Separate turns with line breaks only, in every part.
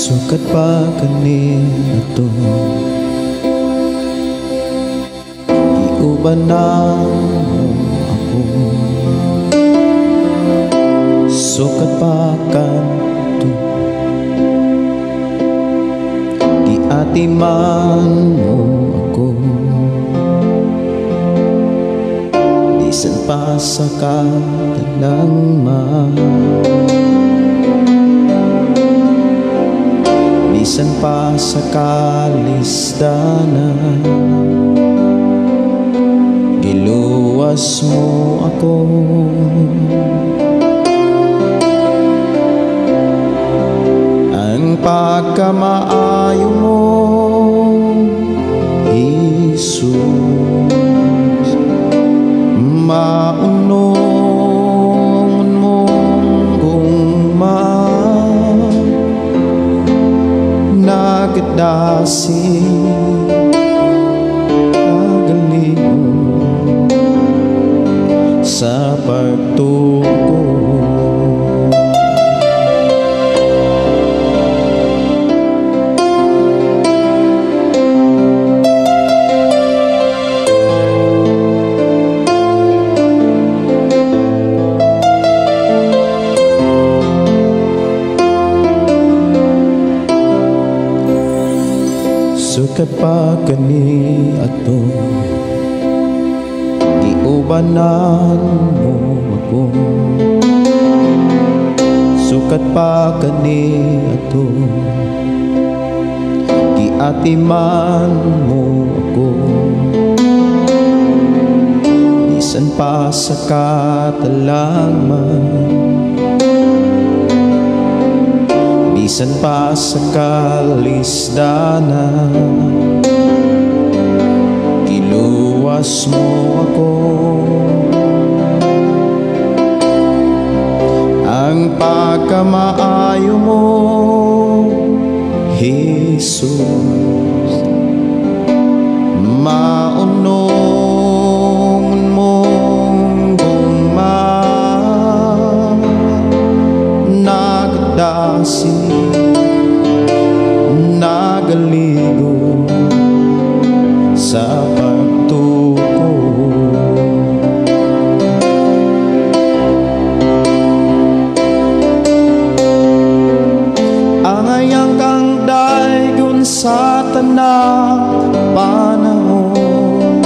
Sukat pa kanina iuban na ako. Sukat pa kanto iatiman mo ako. Bisan pa sa kadalang bisan pa sa kalisdanan, giluwas mo ako. Ang pagkamaayo mo, Jesus, maunong mong gungma nagdasi nagaling sa pagtuko. Sukat pa kani ato iubanan mo ako. Sukat pa kani ato iatiman mo ako. Bisan pa sa katalangman, bisan pa sa kalisdanan, giluwas mo ako. Ang pagkamaayo mo, Jesus, maunong mong gungma nagdasi nagaligo sa pagtuko. Ang ayang kang daygon sa sa tanang panahon.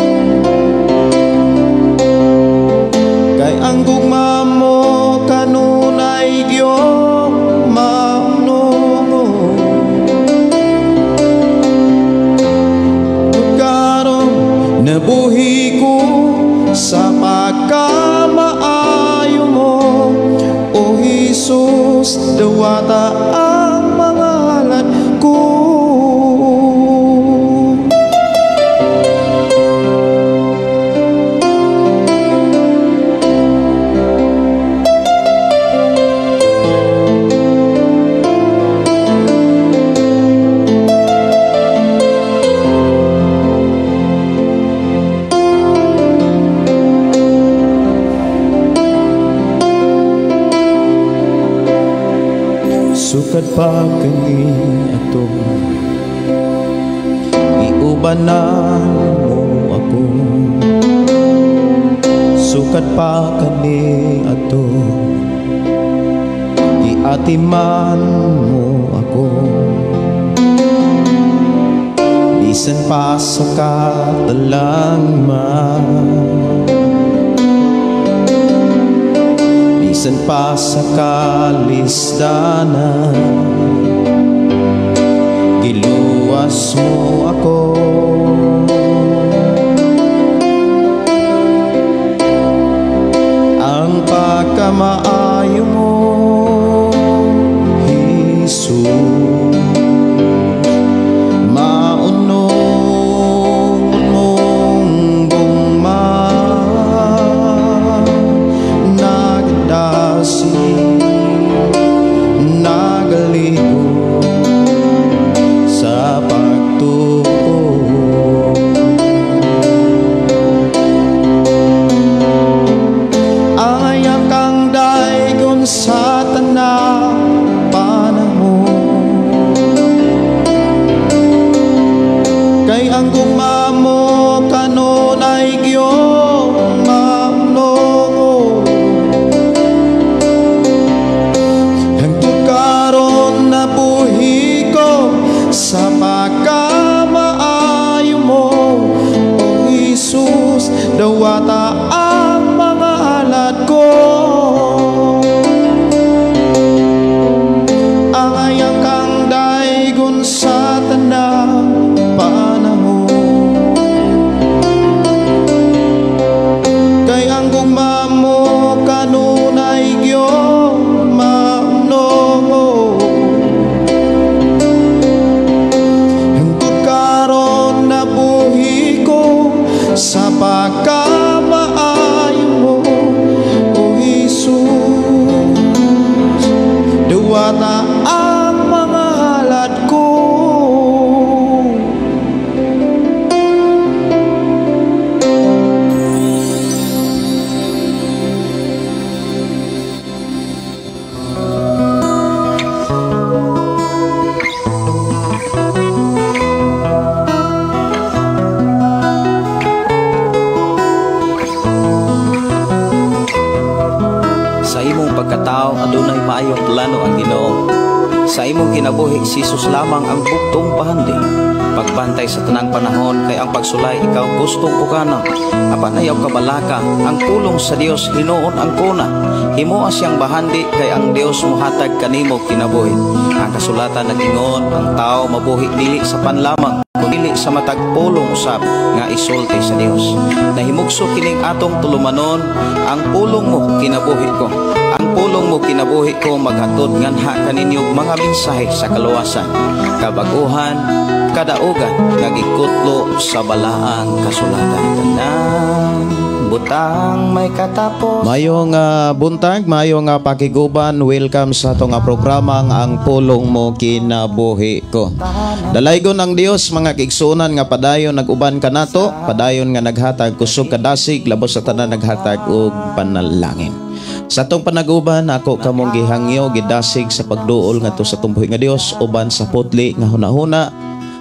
Kay ang gugma mo kanunay gyud maunong. Karon nabuhi ko sa pagkamaayo mo, O Jesus, dawata ang mga halad ko. Sukat pa kani ato, iubanan mo ako. Sukat pa kani ato, iatiman mo ako. Bisan pa sa katalangman, bisan pa sa kalisdanan, giluwas mo ako. Ang pagkamaayo mo, Jesus, maunong mong gugma, nagaligo sa pagtuko. Ayak kang daygon sa tanang panahon. Kay ang gugma mo kanunay gyud maunong. Nabuhi ko sa pagkamaayo mo, O Jesus, dawata ang mga halad ko. Ang ayang kang daygon sa tanang panahon. Kay ang gugma mo kanunay gyud maunong. Sa pagkamaayo mo, O Jesus, dawata ang mga halad ko.
Pagkatao adunay maayong plano ang Ginoo. Sa imong kinabuhi si Jesus lamang ang bugtong pahandi. Pagbantay sa tanang panahon kay ang pagsulay ikaw gustong pukana. Apan ayaw kabalaka ang pulong sa Dios hinuon ang kuna. Himoa siyang bahandi kay ang Dios mohatag kanimo kinabuhi. Ang kasulatan nagingon ang tao mabuhi dili sa panlamang kundi sa matag pulong usab nga isulti sa Dios. Nahimugso kining atong tulumanon ang pulong mo kinabuhi ko. Ang pulong mo kinabuhi ko maghatod nganha kaninyong mga mensahe sa kaluwasan, kabaguhan, kadaugan, nagikutlo sa balaang kasulatan. Tanang butang may katapos.
Mayong buntag, mayong pakiguban. Welcome sa itong programang ang pulong mo kinabuhi ko. Dalaygon ang Dios mga kigsunan nga padayon naguban ka nato, padayon nga naghatag kusog kadasig, labos sa tanan naghatag og panalangin. Sa itong panaguban, ako kamong gihangyo, gidasig sa pagduol nga to sa tumbuhi nga Dios, uban sa putli nga hunahuna,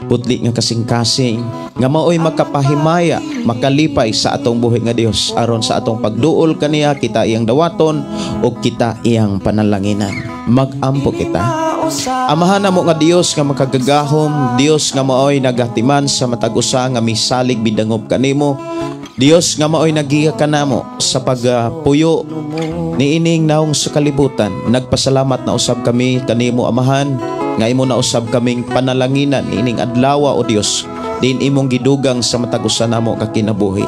putli nga kasing-kasing, nga maoy makapahimaya, makalipay sa atong buhi nga Dios, aron sa atong pagduol kaniya, kita iyang dawaton, o kita iyang panalanginan. Mag-ampo kita. Amahan namo nga Dios nga makagagahom, Dios nga maoy nagatiman sa matag usa nga misalig bidangob kanimo, Dios nga maoy nagiya kanamo sa pagpuyo niining naong sa kalibutan. Nagpasalamat na usab kami kanimo Amahan nga imo na usab kaming panalanginan ining adlaw o Dios, din imong gidugang sa matag usa namo ka kinabuhi.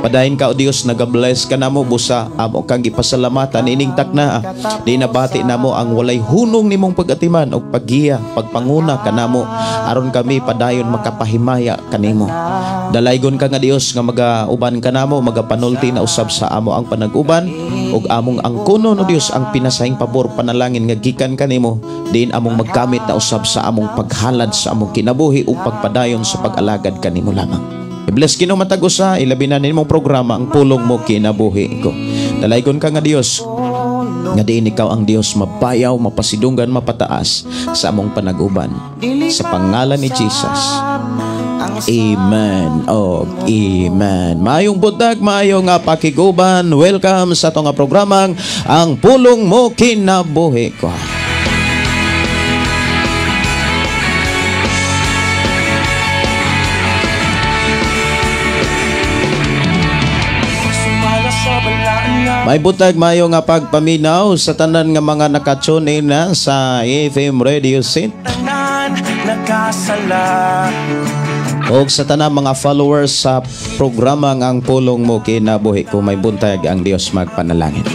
Padayon ka o Dios, nagabless ka namo busa amo kang gipasalamatan ining takna. Di nabati namo ang walay hunong nimong pagatiman o paggiya, pagpanguna kanamo aron kami padayon makapahimaya kanimo. Dalaygon ka nga Dios nga magauban kanamo, magapanulti na usab sa amo ang panag-uban ug among angkuno no Dios ang pinasahing pabor panalangin nga gikan kanimo, din among magkamit na usab sa among paghalad sa among kinabuhi ug pagpadayon sa pag-alagad kanimo lamang. I-bless kino matag usa, ilabi na nimong programa ang pulong mo kinabuhi ko. Dalaygon ka nga Dios nga diin ikaw ang Dios mabayaw, mapasidunggan, mapataas sa among panag-uban sa pangalan ni Jesus. Amen. Oh, amen. Maayong buntag, maayong pakiguban. Welcome sa atong programang ang pulong mo kinabuhi ko. May butag mayo nga pagpaminaw sa tanan nga mga nakatune na sa FM Radio Set o sa tanan mga followers sa programa ang pulong mo kinabuhi ko. May buntag ang Dios magpanalangin.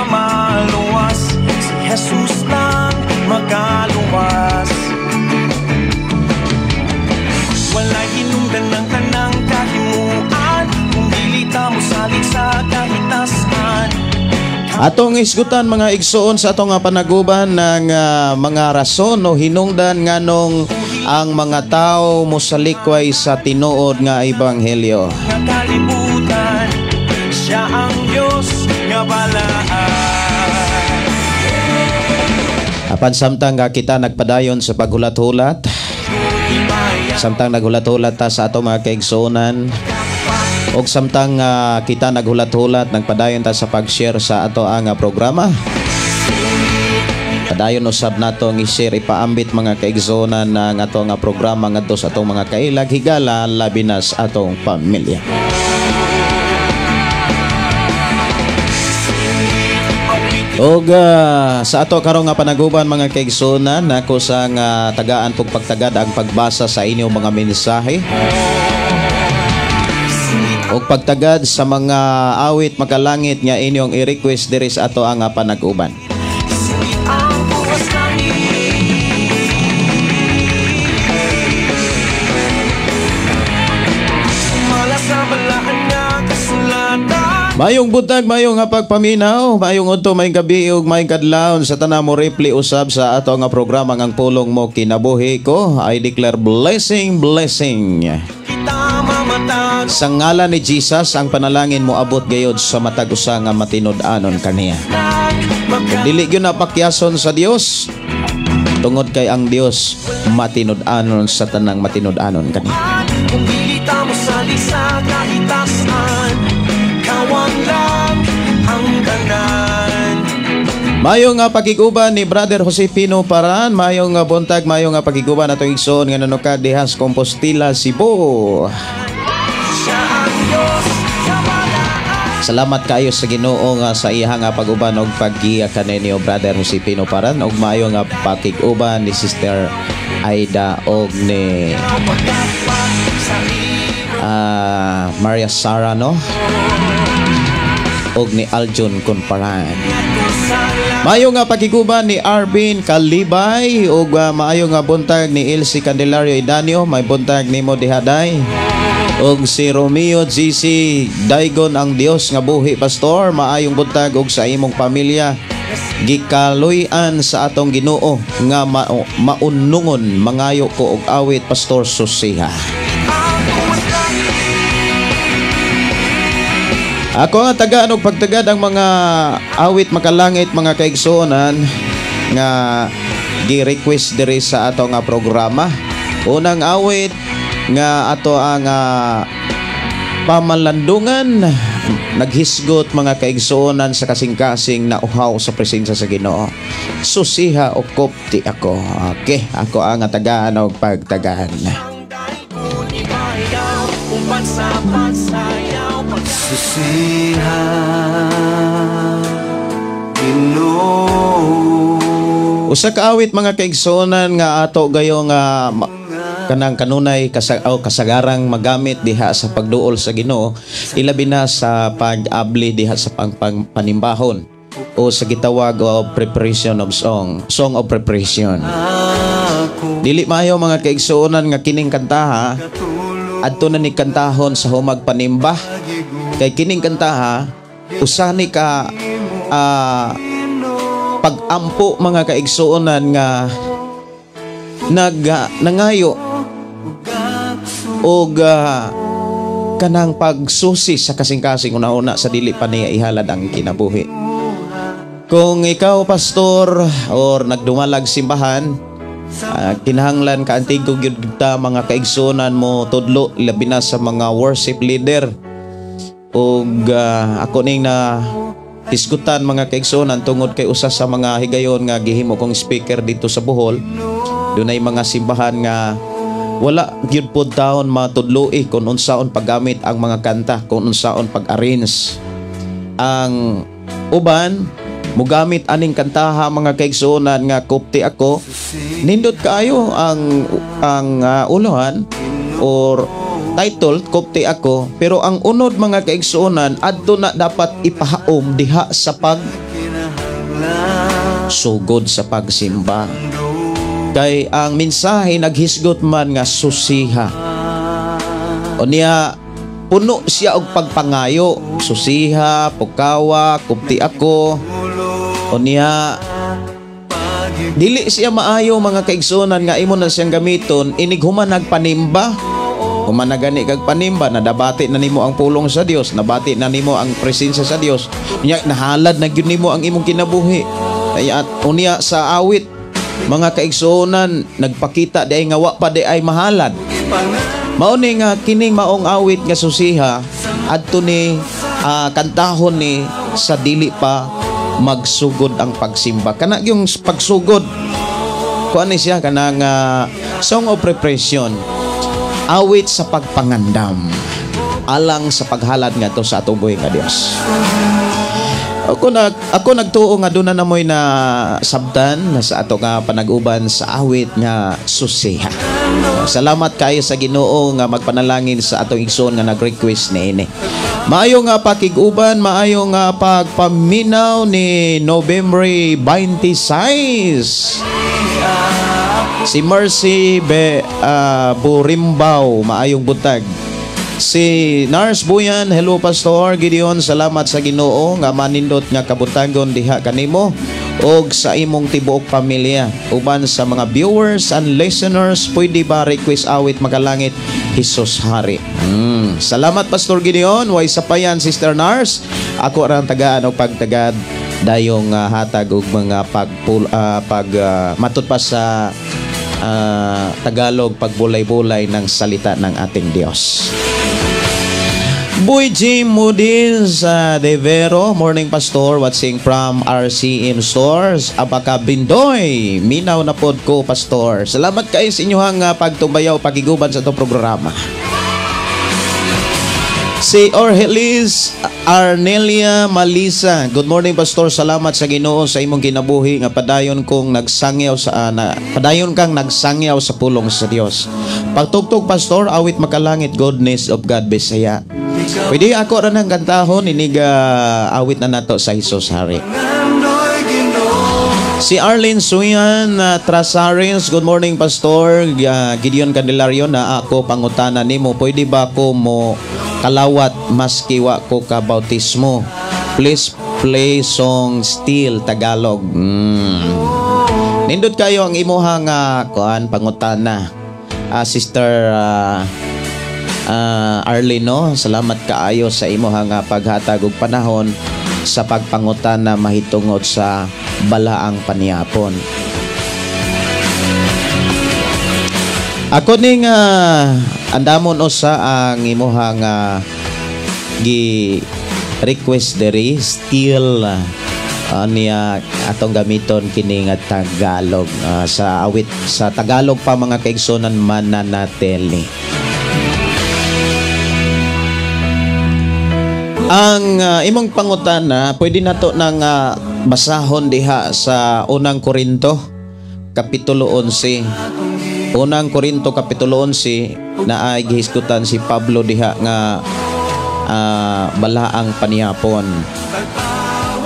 Maluwas si Jesus lang magaluwas. Walay hinungdan ng tanang kahimuan kung dilita mo salig sa kahitasan.
Atong isgutan mga igsoon sa atong panaguban ng mga rason o hinungdan nganong ang mga tao mosalikway sa tinuod nga ebanghelyo.
Nakalibutan siya ang Diyos nga balaan.
Apan samtang kita nagpadayon sa paghulat-hulat, samtang naghulat-hulat ta sa atong mga kaigsuonan, o samtang kita naghulat-hulat, nagpadayon ta sa pag-share sa ato ang programa, padayon usab nato ang i-share, ipaambit mga kaigsuonan ng ato nga programa ngadto sa atong mga kailag higala, labi na sa atong pamilya. Og sa ato karong nga panaguban mga kaigsuonan, nako sang tagaan pug pagtagad ang pagbasa sa inyong mga mensahe o pagtagad sa mga awit makalangit nga inyong i-request diri sa ato ang panag-uban. Mayong butag, mayong pagpaminaw, mayong udto, mayong gabi ug mayong kadlawon sa tanan mo reply usab sa ato nga programa ang pulong mo kinabuhi ko. I declare blessing, blessing. Sa ngalan ni Jesus, ang panalangin mo abot gayod sa matag usa nga matinud-anon kaniya. Dili gyud napakyason sa Dios, tungod kay ang Dios matinud-anon sa tanang matinud-anon kaniya.
Kung dilita mo salig sa kahitasan, kawan lang ang tanan.
Mayong pakiguban ni Brother Josefino Paran, mayong buntag, mayong pakiguban atong igsoon nga nanukad dihas Compostela, Cebu. Salamat kayo sa Ginoo nga sa iyang pag-uban og paggiya kanini o Brother Josefino Paran, og mayong pakiguban ni Sister Aida og ni Maria Sara no, og ni Aljun Kunparan. Maayong pakiguban ni Arvin Kalibay ug maayong buntag ni Elsie Candelario Idanio. May buntag nimo dihaday. Og si Romeo GC Daigon ang Dios nga buhi pastor. Maayong buntag og sa imong pamilya. Gikaluy-an sa atong Ginoo nga maunungon mangayo ko og awit Pastor Susiha. Ako nga tagaan og pagtagad ang mga awit makalangit mga kaigsuonan nga gi-request diri sa ato nga programa. Unang awit nga ato ang pamalandungan naghisgot mga kaigsuonan sa kasing-kasing na uhaw sa presensya sa Ginoo. Susiha o kopti ako. Okay, ako ang tagaan o pagtagaan.
Susiha, Ginoo.
Usa ka awit mga kaigsuonan nga ato gayo nga kanang kanunay kasagarang magamit diha sa pagduol sa Ginoo, ilabi na sa pag-abli diha sa panimbahon o sa gitawag o preparation of song of preparation. Dili maayo mga kaigsuonan nga kining kantaha adto na ni kantahon sa humag panimbah, kay kining kantaha usa ni ka pag-ampo mga kaigsuonan nga nangayo og kanang pagsusi sa kasing-kasing una-una sa dili pa niya ihalad ang kinabuhi. Kung ikaw pastor or nagdumalag simbahan, kinahanglan ka antigo gyud ta mga kaigsuonan mo tudlo labi na sa mga worship leader. Og ako ning na diskutan mga kaigsuonan tungod kay usa sa mga higayon nga gihimo kong speaker dito sa Bohol. Dunay mga simbahan nga wala gyud pod taon matudloi kung unsaon paggamit ang mga kanta, kung unsaon pag-arrange. Ang uban mugamit aning kantaha mga kaigsuonan nga kopti ako, nindot kaayo ang uluhan or title kopti ako, pero ang unod mga kaigsuonan adto na dapat ipahaom diha sa pag sugod sa pagsimba. Kay ang mensahe naghisgot man nga susiha. O niya puno siya og pagpangayo, susiha, pukawa, kupti ako. O niya dili siya maayo mga kaigsuonan nga imo na siyang gamiton inig human nagpanimba. Human na gani kag panimba, nadabati na nimo ang pulong sa Dios, nabati na nimo ang presensya sa Dios. Nya nahalad na gyud nimo ang imong kinabuhi. Kaya unya sa awit mga kaigsuonan nagpakita di ay nga wa pa di ay mahalad. Mao ni nga kining maong awit nga susiha adto ni kantahon ni sa dili pa magsugod ang pagsimba. Kana yung pagsugod kuan ni siya kanang song of preparation, awit sa pagpangandam alang sa paghalad nga to sa atong buhi nga Dios. Ako nagtuo nga doon na namoy na sabdan na sa ato nga panag-uban sa awit nga susiha. Salamat kayo sa Ginoo nga magpanalangin sa atong igsoon nga nag-request niini. Maayo nga pakig-uban, maayo nga pagpaminaw ni November 26. Si Mercy Burimbaw, maayong butag. Si Nars Buyan, hello Pastor Gideon, salamat sa Ginoo nga manindot nga kabutagon diha kanimo og sa imong tibuok pamilya. Uban sa mga viewers and listeners, pwede ba request awit makalangit Hesus Hari? Salamat Pastor Gideon, way sapayan Sister Nars. Ako ra ang tagaan og pagtagad dayong hatag og mga matut pa sa Tagalog pagbulay-bulay ng salita ng ating Diyos. Boy Jim Moody's De Vero, morning Pastor, watching from RCM Stores, Abaka Bindoy, minaw na pod ko Pastor. Salamat kayo sa inyong pagtumbayaw, pagiguban sa itong programa. Si Orhelis Arnelia Malisa, good morning Pastor, salamat sa Ginoo sa imong kinabuhi nga padayon kang nagsangyaw sa pulong sa Dios. Pagtugtog Pastor, awit makalangit goodness of God Bisaya. Pwede ako ra nang kantahon iniga awit na nato sa Hesus Hari. Si Arlene Suyan Trasaris, good morning Pastor Gideon Candelario, na ako pangutana nimo, pwede ba ako mo kalawat maski wa ko ka bautismo? Please play song Still Tagalog. Nindot kayo ang imuhang pangutana. Sister Arlene, no? Salamat kaayo sa imuhang paghatag og panahon sa pagpangutana mahitungod sa balaang paniyapon. Ako ning andamon usa ang imuhang request diri still niya atong gamiton kini nga Tagalog. Sa awit sa Tagalog pa mga kaigsunan, mananatili. Ang imong pangutana pwede nato nang basahon diha sa Unang Korinto Kapitulo 11. Unang Korinto Kapitulo 11 na ay gihisgutan si Pablo diha nga balaang paniyapon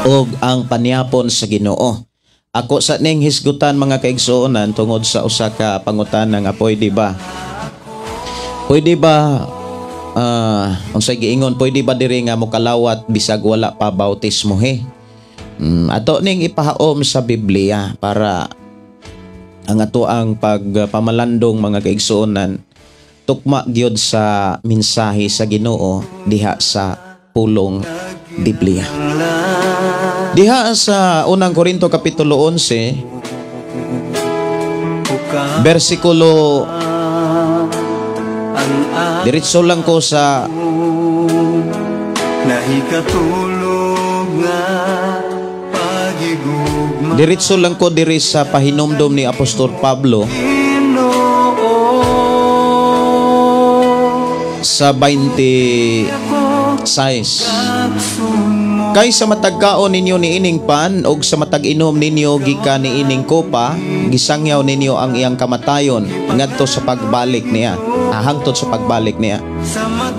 o ang paniyapon sa Ginoo. Ako sa ning hisgutan mga kaigsuonan tungod sa usa ka pangutana nga pwede ba unsay giingon, pwede ba diri nga mokalawat bisag wala pa bautismo he? Ato ning ipahaom sa Biblia para ang ato ang pagpamalandong mga kaigsuonan tukma gyud sa mensahe sa Ginoo diha sa pulong Biblia. Diha sa Unang Korinto Kapitulo 11 versikulo diretso lang ko sa diretso lang ko diri sa pahinumdom ni Apostol Pablo sa 26. Kay sa matagkaon ninyo ni ining pan og sa matag-inom ninyo gikan ni ining kopa, gisangyaw ninyo ang iyang kamatayon ngadto sa pagbalik niya. Hangtod sa pagbalik niya.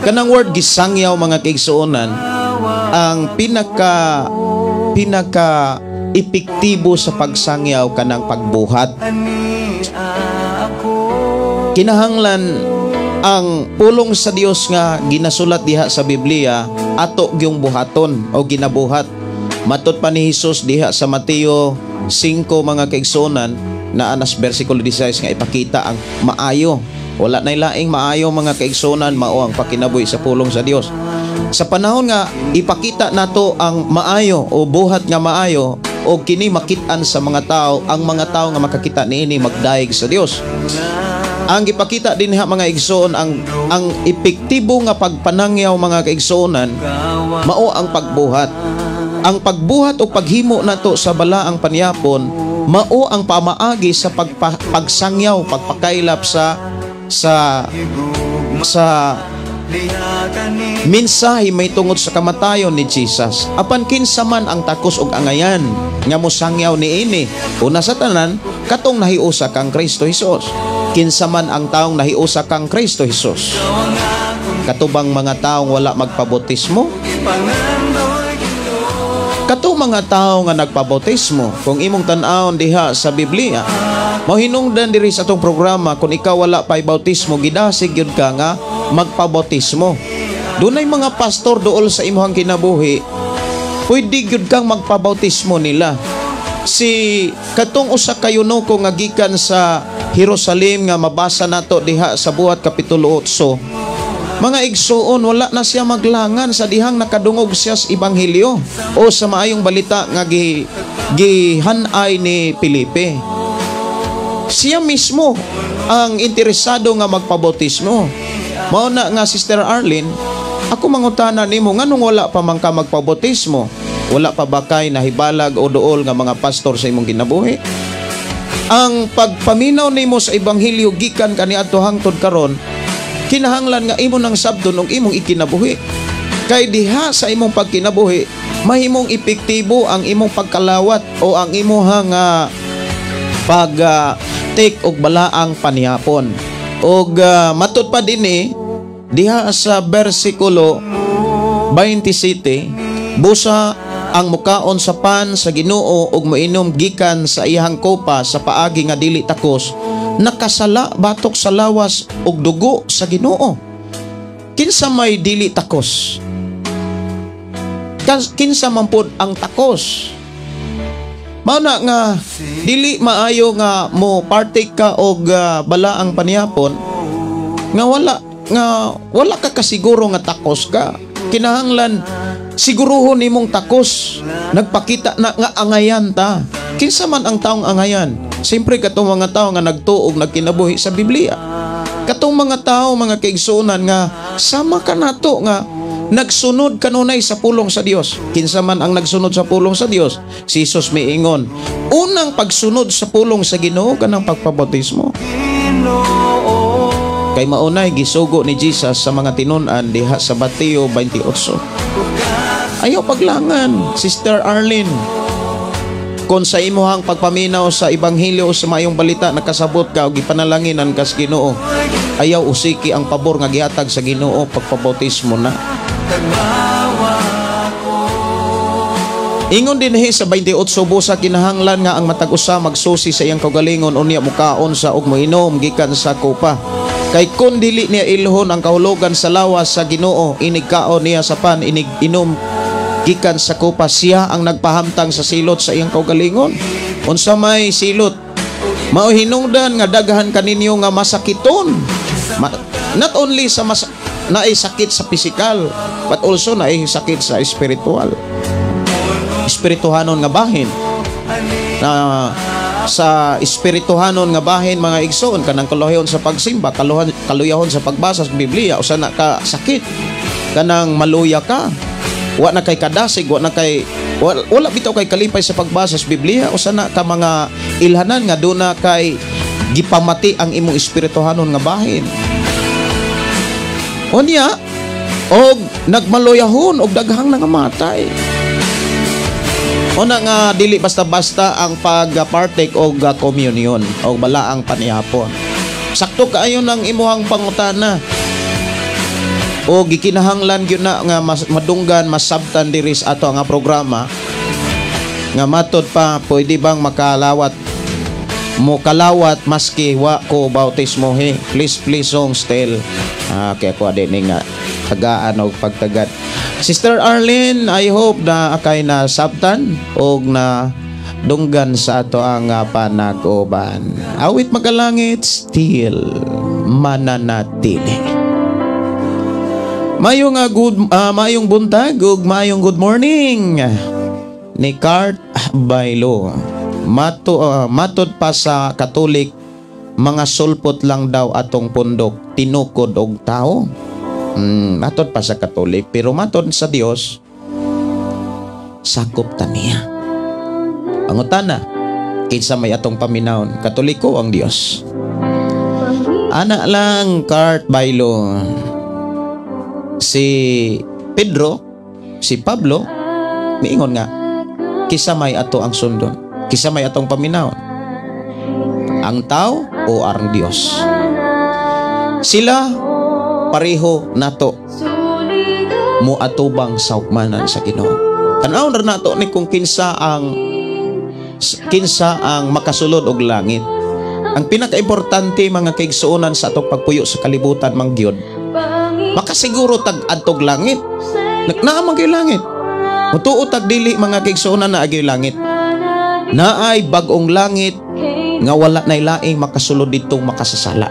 Kanang word gisangyaw mga kaigsuonan, ang pinaka epektibo sa pagsangyaw kanang pagbuhat. Kinahanglan ang pulong sa Dios nga ginasulat diha sa Biblia ato gyung buhaton o ginabuhat. Matud pa ni Hesus diha sa Mateo 5 mga kaigsuonan na anas versikulo 16 nga ipakita ang maayo. Wala nay laing maayo mga kaigsuonan, mao ang pakinabuhi sa pulong sa Dios. Sa panahon nga ipakita nato ang maayo o buhat nga maayo o kini makit-an sa mga tao, ang mga tao nga makakita niini magdaig sa Dios. Ang ipakita din ha mga igsoon, ang epektibo nga pagpanangyaw mga kaigsuonan mao ang pagbuhat. Ang pagbuhat o paghimo nato sa balaang paniyapon mao ang pamaagi sa pagsangyaw, pagpakailap sa mensahe may tungod sa kamatayon ni Jesus. Apan kinsa man ang takos og angayan nga mosangyaw niini, una sa tanan katong nahiusa kang Kristo Hesus. Kinsa man ang taong nahiusa kang Kristo Hesus, katubang mga taong wala magpabautismo, katong mga tao nga nagpabautismo. Kung imong tan-awon diha sa Biblia, mahinungdan diri sa atong programa, kung ikaw wala pay bautismo, gidasig gyud ka nga magpabautismo. Dunay mga pastor dool sa imong kinabuhi, pwede gyud kang magpabautismo nila. Si katong usa ka eunuko nga gikan sa Jerusalem nga mabasa nato diha sa Buhat Kapitulo 8. Mga igsuon, wala na siya maglangan sa dihang nakadungog siya sa ebanghelyo o sa maayong balita nga gihanay ni Felipe. Siya mismo ang interesado nga magpabautismo. Mao na nga Sister Arlene, ako mangutana nimo, nganong wala pa man ka magpabautismo? Wala pa ba kay nahibalag o dool nga mga pastor sa imong kinabuhi? Ang pagpaminaw nimo sa ebanghelyo gikan kaniadto hangtod karon, kinahanglan nga imo nang sabdon og imong ikinabuhi. Kay diha sa imong pagkinabuhi, mahimong epektibo ang imong pagkalawat o ang imong take og balaang panihapon. Og matud pa dinhi diha sa bersikulo 27, busa ang mukaon sa pan sa Ginoo ug moinom gikan sa iyang kopa sa paagi nga dili takos, nakasala batok sa lawas ug dugo sa Ginoo. Kinsa may dili takos? Kinsa man pod ang takos? Mao na nga dili maayo nga mo partake ka og balaang paniyapon nga wala ka kasiguro nga takos ka. Kinahanglan siguruhon nimong takos. Nagpakita na nga angayan ta. Kinsa man ang taong angayan? Siyempre katong mga tao nga nagtuog nagkinabuhi sa Biblia. Katong mga tao, mga kaigsuonan nga sama ka nato nga nagsunod kanunay sa pulong sa Dios. Kinsa man ang nagsunod sa pulong sa Dios, si Jesus miingon, unang pagsunod sa pulong sa Ginoo kanang pagpabautismo. Kay maunay gisugo ni Jesus sa mga tinun-an diha sa Mateo 28. Ayaw paglangan, Sister Arlene. Kung sa imuhang pagpaminaw sa Ebanghelyo o sa mayong balita nakasabot ka o gipanalaginan kas Ginoo, ayaw usiki ang pabor nga gihatag sa Ginoo pagpabautismo na. Ingon din sa 28 busa kinahanglan nga ang matag usa magsusi sa iyang kaugalingon unya mukaon sa ug moinom gikan sa kopa. Kay kun dili niya ilhon ang kahulugan sa lawas sa Ginoo, inig kaon niya sa pan, inig inom gikan sa kopa, siya ang nagpahamtang sa silot sa iyang kaugalingon. Unsa may silot? Mao hinungdan nga daghan kaninyo nga masakiton. Not only sa naay sakit sa physical, but also naay sakit sa spiritual. Espirituhanon nga bahin. Sa espirituhanon nga bahin mga igsoon kanang kaluyaon sa pagsimba, kaluyahon sa pagbasa sa Biblia, usa na ka sakit kanang maluya ka. Wa na kay kadasig, wala bitaw kay kalipay sa pagbasa sa Biblia, usa na ka mga ilhanan nga duna kay gipamati ang imong espirituhanon nga bahin. Unya og nagmaluyahon og daghang nangamatay. Una nga dili basta-basta ang pag-partake og communion o balaang panihapon. Sakto kaayo ng imuhang pangutana. O gikinahanglan gyud na nga madunggan masabtan diri sa ato nga programa nga matod pa pwede bang makalawat mo kalawat maski wa ko bautismo he. Please song still. Kaya ko adin nga tagaan og pagtagad. Sister Arlene, I hope na akay na sabtan og na dunggan sa ato ang panag-uban. Awit magalangit still mananatili. Mayong buntag ug mayong good morning ni Cart Baylo. Matod pa sa Katolik, mga sulpot lang daw atong pundok, tinukod og tao. Matod pa sa Katolik, pero matod sa Dios, sakop ta niya. Pangutana, kinsa may atong paminawon? Katoliko ang Dios. Ana lang Cart Baylo. Si Pedro, si Pablo, miingon nga, kisa may ato ang sundon, kisa may atong paminawon, ang tao o ang Dios. Sila pareho nato mo atubang sa hukmanan sa Ginoo. Tanaw na nato ni kung kinsa ang makasulod og langit. Ang pinaka-importante mga kaigsuonan sa atong pagpuyo sa kalibutan mangyod, makasiguro tag adtog langit. Naamang kay langit. Mutuo tag dili mga kaigsuonan na agi langit. Naay bag-ong langit nga wala nay laing makasulod ditong makasasala.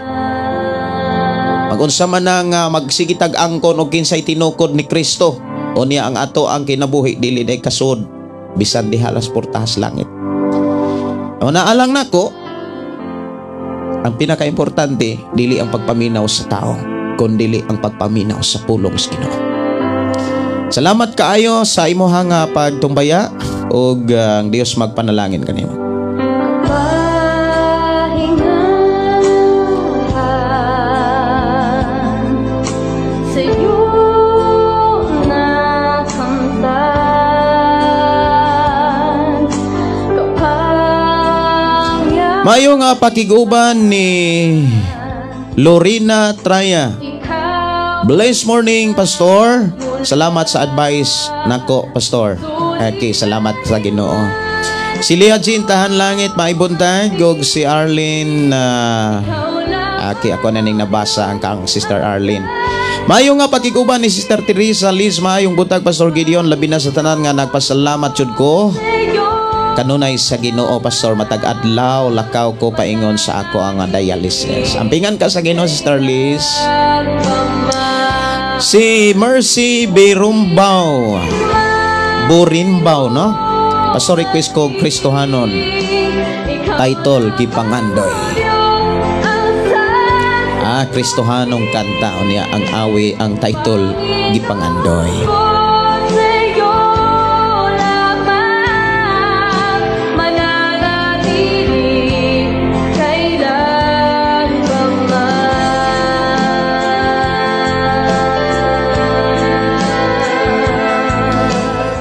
Pag-unsa man nga magsigi tag angkon og kinsay tinukod ni Kristo, o niya ang ato ang kinabuhi dili day kasud bisan dihalas portahas langit. Naalang nako, ang pinaka-importante dili ang pagpaminaw sa tao, kundi ang pagpaminaw sa pulong sa Ginoo. Salamat kaayo sa imuhang pagtumbaya ug ang Dios magpanalangin kanimo. Mayong pakiguban ni Lorena Traya. Blessed morning, Pastor. Salamat sa advice nako, Pastor. Okay, salamat sa Ginoo. Si Leah Jean Tahan Langit, maibuntag. Gog si Arlene. Ako na ning nabasa ang kang Sister Arlene. Mayong pakiguban ni Sister Teresa Liz. Mayong buntag, Pastor Gideon. Labi na sa tanan nga nagpasalamat jud ko kanunay sa Ginoo, Pastor. Matag adlaw lakaw ko paingon sa ako ang dialysis. Ampingan ka sa Ginoo, Sister Liz. Si Mercy Birumbao Burimbaw, no? Pastor, request ko Kristohanon. Title, Kipangandoy. nga Kristohanong kanta unya ang awi ang title gipangandoy.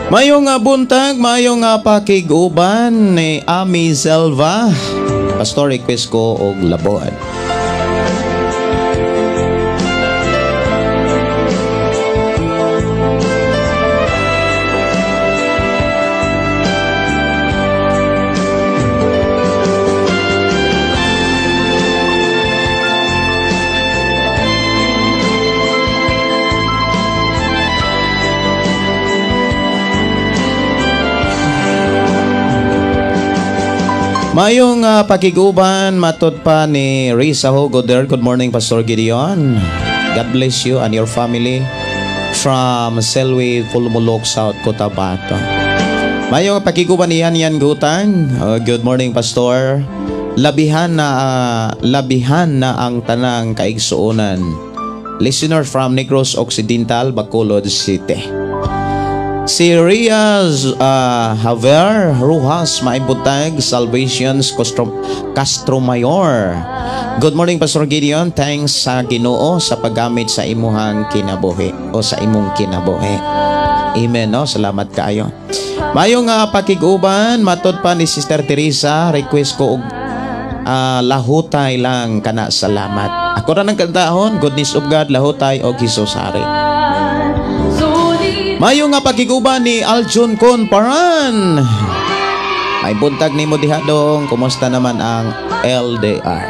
Mayong buntag, mayong pakiguban ni Ami Zelva. Pastor, request ko og labon. Mayong pakiguban matod pa ni Risa Hogoder. Good morning, Pastor Gideon. God bless you and your family from Selway, Pulmulok, South Cotabato. Mayong pakiguban ni Yan Gutang. Good morning, Pastor. Labihan na ang tanang kaigsuonan. Listener from Negros Occidental, Bacolod City. Si Riaz Javier Ruhas Maibutag, Salvations Castro Mayor. Good morning, Pastor Gideon. Thanks sa Ginoo sa paggamit sa imuhang kinabuhi o sa imong kinabuhi. Amen, no? Salamat kayo. Mayong pakiguban matod pa ni Sister Teresa. Request ko og lahutay lang kana salamat. Ako ra nang kantahon, Goodness of God, lahutay og Hesus hari. Mayong pakiguban ni Aljun Conparan. May buntag ni mo diha dong. Kumusta naman ang LDR?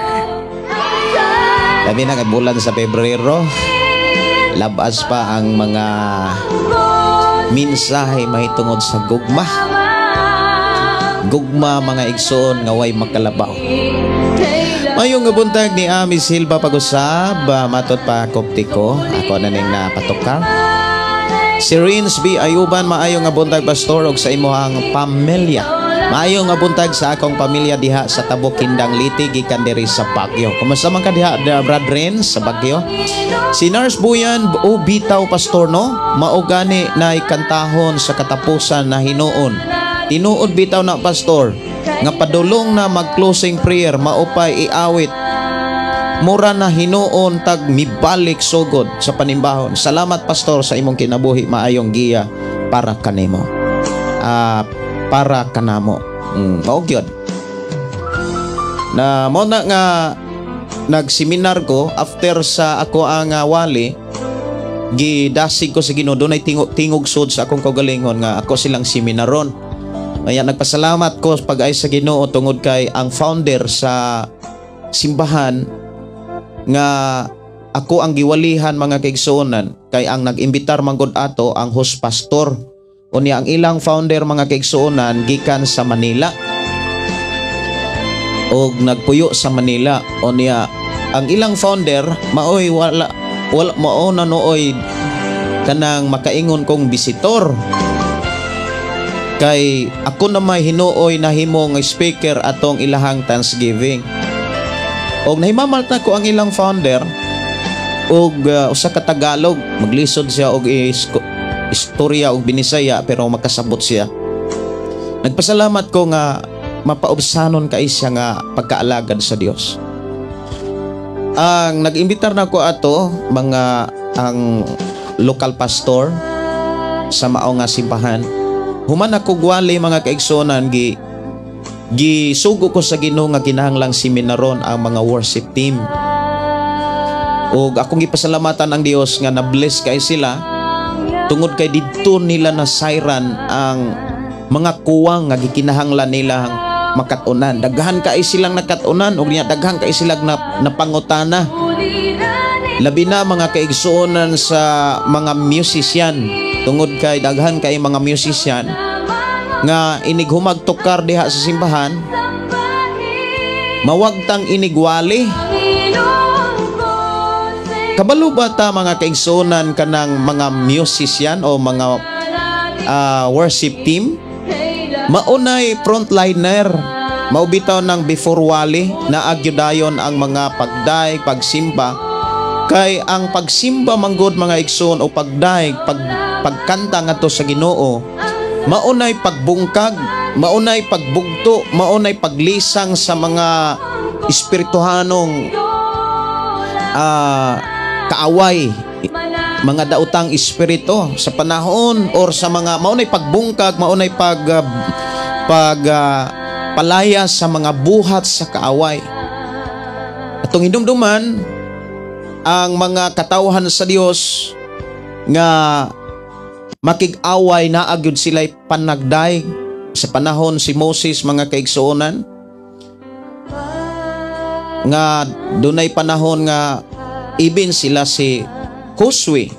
Labi na kay bulan sa Pebrero. Labas pa ang mga mensahe mahitungod sa gugma. Gugma mga igsoon nga way makalabaw. Mayong buntag ni Ami Silva pag-usab. Matot pa koptiko. Ako na ning napatukar. Si Rins B. Ayuban, maayong nga buntag, Pastor, og sa imuhang pamilya. Maayong nga buntag sa akong pamilya diha sa Tabok Kindang Liti, gikan diri sa Baguio. Kumusta man ka diha, Brad Rins, sa Baguio? Si Nurse Buyan o bitaw, Pastor, no? Maugani na ikantahon sa katapusan na hinuon. Tinuod bitaw na, Pastor, nga padulong na mag-closing prayer, maupay iawit. Mura na hinuon tag mibalik sugod sa panimbahon. Salamat, Pastor, sa imong kinabuhi. Maayong giya para kanimo. Para kanamo. Mao gyud. Na mo na nga nagseminar ko after sa ako ang wali, gidasig ko sa Ginoo. Dunay tingog sud sa akong kaugalingon nga ako silang seminaron. Kaya nagpasalamat ko pag-ay sa Ginoo tungod kay ang founder sa simbahan nga ako ang giwalihan mga kaigsuonan kay ang nag-imbitar manggod ato ang host pastor unya ang ilang founder mga kaigsuonan gikan sa Manila og nagpuyo sa Manila unya ang ilang founder maoy wala mao na nooy kanang makaingon kong bisitor kay ako na may hinuoy na himong speaker atong ilahang Thanksgiving. Og nahimamalta ko ang ilang founder og usa ka Tagalog, maglisod siya og istorya og binisaya pero makasabot siya. Nagpasalamat ko nga mapaobsanon kay siya nga pagkaalagad sa Dios. Ang nag-imbitar na ko ato mga ang local pastor sa mao nga simbahan. Human ako gwali mga kaigsonan gisugo ko sa Ginoo nga kinahanglang seminaron ang mga worship team. Ug akong gipasalamatan ang Dios nga na-bless kay sila tungod kay didto nila nasayran ang mga kuwang nga gikinahanglan nilang makatunan. Daghan kay silang nakatunan ug niya daghan kay silang napangutana. Labi na mga kaigsuonan sa mga musician tungod kay daghan kay mga musician nga inighumag tukar diha sa simbahan mawagtang inigwali. Kabalo ba ta mga kaigsuonan kanang mga musician o mga worship team maunay frontliner maubitaw ng before wali na agyudayon ang mga pagday pagsimba Kay ang pagsimba manggod mga igsoon o pagdaig, pagkanta ngadto sa Ginoo, maunay pagbungkag, maunay pagbugto, maunay paglisang sa mga espirituhanong kaaway, mga daotang espiritu sa panahon or sa mga maunay pagbungkag, maunay palaya sa mga buhat sa kaaway. Atong hinumduman ang mga katawhan sa Dios nga makig-away na agyud sila'y panagday sa panahon si Moses, mga kaigsuonan, nga dunay panahon nga ibin sila si Josue,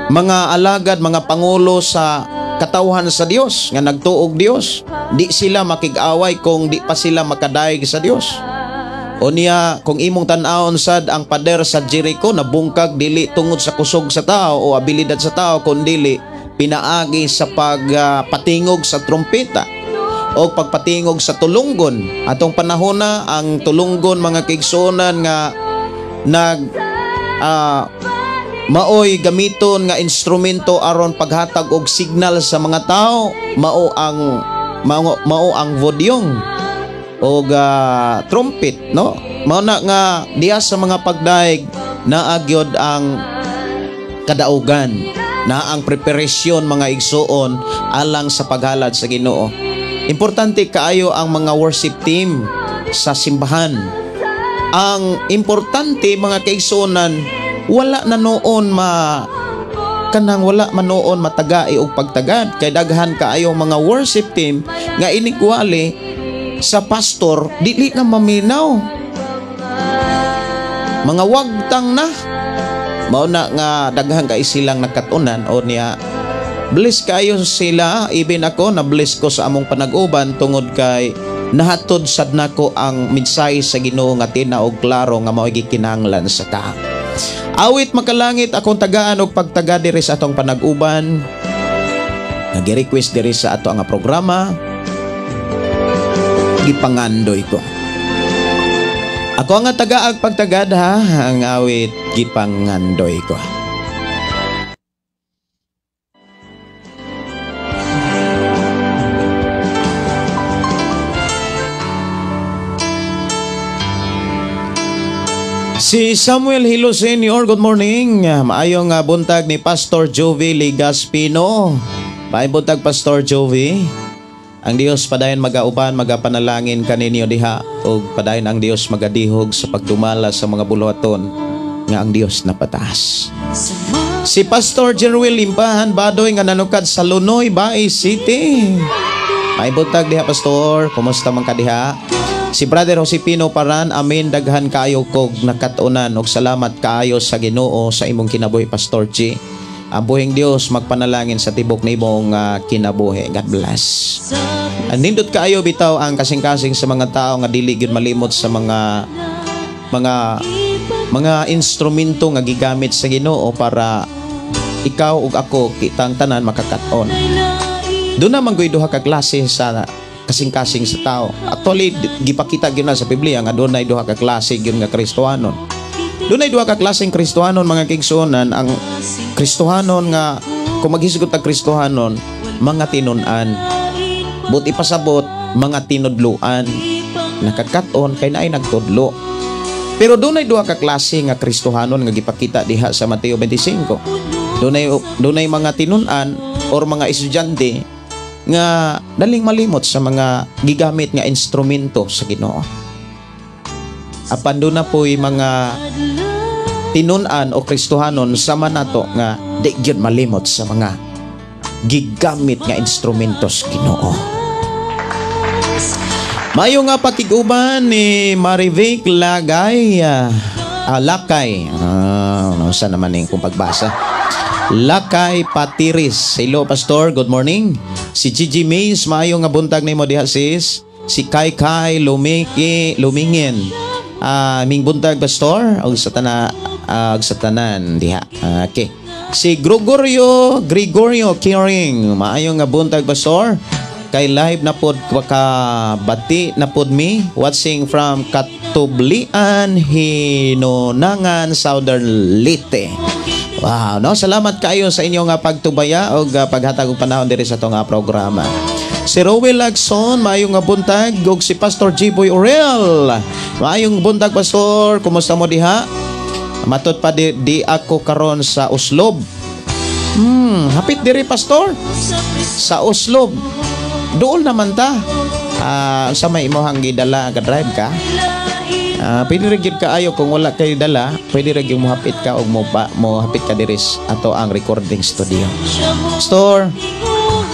mga alagad, mga pangulo sa katawhan sa Dios nga nagtuog Dios, di sila makig-away kung di pa sila makadaig sa Dios. O niya, kung imong tan-awon sad ang pader sa Jericho nabungkag dili tungod sa kusog sa tao o abilidad sa tao, kundi pinaagi sa pagpatingog sa trumpeta o pagpatingog sa tulunggon. Atong panahon na ang tulunggon, mga kaigsuonan, nga maoy gamiton nga instrumento aron paghatag og signal sa mga tao, mao ang vodyong o trumpet, no? Mao na nga diya sa mga pagdaig na agyod ang kadaugan, na ang preparasyon, mga igsuon, alang sa paghalad sa Ginoo. Importante kaayo ang mga worship team sa simbahan. Ang importante, mga kaigsuonan, wala na noon wala man noon matagai og pagtagad, kay daghan kaayo mga worship team nga inikwali sa pastor dili na maminaw, mga wagtang na. Mao na nga daghan kay silang nakatunan o niya. Bless kayo sila, even ako na bless ko sa among panag-uban tungod kay nahatod sad nako ang mensahe sa Ginoo nga tinaog klaro nga mao gikinahanglan sa ta. Awit makalangit akong tagaan og pagtaga diri sa atong panag-uban. Nagi-request diri sa ato nga programa, gipangandoy ko. Ako nga tagaag pagtagad ha, ang awit gipangandoy ko. Si Samuel Hilo Senior, good morning. Maayong buntag ni Pastor Jovi Ligaspino. Maayong buntag, Pastor Jovi. Ang Dios padayon magauban, magapanalangin kaninyo diha, o padayon ang Dios magadihog sa pagdumala sa mga buluhaton nga ang Dios napataas. Si Pastor Jeruel Limpahan Badoy nga nanukad sa Lunoy, Baay City. Maayong buntag diha, Pastor. Kumusta man ka diha? Si Brother Josepino Paran, amin, daghan kaayo kog nakatunan og salamat kaayo sa Ginoo sa imong kinabuhi, Pastor G. Ang buhing Dios magpanalangin sa tibok na imong kinabuhi. God bless. Nindot kaayo bitaw ang kasing-kasing sa mga tao nga dili gyud malimot sa mga instrumento nga gigamit sa Ginoo para ikaw ug ako kitang tanan makakaton. Doon naman goy duha ka klase sa kasing-kasing sa tao. Actually, gipakita gyud na sa Biblia nga dunay duha ka klase gyud nga Kristohanon. Dunay duha ka klaseng Kristohanon, mga kaigsuonan. Ang Kristohanon nga kung maghisgot ang Kristohanon, mga tinun-an. But ipasabot, mga tinudluan. Nakakaton kay naay nagtudlo. Pero dunay duha ka klase nga Kristohanon nga gipakita diha sa Mateo 25. Dunay mga tinun-an or mga estudyante nga daling malimot sa mga gigamit nga instrumento sa Ginoo. Apan doon na po'y mga tinun-an o Kristohanon sama nato nga di gyud malimot sa mga gigamit nga instrumento sa Ginoo. Mayo nga pakiguban ni Marivic Lakay. Saan naman yung kung pagbasa? Lakay Patiris. Hello, Pastor. Good morning. Si Gigi Mays, maayo nga buntag nimo diha sis. Si Kai Lumingin. Ming buntag, Pastor. Og sa tanan diha. Okay. Si Gregorio Kiring, maayo nga buntag, Pastor. Kay live na pod ka bati na pod me watching from Tublian, Hinunangan, Southern Leyte. Wow, no? Salamat kayo sa inyong pagtubaya o paghatag og panahon diri sa itong programa. Si Rowell Lagson, maayong buntag. Ug si Pastor G-Boy Orel, maayong buntag, Pastor. Kumusta mo diha? Matud pa di ako karon sa Uslob. Hapit diri, Pastor, sa Uslob. Dool naman ta. Sa may imohang gidala ka drive ka. Pwede rin ka ayo kung wala kayo dala, pwede rin mo hapit ka o mo hapit ka diris ato ang recording studio. Pastor,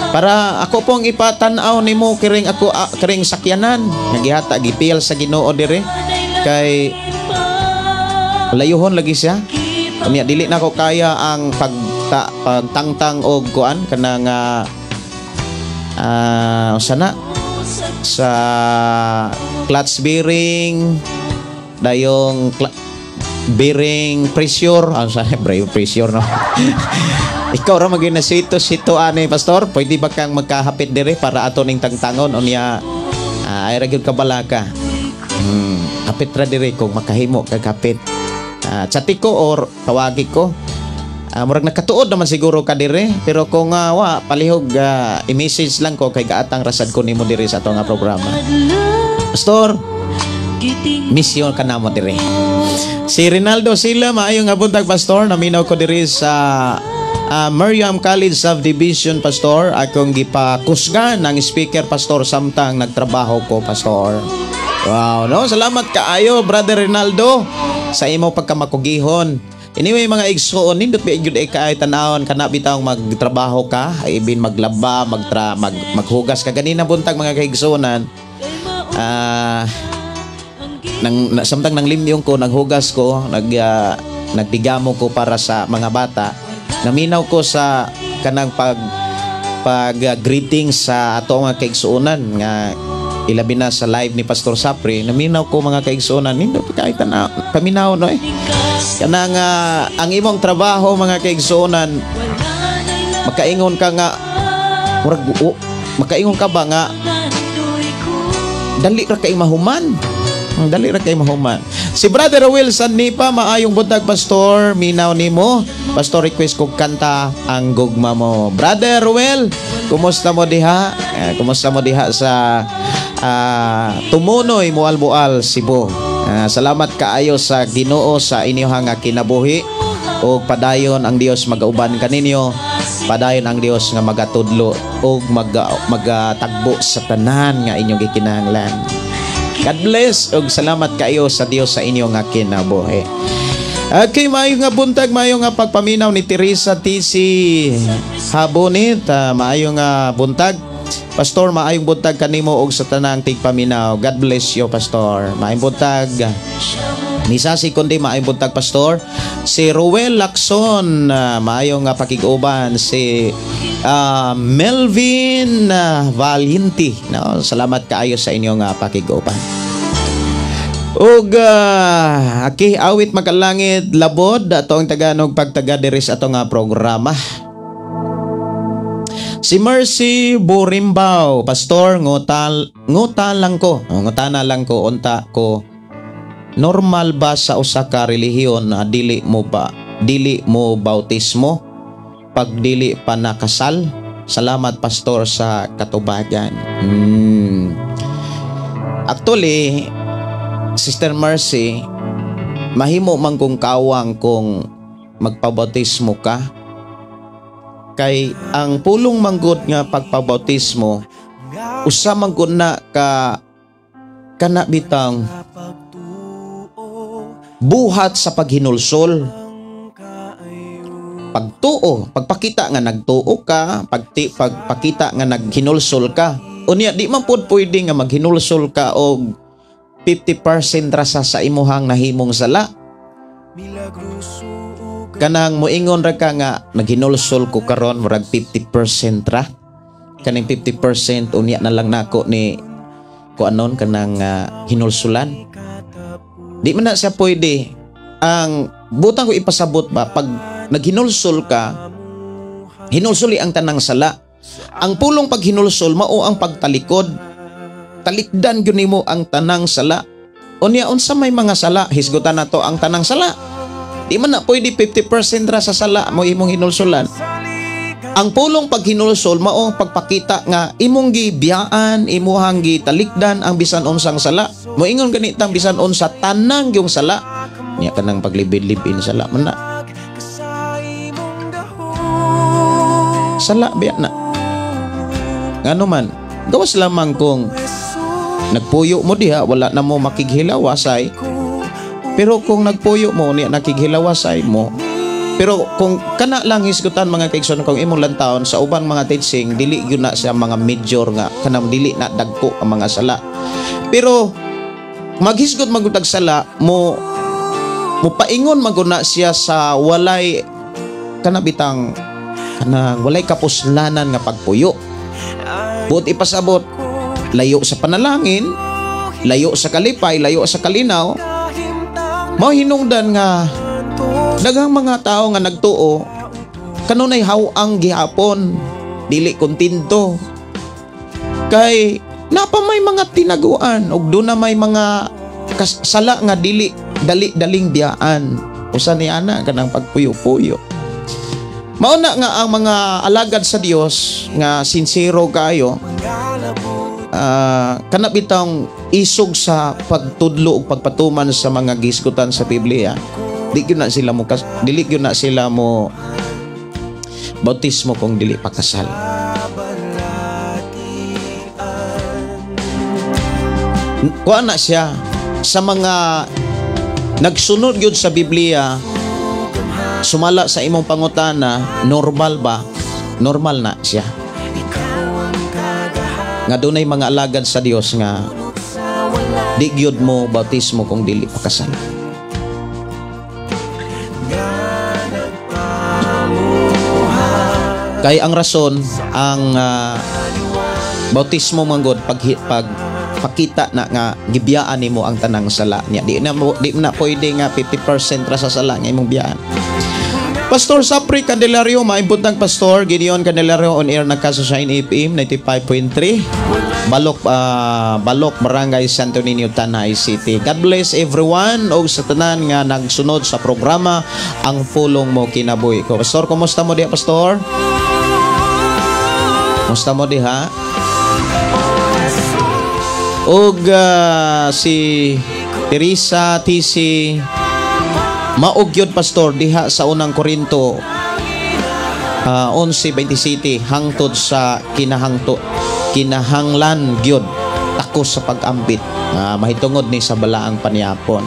para ako pong ipatanaw nimo kiring ako kiring sakyanan nagihata gipil sa Ginoo dire kay layuhon lagi siya. Unya dili na ko kaya ang pagtangtang og kuan kanang sana sa clutch bearing dayong bearing pressure pressure no. Ikaw ra maging nasito ani, Pastor, pwede ba kang magkahapit dire para ato ning tangtangon unya ay ra gyud ka balaka. Hapit ra dire kung makahimo kag hapit. Chati ko or tawagi ko. Murag nakatuod naman siguro ka dire, pero kung wa palihog i-message lang ko kay gaatang rasad ko nimo dire sa atong programa. Pastor, misyon ka na mo dire. Si Rinaldo Sila, maayong buntag, Pastor. Naminaw ko dire sa Miriam College Subdivision, Pastor. Akong gipakusgan ng speaker, Pastor, samtang nagtrabaho ko, Pastor. Wow, no? Salamat kaayo, Brother Rinaldo, sa imo pagkamakugihon. Anyway, mga igsoon, nindot ba igud ay tanawon kana bitang magtrabaho ka, ay ibin maglaba, maghugas ka ganina buntag, mga kaigsuonan. Samtang nang limyong ko, naghugas ko, nagdigamo ko para sa mga bata. Naminaw ko sa kanang pag greeting sa ato mga kaigsuonan nga ilabi na sa live ni Pastor Sapri. Naminaw ko, mga kaigsuonan, nindot kahit na paminaw no kanang ang imong trabaho, mga kaigsuonan, makaingon ka nga makaingon ka ba nga dali ra kay mahuman. Dali ra kay mahuman. Si Brother Wilson Nipa, maayong buntag, Pastor. Minaw nimo, Pastor, request kog kanta ang gugma mo. Brother Ruel, kumusta mo diha? Kumusta mo diha sa Tumunoy, Mualbual, Cebu? Salamat kaayo sa Ginoo sa inyong kinabuhi, o padayon ang Dios magauban kaninyo, padayon ang Dios nga magatudlo o magatagbo sa tanan nga inyong gikinahanglan. God bless ug salamat kayo sa Dios sa inyong kinabuhi. Okay, maayong buntag, maayong pagpaminaw ni Teresa TC Habonit. Maayong buntag, Pastor. Maayong buntag kanimo og sa tanang tigpaminaw. God bless you, Pastor. Maayong buntag ni Sasi kundi maayong buntag, Pastor. Si Rowell Lacson, maayong pakiguban. Si Melvin Valinti, no? Salamat kaayo sa inyong pakiguban. Og aki awit makalangit labod atong Tagalog pagtaga diri sa atong programa. Si Mercy Burimbaw, Pastor, ngutana lang ko unta ko, normal ba sa usa ka relihiyon na dili mo bautismo pag dili pa nakasal? Salamat, Pastor, sa katubagan. Actually, Sister Mercy, mahimo man kung kawang kung magpabautismo ka, kay ang pulong manggod nga pagpabautismo usa man gud na kana bitang buhat sa paghinulsol. Pagtuo, pagpakita nga nagtuo ka, pagpakita nga naghinulsol ka. Unya di man pud pwede nga maghinulsol ka og 50% rasa sa imuhang nahimong sala. Kanang moingon ra ka nga naghinulsol ko karon, murag 50% ra. Kaning 50% unya na lang nako ni kuanon kanang hinulsulan. Di man na siya pwede. Ang butang ko ipasabot ba, pag naghinulsol ka, hinulsuli ang tanang sala. Ang pulong paghinulsol mao ang pagtalikod. Talikdan gyud nimo ang tanang sala. Unya unsa may mga sala hisgutan nato ang tanang sala. Di man na pwede 50% ra sa sala mo imong hinulsulan. Ang pulong paghinulsol mao pagpakita nga imong gibiyaan, imuhang gitalikdan ang bisan unsang sala. Moingon ganitang bisan unsa tanang yung sala. Nya kanang paglibid-libin sala man na. Sala biya na. Ngano man, gawas lamang kung nagpuyo mo diha wala na mo makighilawasay. Pero kung nagpuyo mo niya nakighilawasay mo. Pero kung kana lang hisgutan mga kaigsoon kung imong lantaon sa ubang mga teaching dili gyud na sa mga major nga kanang dili na dagko ang mga sala. Pero maghisgot magutag sala mo paingon maguna siya sa walay kanabitang kanang walay kapuslanan nga pagpuyo. Buot ipasabot layo sa panalangin, layo sa kalipay, layo sa kalinaw. Mao hinungdan nga daghang mga tao nga nagtuo kanunay hawang gihapon dili kontento kay napamay mga tinaguan ug do na may mga sala nga dili daling biyaan usa ni ana kanang pagpuyo-puyo. Mao na nga ang mga alagad sa Dios nga sincero kayo kana bitang isog sa pagtudlo ug pagpatuman sa mga gisgutan sa Biblia. Dili gyud na sila mo bautismo kung dili pa kasal. Kuha na siya sa mga nagsunod gyud sa Biblia, sumala sa imong pangutana, normal ba? Normal na siya. Nga dunay mga alagad sa Dios nga di gyud mo bautismo kung dili pa kasal. Kay ang rason ang bautismo manggod pagpakita na nga gibiyaan nimo ang tanang sala niya. Di na pwede nga 50% ra sa sala nga imong biyaan. Pastor Sapri Candelario, maibuntang Pastor Gideon Candelario on air nagkasusain FM 95.3 Balok Barangay Santo Niño, Tanay City. God bless everyone o sa tanan nga nagsunod sa programa Ang Pulong Mo Kinabuhi Ko. Pastor, kumusta mo diha Pastor? Kumusta mo diha? Og si Teresa TC maugyod Pastor diha sa unang Korinto 11:27 hangtod sa kinahanglan gyud takos sa pag-ambit mahitungod ni sa balaang panyapon.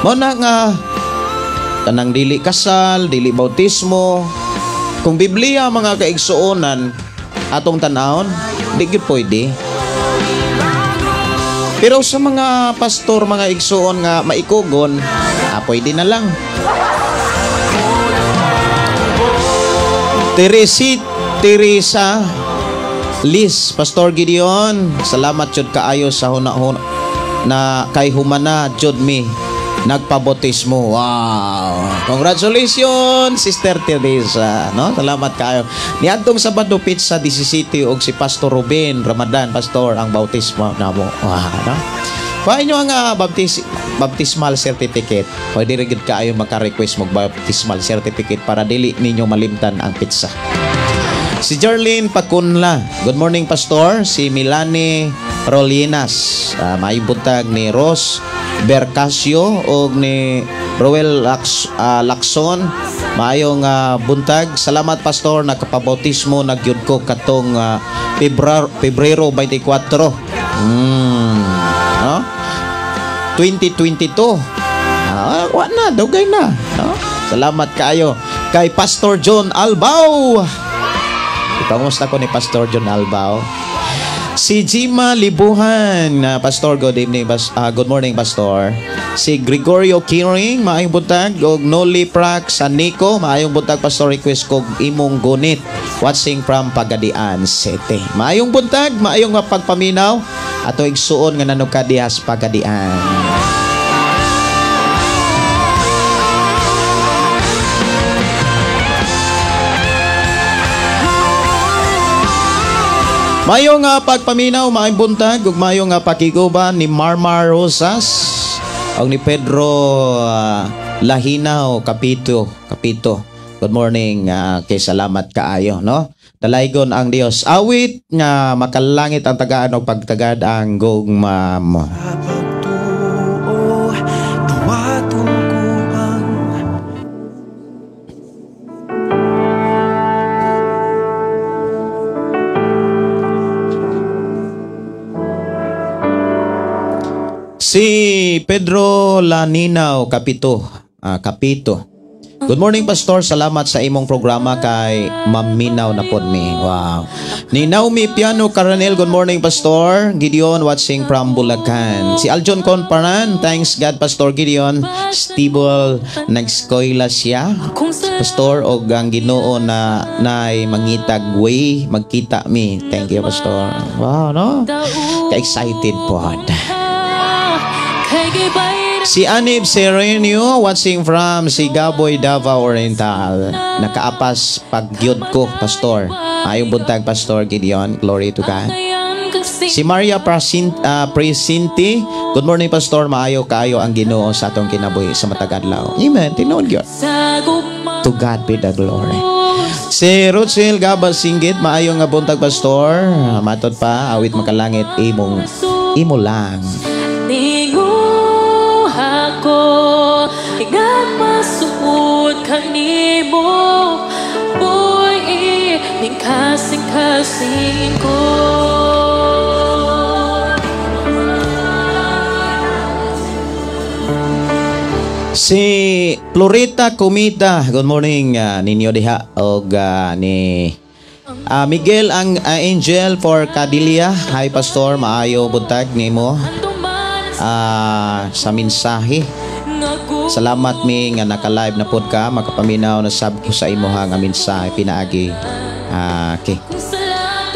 Mao na nga kanang dili kasal, dili bautismo kung Biblia mga kaigsuonan atong tan-awon di gyud pwede. Pero sa mga pastor, mga igsuon nga maikugon, pwede na lang. Teresa Liz, Pastor Gideon, salamat jud kaayo sa hunahon na kay humana jud mi nagpabotismo. Wow! Congratulations, Sister Teresa. No? Salamat kayo. Niadtong Sabado Pizza 17 og si Pastor Ruben Ramadan, Pastor, ang bautismo namo. Wow, no? Kuha nyo ang baptismal certificate. Pwede rin kayo maka-request mag-baptismal certificate para dili ninyo malimtan ang pizza. Si Jarlene Pacunla. Good morning, Pastor. Si Milani Rolinas. Maibuntag ni Ros Bercasio o ni Roel Lacson. Maayong buntag. Salamat, Pastor. Nakapabautismo nagyud ko katong Pebrero 24. No? 2022. Wa na, dugay na. No? Salamat kayo kay Pastor John Albao. Ipamusta ko ni Pastor John Albao. Si Jima Libuhan, Pastor, good evening, good morning, Pastor. Si Gregorio Kiring, maayong buntag. Og Noli Prac San Nico, maayong buntag, Pastor. Request kog imong gunit. Watching from Pagadian City. Maayong buntag, maayong mapagpaminaw. Ato igsuon nga nanukadihas Pagadian. Mayong pagpaminaw, maayong buntag ug mayong pakiguban ni Marmar Rosas. Og ni Pedro Lahinaw Kapito. Good morning, kay salamat kaayo, no? Dalaygon ang Dios. Awit nga makalangit ang tagaan og pagtagad ang gugmam.
Pagtuo, tuwatungkuan.
Si Pedro Laninaw Kapito. Good morning, Pastor. Salamat sa imong programa kay Maminaw na pod mi. Wow. Ni Naomi Piano Caranel, good morning, Pastor. Gideon watching from Bulacan. Si Aljon Conparan, thanks God, Pastor Gideon. Stable, nagskoyla siya. Pastor, og ang Ginoo na nay mangitag way, magkita mi. Thank you, Pastor. Wow, no? Ka-excited po. Si Anib Serenio watching from Sigaboy, Davao Oriental. Nakaapas pagyod ko, Pastor. Ayong buntag, Pastor Gideon. Glory to God. Si Maria Presinti, good morning, Pastor. Maayo kaayo ang Ginoo sa atong kinabuhi sa matagadlaw. Amen. Tinuod yun. To God be the glory. Si Rutsel Gabal Singgit, maayo nga buntag, Pastor. Matod pa, awit makalangit, imo lang.
Ako igat masuot kanimo boy ning kasing-kasing ko.
Si Florita Comita, good morning ninyo diha og ni Miguel ang Angel for Cadilia. Hi, Pastor, maayo buntag nimo. Sa mensahe. Salamat mi nga naka-live na pod ka, makapaminaw na sab ko sa imo nga mensahe pinaagi. Okay.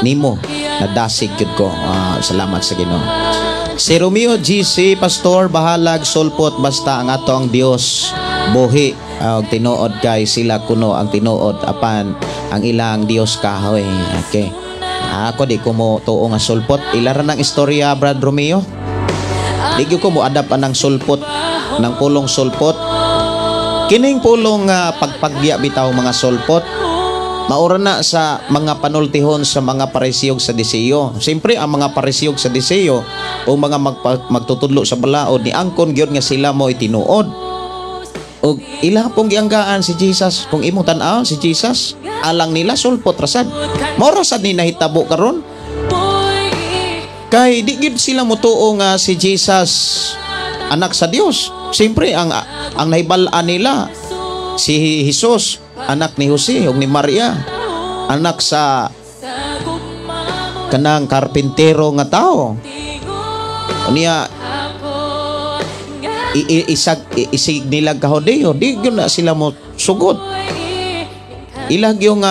Nimo nadasig gyud ko. Salamat sa Ginoo. Si Romeo GC, Pastor, bahalag sulpot basta ang ato ang Dios buhi og tinuod kay sila kuno ang tinuod apan ang ilang Dios kahoy. Okay. Ako di ko mo tuo nga sulpot. Ilaran ang istorya, Brad Romeo. Di ko mo adap anang sulpot ng pulong sulpot. Kining pulong pagpagya bitaw mga sulpot. Maura na sa mga panultihon sa mga parisiyog sa Diseyo. Siyempre ang mga parisiyog sa Diseyo o mga magtutudlo sa balaod ni angkon gyud nga sila mo itinuod. O ila pong gianggaan si Jesus, kung imong tan-aw si Jesus, alang nila sulpot rasad. Maura sad ni nahitabo karon. Kay di gid sila mutuo nga si Jesus anak sa Dios. Siyempre ang nahibal-an nila si Jesus anak ni Jose ug ni Maria, anak sa kanang karpintero nga tao. Unya isig nilag kahudeo, di gyud na sila mo sugod. Ilag yung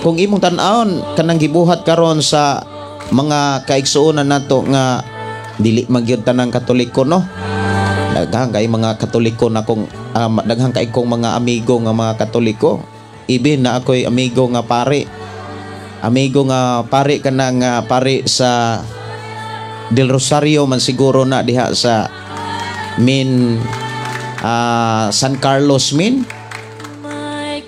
kung imong tan-awon kanang gibuhat karon sa mga kaigsuonan nato nga dili magyud tanang Katoliko, no? Daghang kay mga Katoliko na kung daghang kay kong mga amigo nga mga Katoliko. Ibin na ako'y amigo nga pare. Amigo nga pare kanang pare sa Del Rosario man siguro na diha sa San Carlos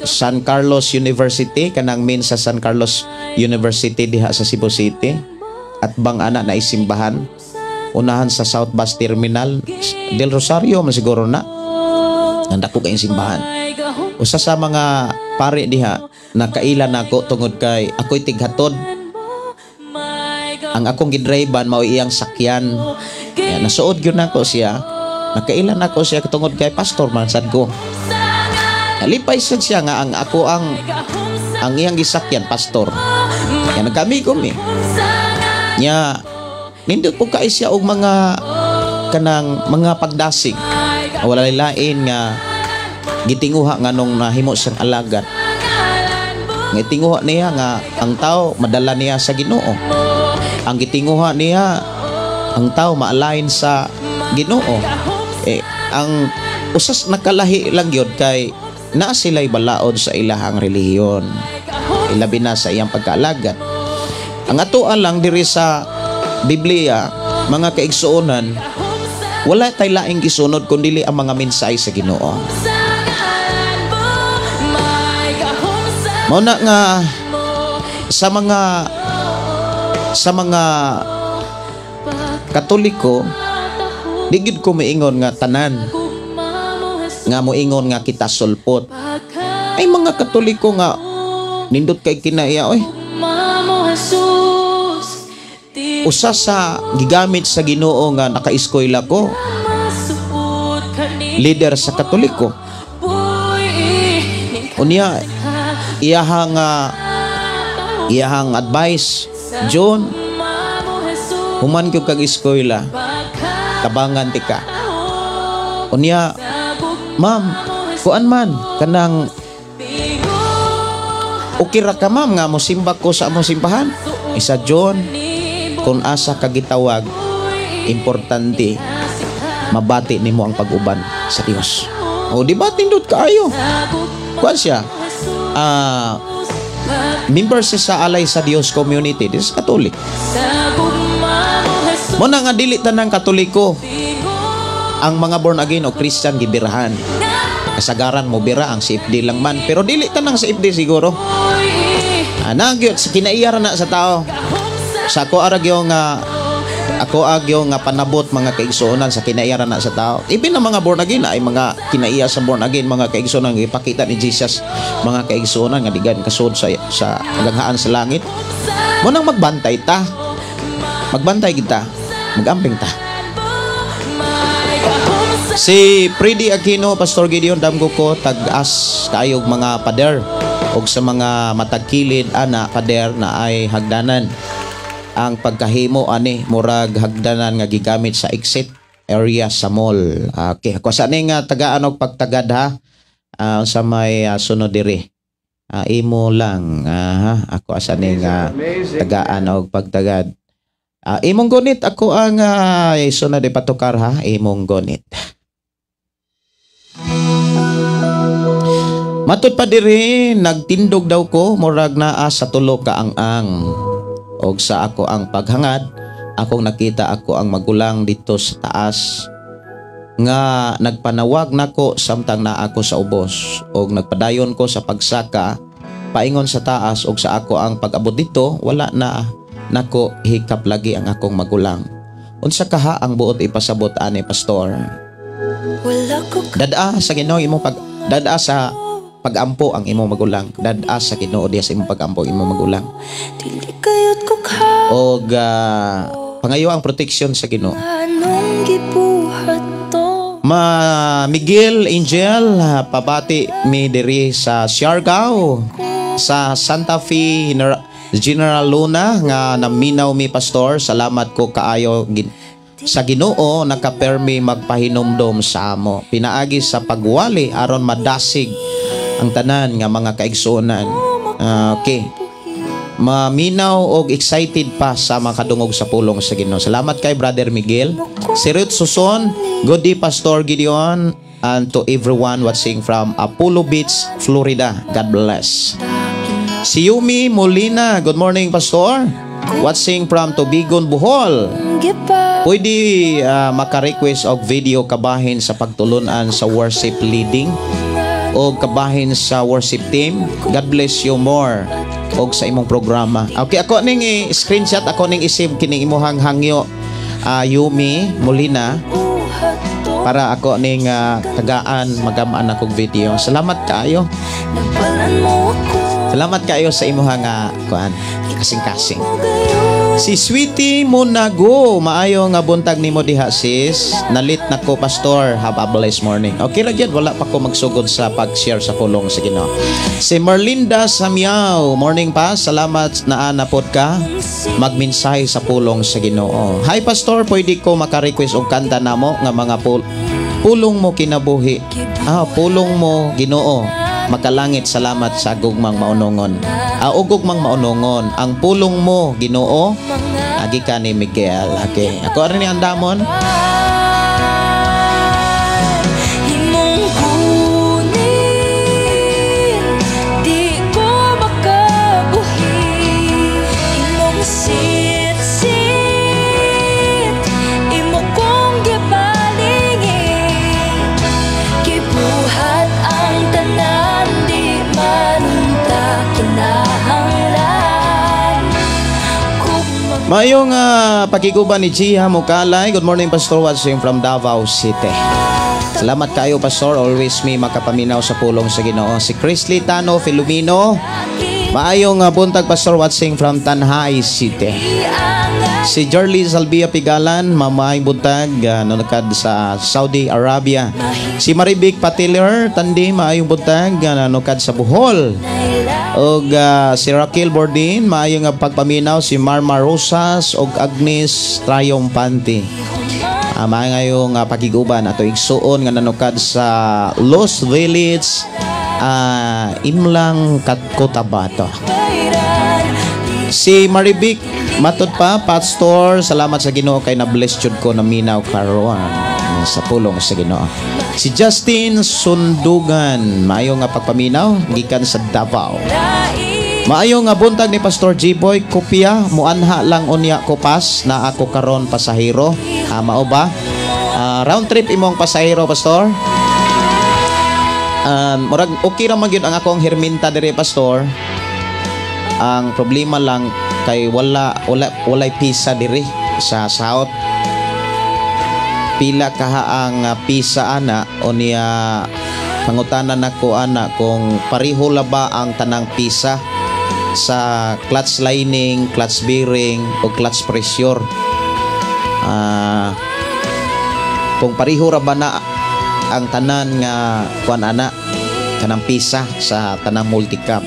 San Carlos University, kanang sa San Carlos University diha sa Cebu City. At bang ana na isimbahan unahan sa South Bus Terminal Del Rosario man siguro na nanda ko kay simbahan. Usa sa mga pare diha nakailan nako tungod kay ako'y tighatod. Ang akong gidrivean mao iyang sakyan. Kaya nasuod gyud nako siya. Nakailan nako siya tungod kay pastor man sad ko. Nalipay sad siya nga ang iyang gisakyan pastor. Kaya nagkamigo mi. Nya nindot po kay siya og mga kanang mga pagdasig. Wala lain nga gitinguha nga nung nahimo siyang alagad. Nga gitinguha niya nga ang tao madala niya sa Ginoo. Ang gitinguha niya ang tao maalain sa Ginoo. Ang usas nakalahi lang yun kay na sila'y balaod sa ilahang relihiyon. Ilabi na sa iyang pagkaalagad. Ang atuan lang diri sa Biblia, mga kaigsuonan, Wala tay laing gisunod kundi ang mga mensahe sa Ginoo. Mao na nga sa mga Katoliko, di gid ko maingon nga tanan nga moingon nga kita sulpot. Ay mga Katoliko nga nindot kay kinaiya oy. Usa sa gigamit sa Ginoo nga naka-eskwela ko, leader sa Katoliko. Unya iyahang advice, John, human ko kag eskwela, tabangan ti ka. Unya, ma'am, kuan man kanang okay ra ka ma'am nga mo simba ko sa among simbahan. Isa John, kung asa ka gitawag, importante mabati nimo ang pag-uban sa Dios. O di ba tindot kaayo? Kuan siya? Member siya sa Alay sa Dios Community, this is Catholic. Mo na nga dili tanang Katoliko ang mga born again o Christian gibirahan. Kasagaran mo bira ang CFD lang man, pero dili tanang CFD siguro. Nagyot sa kinaiyaran na sa tao. Sa ako agyo nga panabot mga kaigsuonan sa kinaiyaran na sa tao. Ibin na mga born again ay mga kinaiya sa born again, mga kaigsuonan nga ipakita ni Jesus, mga kaigsuonan nga digan kasud sa kaganghaan sa langit. Mo nang magbantay ta. Magbantay kita. Magamping ta. Si Freddy Aquino, Pastor Gideon damgo ko tag-as kaayog mga pader og sa mga matagkilid ana pader na ay hagdanan. Ang pagkahimo ani murag hagdanan nga gigamit sa exit area sa mall. Okay, ako sa nga tagaan og pagtagad ha. Sa may sunod diri. Imo lang ako asa nga tagaan og pagtagad. Imong gunit ako ang sunod di patukar ha. Imong gunit. Matud pa diri nagtindog daw ko murag naa sa tulo ka ang og sa ako ang paghangad, akong nakita ako ang magulang dito sa taas nga nagpanawag nako samtang naa ako sa ubos og nagpadayon ko sa pagsaka paingon sa taas og sa ako ang pag-abot dito wala na nako hikap lagi ang akong magulang. Unsa kaha ang buot ipasabot ani pastor? Dada sa Ginoo imong dada sa pagampo ang imong magulang, dada sa Ginoo diya sa imong pagampo ang imong magulang. Og pangayo ang protection sa Ginoo. Miguel Angel pabati mi diri sa Siargao sa Santa Fe General Luna nga naminaw mi pastor. Salamat ko kaayo sa Ginoo nakapermi magpahinumdom sa amo. Pinaagi sa pagwali aron madasig ang tanan nga mga kaigsuonan. Okay. Maminaw og excited pa sa makadungog sa pulong sa Ginoo. Salamat kay Brother Miguel. Si Ruth Suson, good day Pastor Gideon, and to everyone watching from Apollo Beach, Florida. God bless. Si Yumi Molina, good morning Pastor. Watching from Tubigon, Bohol. Pwede maka-request og video kabahin sa pagtulunan sa worship leading o kabahin sa worship team. God bless you more og sa imong programa. Okay, ako ning screenshot, ako ning isave kining imong hangyo Yumi Molina para ako ning tagaan magamaan akong video. Salamat kaayo. Salamat kaayo sa imong kuan kasing-kasing. Si Sweetie Monago, maayo nga buntag nimo diha sis. Nalit na ko pastor, have a blessed morning. Okay ra gyud, wala pa ko magsugod sa pag-share sa pulong sa Ginoo. Si Merlinda Samiao, morning pa, salamat na anapod ka magmensahe sa pulong sa Ginoo. Hi pastor, pwede ko maka-request og kanta namo nga mga pulong mo kinabuhi. Pulong mo Ginoo. Makalangit salamat sa gugmang maunongon. Ugugmang maunongon. Ang pulong mo Ginoo agi ka ni Miguel. Okay. Ako rin ni andamon. Mayong pakiguban ni Gia Mukalay. Good morning, Pastor, watching from Davao City. Salamat kayo, Pastor. Always may makapaminaw sa pulong sa Ginoo. Si Chrisley Tano Filomeno. Maayong buntag, Pastor, watching from Tanhay City. Si Jarly Salvia Pigalan, mamayong buntag, nanakad sa Saudi Arabia. Si Maribik Patiler Tandi, maayong buntag, nanakad sa Bohol. Og si Raquel Bordin, maayong pagpaminaw. Si Marma Rosas og Agnes Triumphante. Maayong pakiguban ato igsuon nga nanukad sa Los Village, Imlang Cotabato. Si Maribik matod pa, Pastor, salamat sa Ginoo kay na-bless jud ko na minaw karon sa pulong sa Ginoo. Si Justin Sundugan, maayong pagpaminaw gikan sa Davao. Maayong buntag ni Pastor G-Boy, kopya muanha lang unya ko pas na ako karon pasahero. Mao ba? Round trip imong pasahero, Pastor? Murag okay ra man gyud ang akong herminta dire, Pastor. Ang problema lang kay walay pisa dire sa South. Pila kaha ang pisa ana o niya pangutanan nako ana kung pareho la ba ang tanang pisa sa clutch lining, clutch bearing o clutch pressure. Kung pareho ra ba na ang tanan nga kuan ana kanang pisa sa tanang multicap.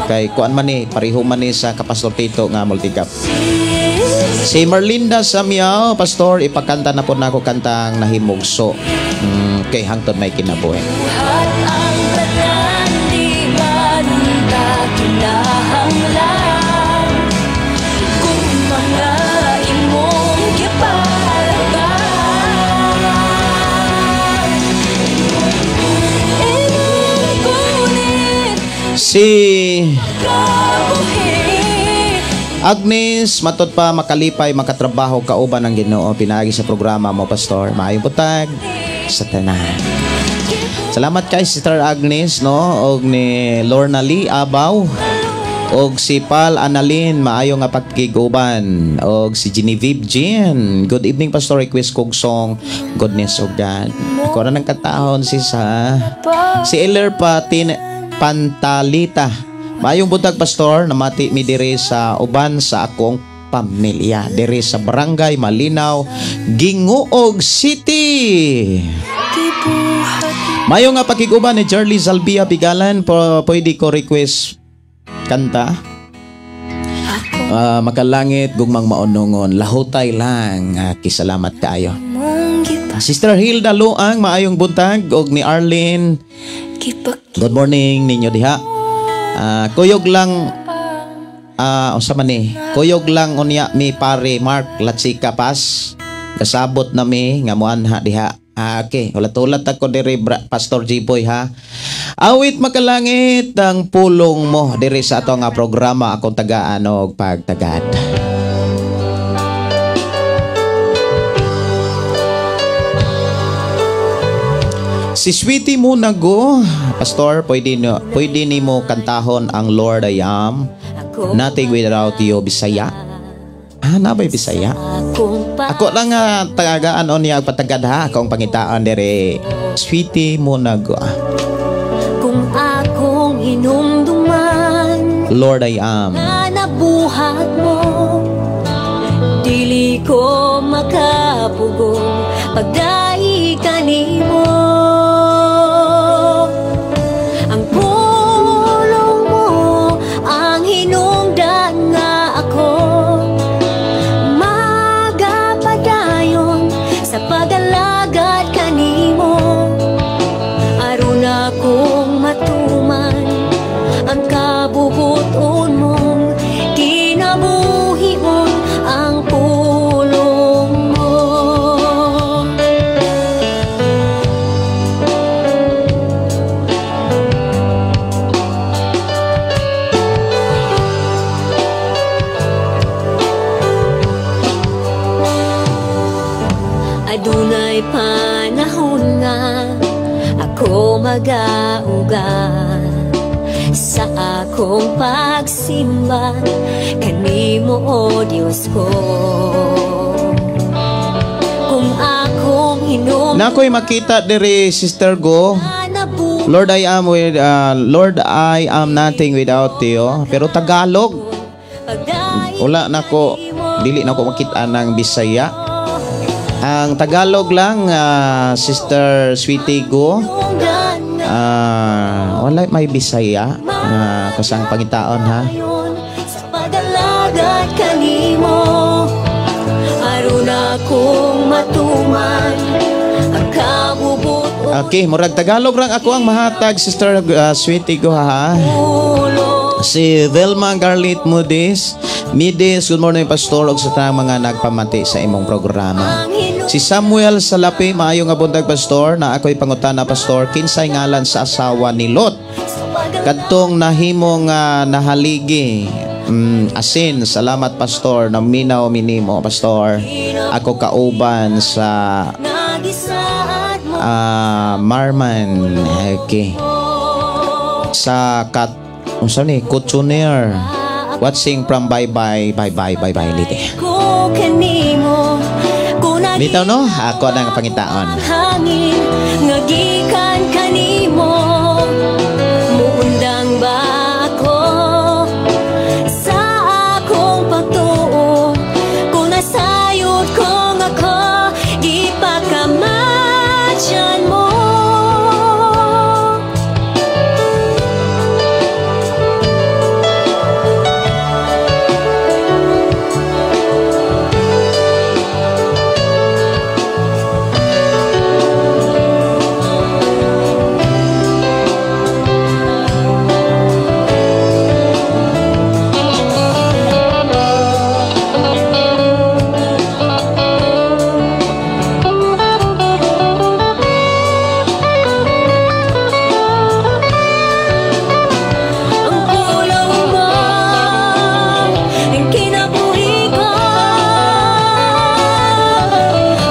Kay kuan man ni pareho man ni sa Kapastor Tito nga multicap. Si Marlinda Samiao, Pastor, ipakanta na po nako kantang Nahimugso. Kay hangtod may kinabuhi. Si Agnes matod pa makalipay makatrabaho kauban ng Ginoo pinaagi sa programa mo, Pastor. Maayong butag sa tanan. Salamat kay Sister Agnes, no, og ni Lorna Lee Abaw, og si Pal Annalyn, maayo nga pagkiguban, og si Genevieve Jean. Good evening, Pastor. Request kog song Goodness of God. Ako na ng katahon si Eller Pantalita. Maayong buntag, Pastor, namati mi dire sa uban sa akong pamilya dire sa Barangay Malinaw, Gingoog City. Maayong nga pakiguban ni Jarly Salvia Pigalan. Pwede ko request kanta Makalangit gugmang maunungon, lahutay lang. Kisalamat kayo. Sister Hilda Luang, maayong buntag. Og ni Arlene, good morning ninyo diha. Kuyog lang unsa man ni? Kuyog lang unya mi pare Mark Latsika Pas. Kasabot na mi nga muanha diha. Okay, ulat-ulat ako diri Pastor G-Boy ha. Awit makalangit ang pulong mo diri sa ato nga programa akong tagaan og pagtagad. Si Sweetie Munago, Pastor, pwede ni mo kantahon ang Lord I Am, Nothing Without You, Bisaya. Nabay Bisaya. Ako lang tagaan o niya patagad ha, akong pangitaan dere. Sweetie Munago.
Kung akong hinumduman,
Lord I Am,
na nabuhat mo, dili ko makapugong pagdai kanimo. Ang pulong mo ang hinungdan nga ako, magapadayon sa pag-alagad kanimo. Aron akong matuman ang kabubuton mong kinabuhion ang pulong mo. Adunay panahon nga ako magauga sa akong pagsimba kanimo o Diyos ko. Kung akong hinumdum
Nakoy makita diri Sister Go.
na buhay
Lord, I am nothing without you. Pero Tagalog, wala nako, dili nako makita ng Bisaya. Ang Tagalog lang, Sister Sweetie Go, wala may Bisaya. Kasang pangitaon ha.
sa pagalagat kanimo aron akong matuman ang kabubot o
Okay, murag Tagalog lang ako ang mahatag, Sister Sweetie Go ha.
ulo.
Si Velma Garlit Midis, good morning Pastor og sa tanang mga nagpamati sa imong programa. Si Samuel Salapi, maayo nga buntag Pastor, na ako'y pangutana Pastor, kinsay ngalan sa asawa ni Lot? Kadtong nahimong nahaligi, asin, salamat Pastor, naminaw minimo Pastor. Ako kauban sa
Nagisaad mo
Marman, okay. Sa Kutuner, watching from bye bye lite.
ko kanimo kung
Bitaw no, ako nang pangitaon.
hangin nga gikan kanimo muundang ba ako sa akong pagtuo kung nasayod kong ako gipakamatyan mo. Ang pulong mo, ang kinabuhi ko.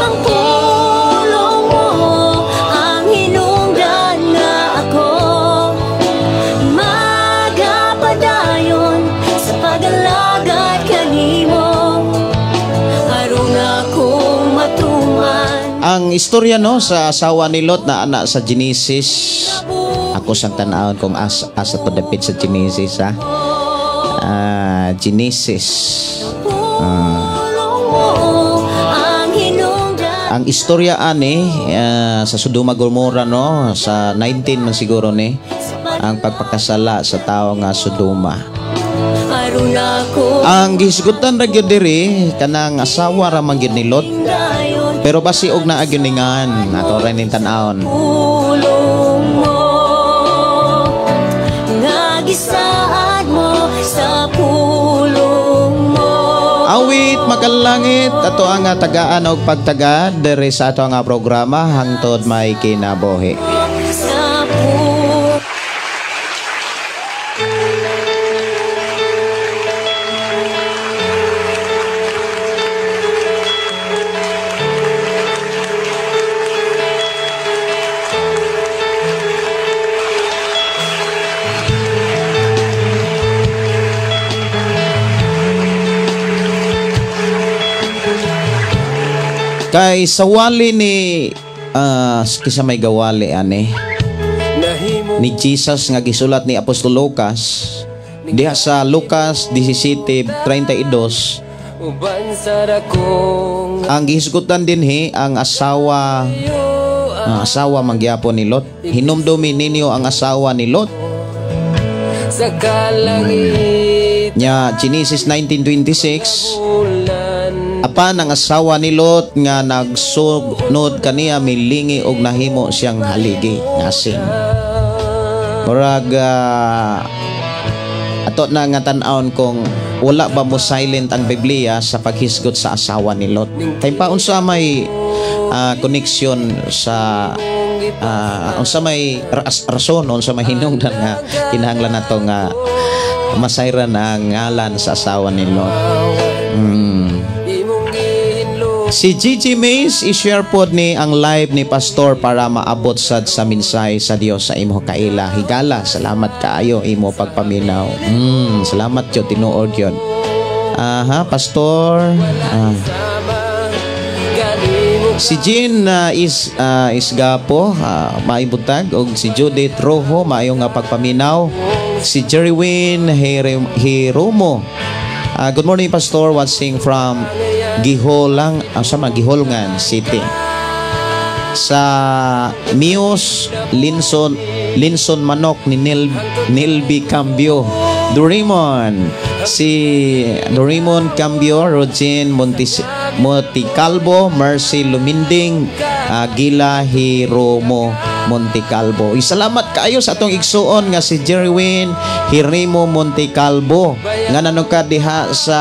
Ang pulong mo, ang hinungdan nga ako. Magapadayon sa pag-alagad kanimo aron akong matuman.
Ang istorya no sa asawa ni Lot na anak sa Genesis. Ako sang tanawon kung asa padapit sa Genesis ha. Genesis.
Pulong mo, ang hinungdan.
Ang istorya ani sa Sodoma Gomorrah no sa 19 man siguro ni ang pagpakasala sa tao nga Sodoma.
Aron ako
Ang gisgutan ra gyud diri kanang asawa ra man gyud ni Lot.
dayon
Pero basi og naa gyuningan ato ra ning tan-awon.
pulong mo nga gisaad mo sa pulong mo
Awit makalangit ato ang tagaan og pagtagad diri sa ato nga programa hangtod may kinabuhi.
sa pulong.
Kay sa wali ni kisa may gawali ani ni Jesus nga gisulat ni Apostol Lucas diha sa Lucas 17:32 ang gihisgutan dinhi ang asawa mangyapon ni Lot. Hinumdumi ninyo ang asawa ni Lot.
sa kalangit
Nya Genesis 19:26
ulan
apan ang asawa ni Lot nga nagsunod kaniya milingi og nahimo siyang haligi ngasin. Murag ato na nga tan-awon kung wala ba mo silent ang Biblia sa paghisgot sa asawa ni Lot. Kay pa unsa may connection sa unsa may rason unsa may hinungdan nga kinahanglan nato nga masayran ang ngalan sa asawa ni Lot.
imong gihinlo
Si Gigi Mays i-share pod ni ang live ni pastor para maabot sad sa minsay sa Dios sa imo kaila. Higala, salamat kaayo imo pagpaminaw. Salamat yo tinuod yon. Aha, pastor. Si Jean Isgapo, maibutag og si Judith Rojo maayo nga pagpaminaw. Si Jerwin Hiromo. Good morning, pastor, watching from Giholngan City. Sa Mios Linson Manok ni Nilby Cambio. Doraemon, si Doraemon Cambio, Rojen Monticalvo, Mercy Luminding, Gila Hiromo Monticalvo. Salamat kaayo sa atong igsuon nga si Jerwin Hirimo Monticalvo nga nanukad diha sa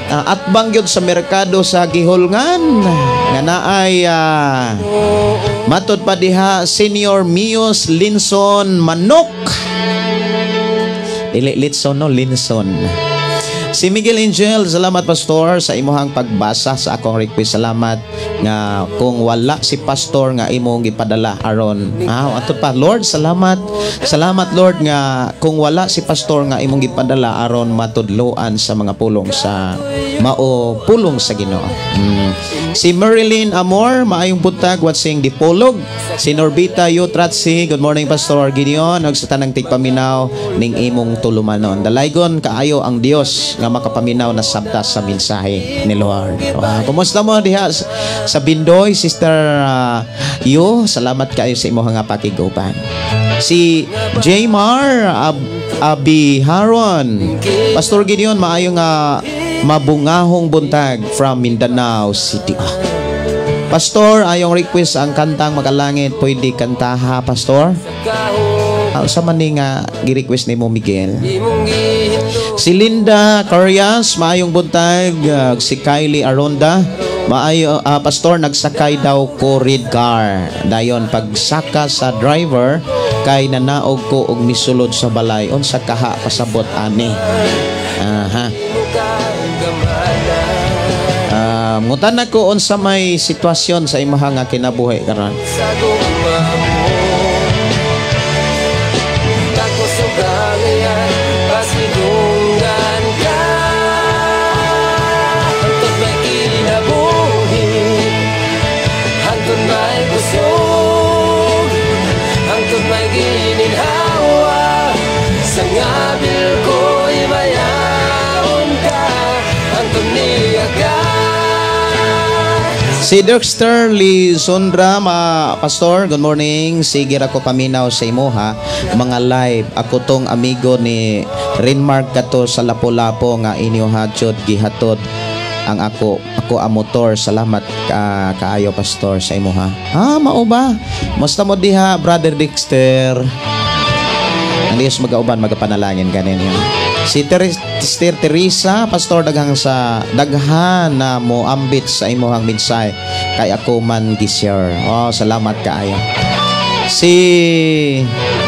atbang gyud sa merkado sa Giholngan nga naay matod pa diha Senior Mios Linson Manok. Litson no, Linson. Si Miguel Angel, salamat pastor sa imuhang pagbasa sa akong request. Salamat nga kung wala si pastor nga imong gipadala aron. Ato pa Lord, salamat. Salamat Lord nga kung wala si pastor nga imong gipadala aron matudloan sa mga pulong sa pulong sa Ginoo. Si Marilyn Amor, maayong buntag watching Dipolog. Si Norbita Yutratsi, good morning Pastor Gideon, ug sa tanang tigpaminaw ning imong tulumanon. Dalaygon kaayo ang Dios nga makapaminaw na sabta sa mensahe ni Lord. Kumusta mo diha sa Bindoy, Sister Yu? Salamat kaayo sa imong nga pakiguban. Si Jaymar Abiharon, Pastor Gideon, maayong mabungahong buntag from Mindanao City. Pastor, ayong request ang kantang Magalangit, pwede kantaha, Pastor? Sa maning gi-request ni mo, Miguel. Si Linda Carias, maayong buntag. Si Kylie Aronda, maayo, Pastor, nagsakay daw ko red car. Dayon, pagsaka sa driver, kay nanaog ko og misulod sa balay. Unsa kaha pasabot ani. Ngutan ako unsa may sitwasyon sa imong nga kinabuhi karon. Si Dexter Lizondra, Pastor, good morning. Sige ra ko paminaw sa imo mga live. Ako tong amigo ni Renmark kato sa Lapu-Lapu nga inyo hatchot gihatod ang ako ang motor. Salamat kaayo Pastor sa imo mao ba? Musta mo diha, Brother Dexter? Ang Diyos magauban magapanalangin kanin yun. Si Sister Teresa, Pastor, daghan na mo ambit sa imuhang minsay kay ako man gi-share. Salamat kaayo. Si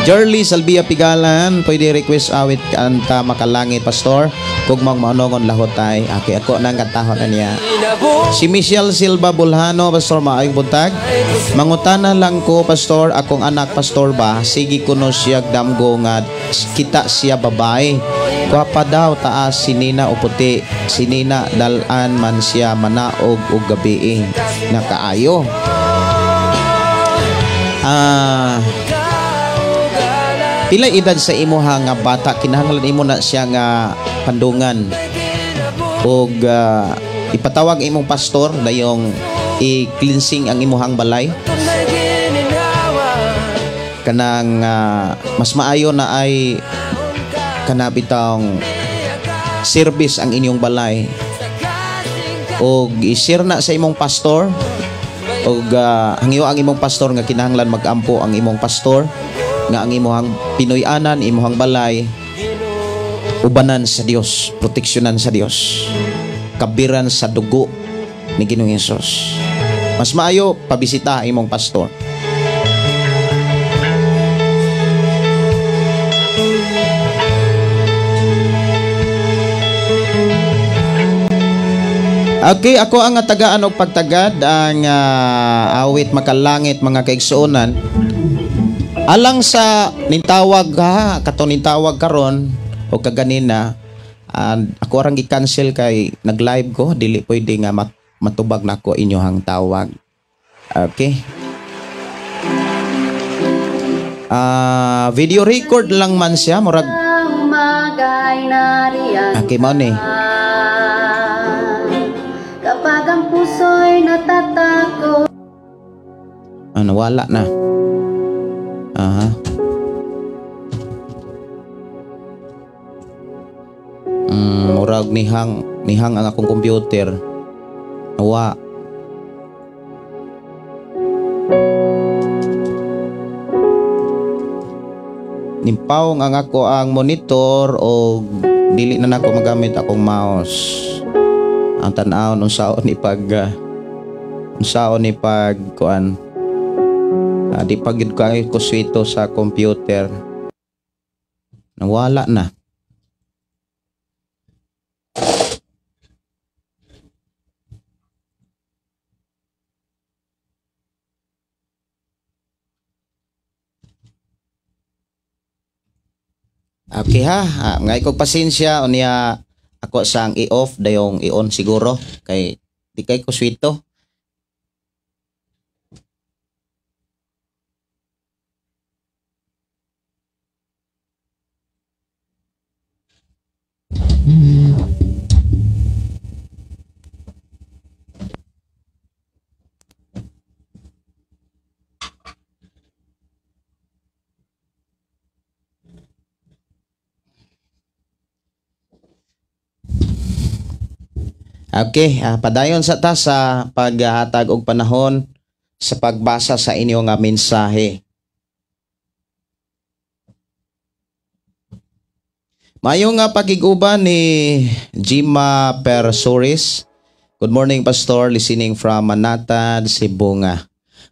Jerly Salvia Pigalan, pwede request awit kanta Makalangit, Pastor. Kung maunongon lahot ay ako nang katahon niya. Si Michelle Silva Bulhano, Pastor, maayong buntag. Mangutana lang ko, Pastor, akong anak Pastor ba, sige kuno siya damgo nga kita siya babae. Kwapa daw taas sinina o puti. Sinina dalan man siya manaog o gabi na kaayo. Pila edad sa imo nga bata, kinahanglan imo na siya nga pandungan og ipatawag imong pastor dayong i-cleansing ang imuhang balay kanang mas maayo na ay kanabitang service ang inyong balay og i-share na sa imong pastor og hangyo ang imong pastor nga kinahanglan magampo ang imong pastor nga ang imong Pinoy-anan, imong balay ubanan sa Dios, proteksyonan sa Dios, kabiran sa dugo ni Ginoong Hesus. Mas maayo pabisita imong pastor. Okay, ako ang tagaan og pagtagad ang awit makalangit mga kaigsuonan. Alang sa nintawag ha, kato nintawag karon o kaganina, ako arang gi-cancel kay nag-live ko, dili pwede nga matubag na ko inyohang tawag. Okay. Video record lang man siya, murag. Okay, mo ni.
Kapag ang puso'y natatakot.
Wala na. Aha. Murag nihang ang akong computer. Nawa. Nimpawong ang ako ang monitor o dili na nako magamit akong mouse. Ang tan-aw unsaon ni pag kuan. Di pagid ko swito sa computer. Nawala na. Okay ha, ngay kong pasensya unya ako sang i-off dayong i-on siguro kay di kay ko swito. Okay, padayon sa ta sa paghatag og panahon sa pagbasa sa inyong mensahe. Mayong pakiguban ni Jima Persuris. Good morning, Pastor. Listening from Manatad, Cebu nga.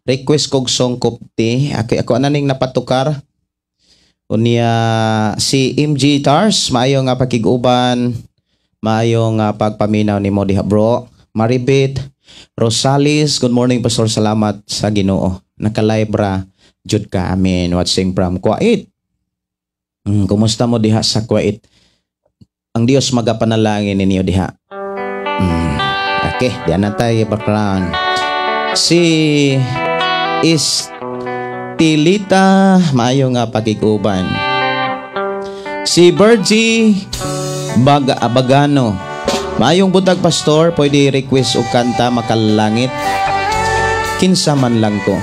Request kog song kopti. Ako ananing napatukar. Unya si MG Tars, mayong pakiguban. Maayong pagpaminaw ni mo diha bro. Maribit Rosales, good morning Pastor, salamat sa Ginoo. Nakalibra jud ka, amen. Watching from Kuwait. Kumusta mo diha sa Kuwait? Ang Dios magapanalangin ninyo diha. Okay, diyan na tayo background. Si Istilita, maayong pagiguban. Si Virgie Bagano, maayong buntag Pastor, pwede request o kanta makalangit. Kinsa man lang ko.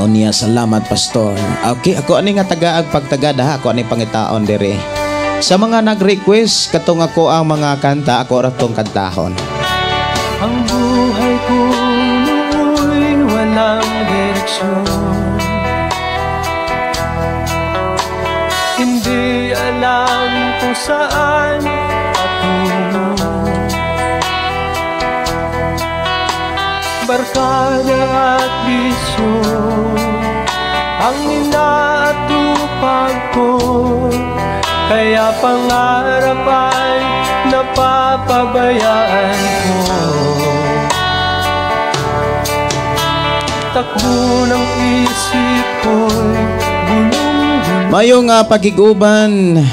Niya, salamat Pastor. Okay, ako ani nga tagaag pagtagad ha, ako ani pangitaon dire. Sa mga nag-request katong ako ang mga kanta, ako ra tong kantahon.
Ang buhay ko noon walang direksyon. Hindi alam kung saan patungo. Barkada at bisyo ang inaatupag ko, kaya pangarap ay napapabayaan ko. Takbo ng isip ko'y gulong-gulong.
Mayong pagiguban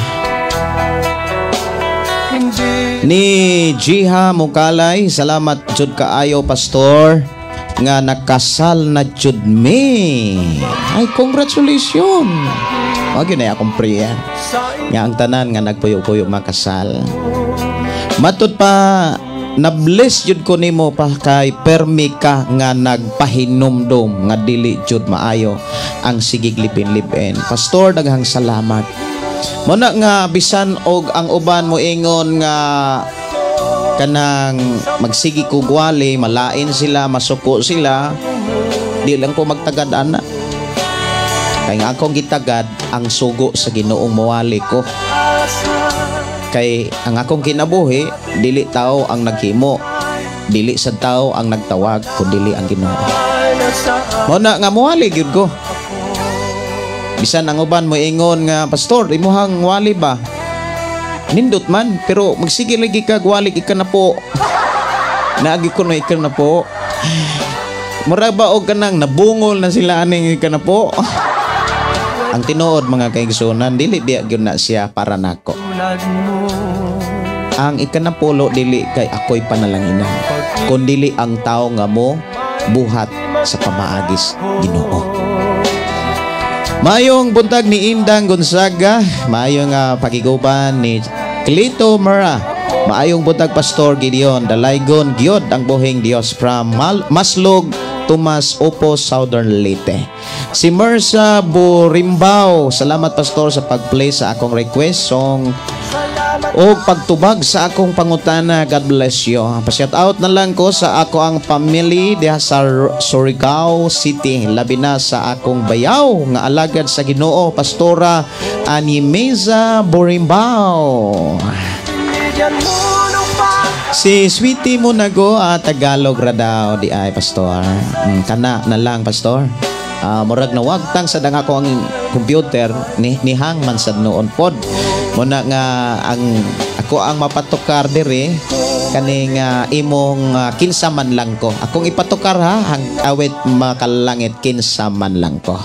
ni Jiha Mukalay, salamat jud kaayo Pastor nga nakasal na jud me. Ay, congratulations. Wag yun ay akong priya nga ang tanan nga nagpuyo-puyo makasal. Matud pa na-bless jud ko nimo pa kay permi ka nga nagpahinumdom nga dili jud maayo ang sigig lipin-lipin. Pastor, daghang salamat. Muna nga bisan og ang uban mo ingon nga kanang magsigi ko gwali, malain sila, masuko sila, di lang ko magtagad ana. Kay nga akong gitagad ang sugo sa Ginoong mawali ko. Kay ang akong kinabuhi, dili tao ang naghimo, dili sa tao ang nagtawag, kundi ang Ginoo. Muna nga mawali gyud ko. Bisan ang uban mo ingon nga Pastor, imuhang wali ba? Nindot man, pero magsige lagi ka, gwalik ika na po. Naagi ko na ika na po. Murag ba o ka nang nabungol na sila aning ika na po. Ang tinuod mga kaigsunan, dili diya gyud na siya para nako. Ang ikanapulo dili kay ako'y panalanginan, kun dili ang tao nga mo buhat sa pamaagis Ginoo. Mayong buntag ni Indang Gonzaga, mayong pakiguban ni Clito Mara, maayong buntag Pastor Gideon Dalaygon gyud ang buhing Dios from Maslog, Tomas Opo, Southern Leyte. Si Mersa Burimbao, salamat Pastor sa pag-play sa akong request song o pagtubag sa akong pangutana. God bless you. Pa-shout out na lang ko sa ako ang family diha sa Surigao City, labi na sa akong bayaw nga alagad sa Ginoo, Pastora Animeza Burimbao. Si Sweetie mo nago Tagalog ra daw di ay Pastor. Kana na lang Pastor. Murag na wagtang sa dang ako ang computer ni hang man sad noon pod. Muna nga ang ako ang mapatukar diri kaning imong kinsa man lang ko. Akong ipatukar ha hang awit makalangit kinsa man lang ko.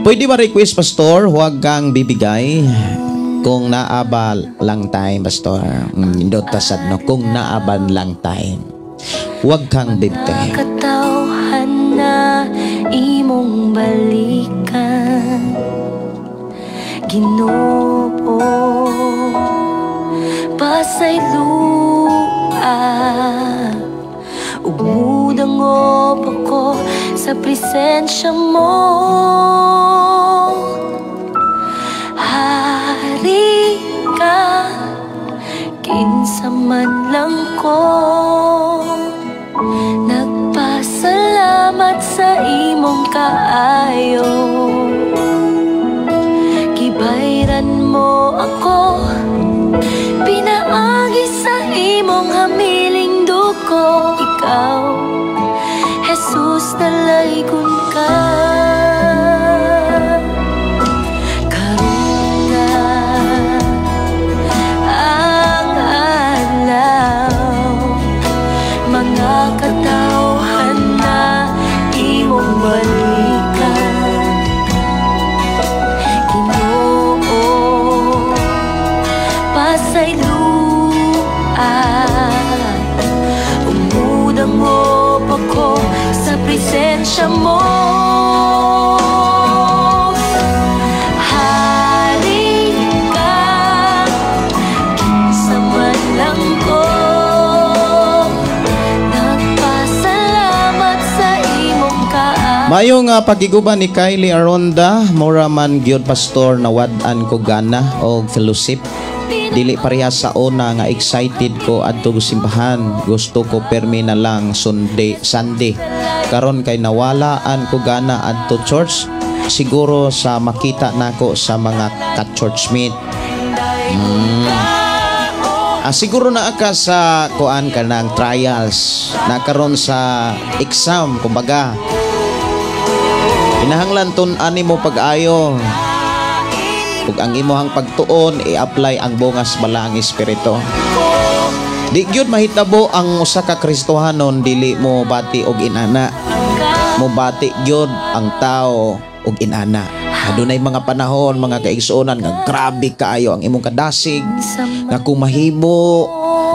Pwede ba request Pastor, huwag kang bibigay kung naabal lang time Pastor. Indot tasad no kung naaban lang time. Huwag kang bibigay.
Katawhan na imong balikan Ginoo, pasayloa ug mudangop ako sa presensya mo. Hari ka, kinsa man lang ko, nagpasalamat sa imong kaayo. Gibayran mo ako, pinaagi sa imong hamiling duko. Ikaw, Jesus, dalaygon ka. Karuna ang alaw, mga katawhan na imong balikan. Ginoo, pasayloan, umudangop ako sa presensya mo. Hari ka, kinsa man lang ko, nagpasalamat sa imong kaan.
Mayong pagiguban ni Kylie Aronda, mura man gyud Pastor nawad-an ko gana og fellowship. Dili pareha sa una nga excited ko adto simbahan. Gusto ko permi na lang Sunday. Karon kay nawalaan ko gana adto church. Siguro sa makita nako sa mga ka-churchmate. Siguro na aka sa kuan kanang trials. Nakaron sa exam kumbaga. Kinahanglan tun-ani mo pag-ayo. Ug ang imong pagtuon i-apply ang bungas bala ang espiritu. Di gyud mahitabo ang usa ka Kristohanon dili mo bati og inana. Mo bati gyud ang tao og inana. Adunay mga panahon mga kaigsuonan nga grabe kaayo ang imong kadasig nga kung mahimo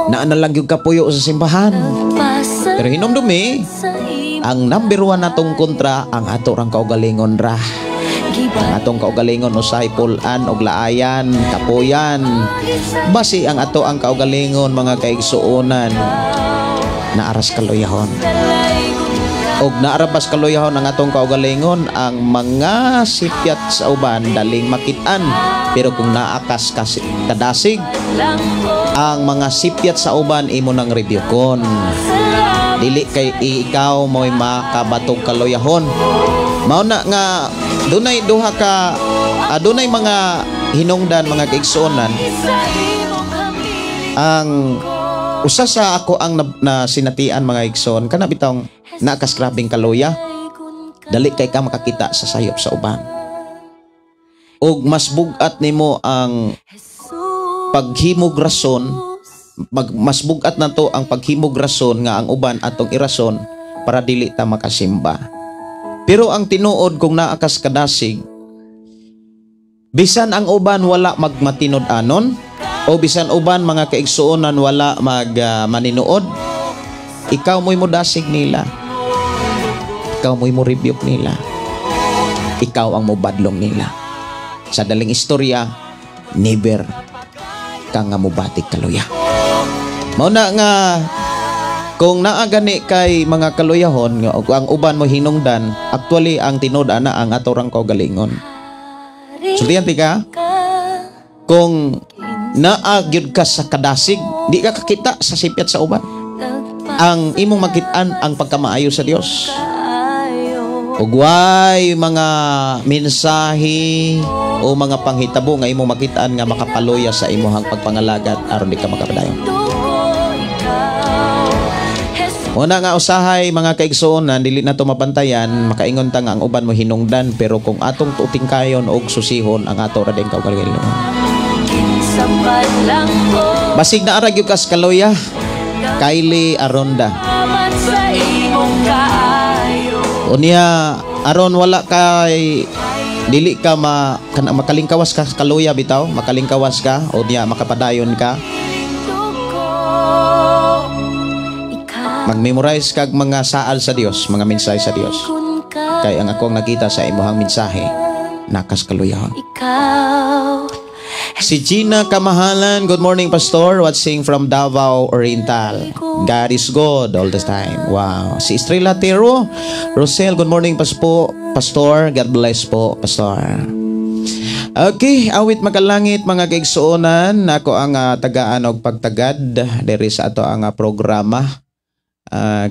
naa na lang gyud kapuyo sa simbahan. Pero hinumdumi ang number 1 natong kontra ang ato rang kaugalingon ra. Ang atong kaugalingon usahay pulan og laayan, kapuyan. Basi ang ato ang kaugalingon mga kaigsuonan naaras kaluyahon. Og naarabas kaluyahon ang atong kaugalingon ang mga sipyat sa uban daling makitaan. Pero kung naakas kadasig ang mga sipyat sa uban imo nang rebyukon. Dili kay ikaw mo'y makabatog kaluyahon. Mao na nga dunay duha ka dunay mga hinungdan mga kaigsuonan. Ang usa sa ako ang na sinatian mga igsoon kana bitong nakas grabing kaluya. Dali kay ka makakita sa sayop sa uban. ug mas bugat nimo ang paghimog rason, mas bugat na to ang paghimog rason nga ang uban atong irason para dili ta makasimba. Pero ang tinuod kung naa kas kadasig, bisan ang uban wala magmatinod-anon o bisan uban mga kaigsuonan wala maninuod, ikaw mo'y modasig nila, ikaw mo'y mo rebuke nila, ikaw ang mobadlong nila. Sa daling istorya, never ka nga mubatik kaluya. Mao na nga kung naagani kay mga kaluyahon ang uban mo hinungdan, actually ang tinud-ana ang atorang kaugalingon. Sultihan ka, kung naagyud ka sa kadasig, di ka kakita sa sipyat sa uban. Ang imong makitaan ang pagkamaayo sa Dios. Ugway mga mensahe o mga panghitabo nga imong makitaan nga makapaluya sa imuhang pagpangalagat aron di ka makapadayon. Una nga usahay mga kaigsuonan, dili na to mapantayan, makaingon ta nga ang uban mo hinungdan, pero kung atong tutingkayon og susihon ang ato ra ding kaugalingon. Basig na arag yung kas kaluya, Kylie Aronda. Unya aron wala kay dili ka makalingkawas ka kaluya bitaw, makalingkawas ka o diya makapadayon ka. Mag-memorize kag mga saal sa Dios, mga mensahe sa Dios. Kay ang akong nakita sa imuhang mensahe, nakas kaluyahon. Si Gina Kamahalan, good morning Pastor, watching from Davao Oriental. God is good all the time. Wow. Si Estrella Tero, Rosel, good morning Pastor, God bless po Pastor. Okay, awit makalangit mga kaigsuonan, ako ang tagaan og pagtagad diri sa ato ang programa.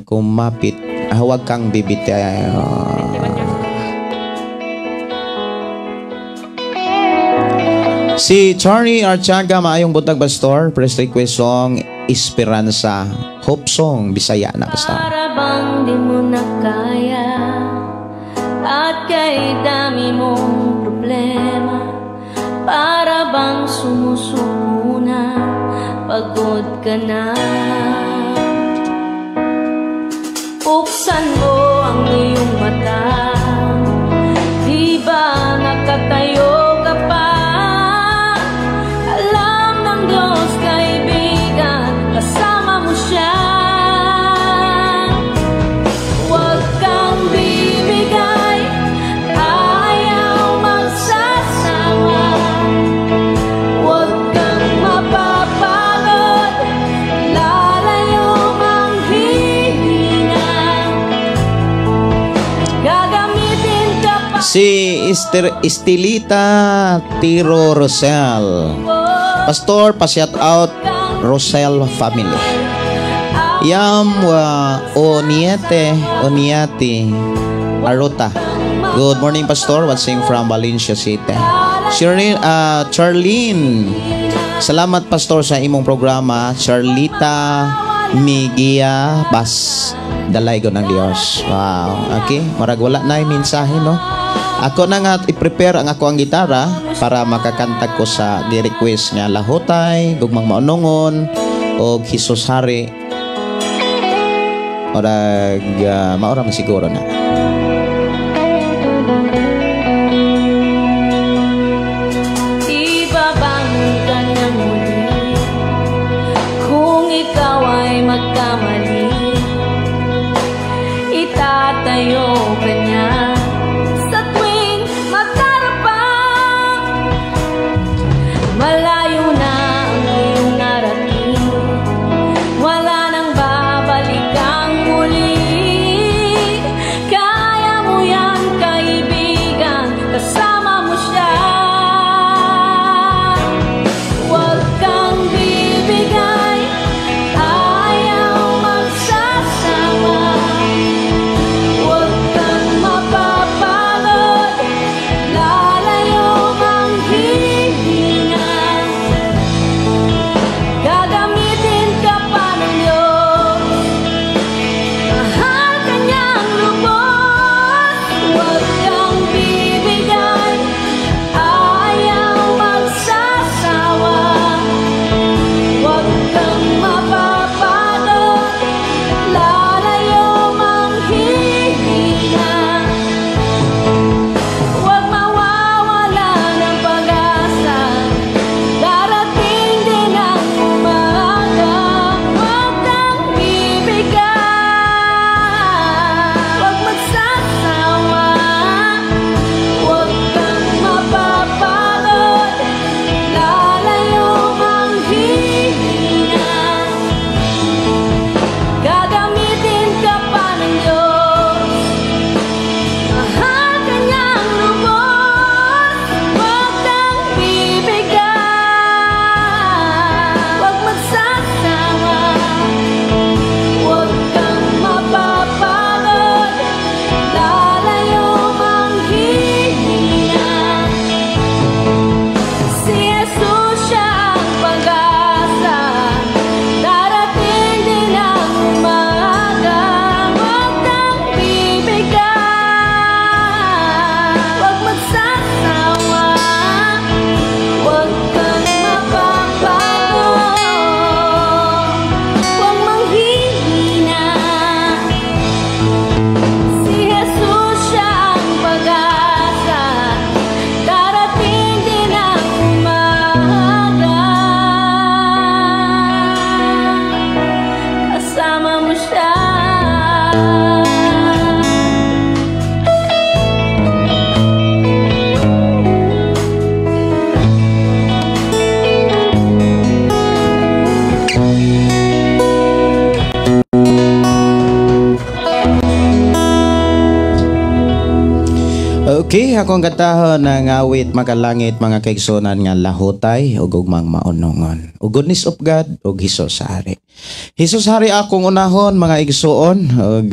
Kumapit, huwag kang bibitaw. Si Charlie Archaga, maayong butag Pastor, press request song Esperanza, hope song Bisaya na Pastor.
Para bang di mo na kaya at kay dami mong problema, para bang sumusuko na, pagod ka na. Buksan mo ang iyong mata, di ba nakatayo ka pa? Alam ng Diyos kaibigan, kasama mo siya. Huwag kang bibigay, ayaw magsasama. Huwag kang mapapagod, lalayo mang hihina. Gagamitin ka pa.
Si Estelita Tiro Rosel, Pastor, pa-shout out Rosel family. Yam Oniate Arota. Good morning Pastor, watching from Valencia City. Charlene, salamat Pastor sa imong programa. Charlita Migia Bas, dalay ko ng Dios. Wow, okay, marag wala na yung mensahe, no? Ako na nga i-prepare ang ako ang gitara para makakanta ko sa di-request nga Lahotay, Gugmang Maunongon o Jesus Hari. Marag maura man siguro na.
Ibabangon ka na muli kung ikaw ay magkamali. Itatayo ka niya sa tuwing magkarapang. Malayo na ang iyong narating, wala nang babalik ang muli. Kaya
Okay, akong katahon ng awit makalangit mga kaigsunan nga lahutay ug ugmang maunongon. Ug goodness of God ug Hesus Hari. Hesus Hari akong unahon mga igsuon ug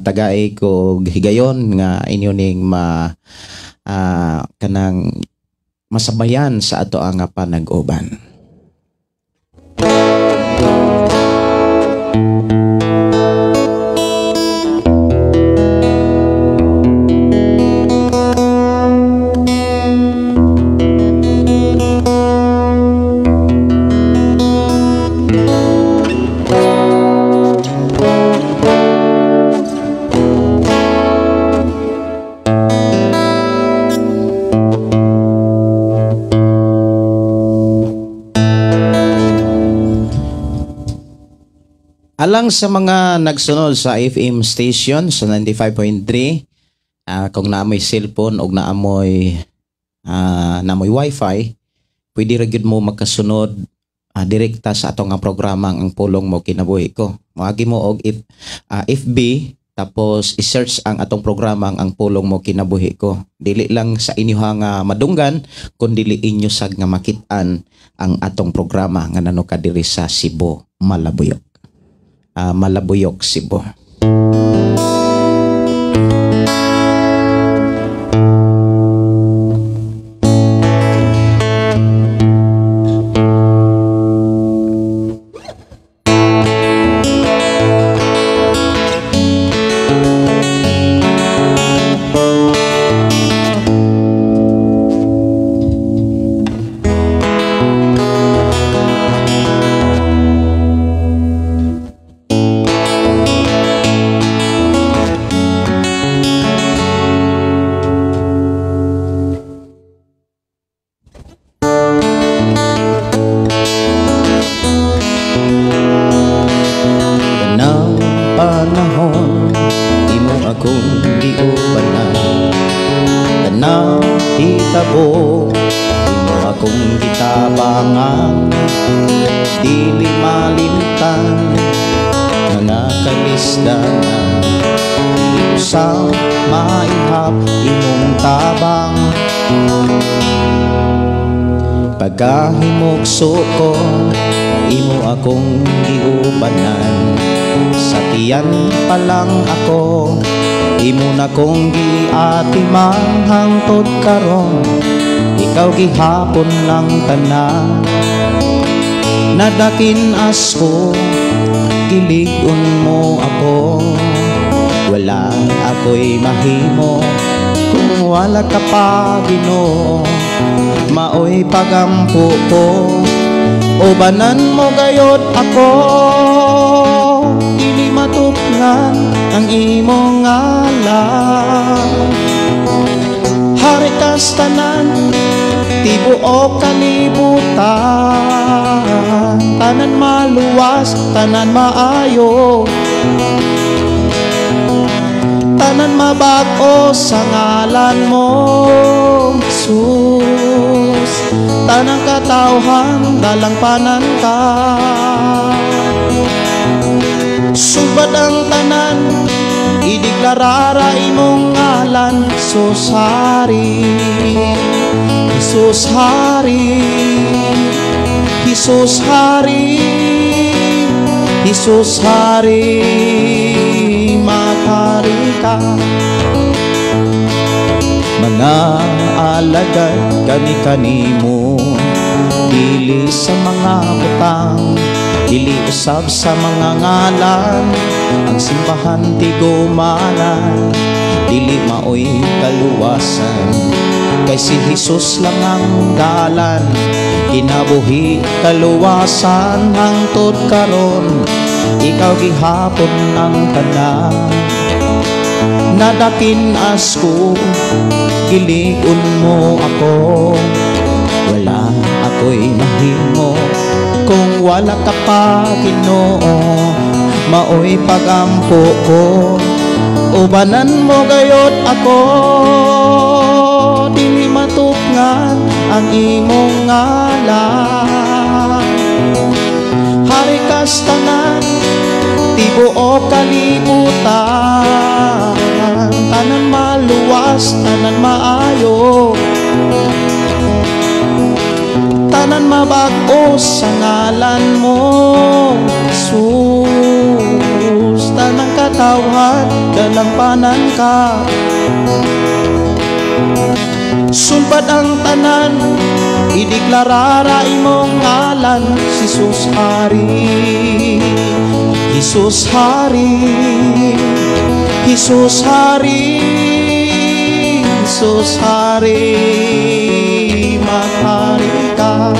tagay ko higayon nga inyo ning kanang masabayan sa ato ang panag-uban. Alang sa mga nagsunod sa FM station sa 95.3, kung naamoy cellphone o naamoy wifi, pwede ra gyud mo makasunod direkta sa atong nga programa ang pulong mo kinabuhi ko. Moagi mo og FB tapos i-search ang atong programa ang pulong mo kinabuhi ko. Dili lang sa inyo nga madunggan kundi inyo sag nga makit-an ang atong programa nga nanuka diri sa Cebu, Malabuyok. Malabuyok, Cebu. Pagkahimugso ko, imo akong giubanan. Sa tiyan pa lang ako, imo na kong giatimang hangtod karon. Ikaw gihapon lang tanan. Nadakin asko, giligon mo ako. Wala ako'y mahimo kung wala ka pa, Ginoo. Maoy pagampo ko, ubanan mo gayod ako. Dili matuklan ang imong ngalan. Hari kas tanan, tibuok kalibutan. Tanan maluwas, tanan maayo, tanan mabag-o sa ngalan mo, Jesus. Tanang katawhan, dalang panan ka. Subad ang tanan, ideklarara imong ngalan, Jesus Hari, Jesus Hari, Jesus Hari, Jesus Hari, makari ka. Mga alagad kami kanimo, dili sa mga butang, dili usab sa mga ngalan. Ang simbahan ti gumanan, dili maoy kaluwasan. Kay si Jesus lang ang dalan, kinabuhi kaluwasan hangtod karon. Ikaw gihapon ang tanan. Nadakin asko, giligon mo ako. Wala ako'y mahimo kung wala ka pa, Ginoo. Maoy pagampo ko, ubanan mo gayod ako. Dili matukngan ang imong ngalan. Hari kas tanan, tibuok kalibutan. Tanan maluwas luwas, tanan maayo, tanan mabag-o sa ngalan mo, Jesus. Tanang katawhan, dalampanan ka, sulbad ang tanan, ideklarara imong ngalan, Jesus Hari, Jesus Hari, Jesus Hari, Jesus Hari, maghari ka.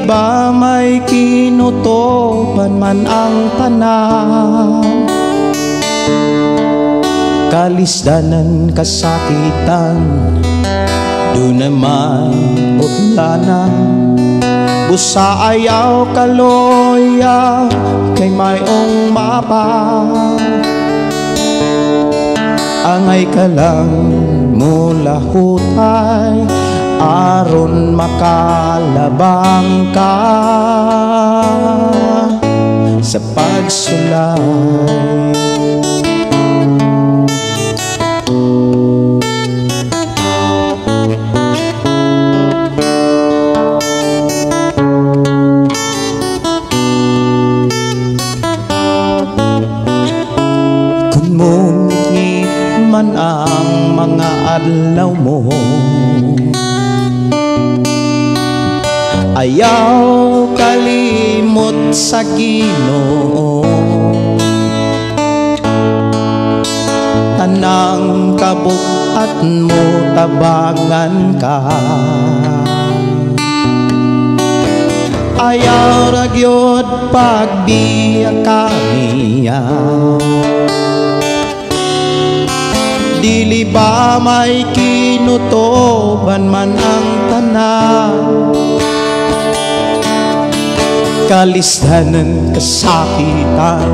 Ba may kinutoban man ang tanan, kalisdanan, kasakitan, doon naman utlanan, busa ayaw kaloya, kay mayong mapa, angay ka lang mula hutay, aron makalabang ka sa pagsulay. Kung mumigit man ang mga adlaw mo, ayaw kalimot sa Ginoo, tanang kabukat mo tabangan ka, ayaw ragyod pagbiya kaniya. Dili ba may kinutoban man ang tanan, kalisdanan, kasakitan,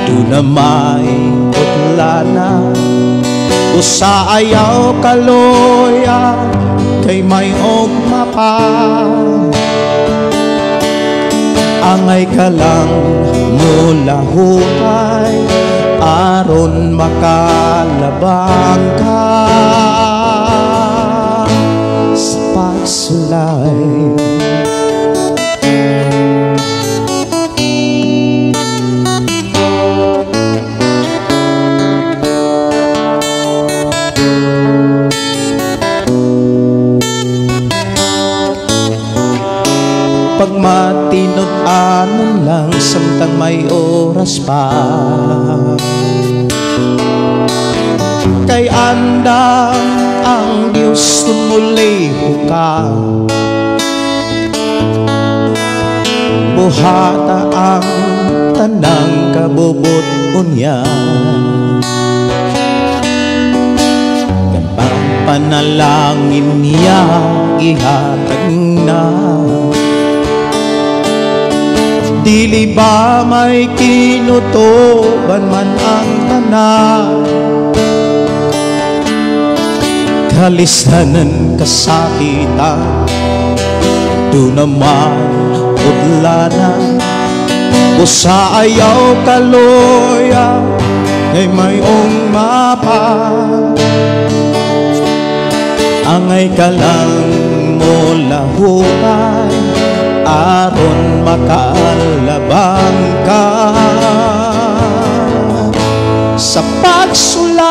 doon na may utlanan, usa ayaw kaloya, kay mayong mapa, angay ka lang mula hukay, aron makalabang ka sa pagsulay. Pag matinod-anon lang, samtang may oras pa, kay andang ang Diyos tumuliho ka, buhata ang tanang kabubot unya, kapag panalangin niya ihatag na. Dili ba may kinutoban man ang tanan, kalisdanan, kasakitan, doon naman utlanan, busa ayaw kaloya, kay mayong mapa, angay ka lang mula hukay, aron makalabang ka sa pagsulay.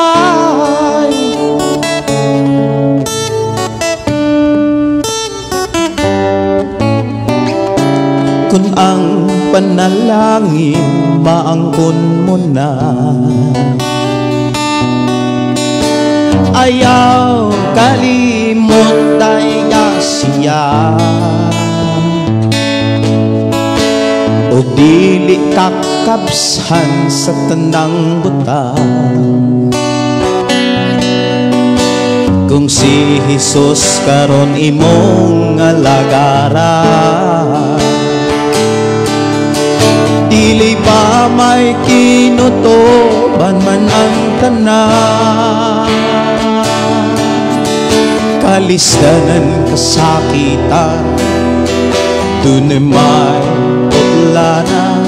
Kung ang panalangin maangkon mo na, ayaw kalimot tayo siya, o di dili kakabsan sa tanang butang. Kung si Jesus karon imong alagaran, dili pa may kinutoban man ang tanan. Kalisdanan kasakitan, dunay may putlana.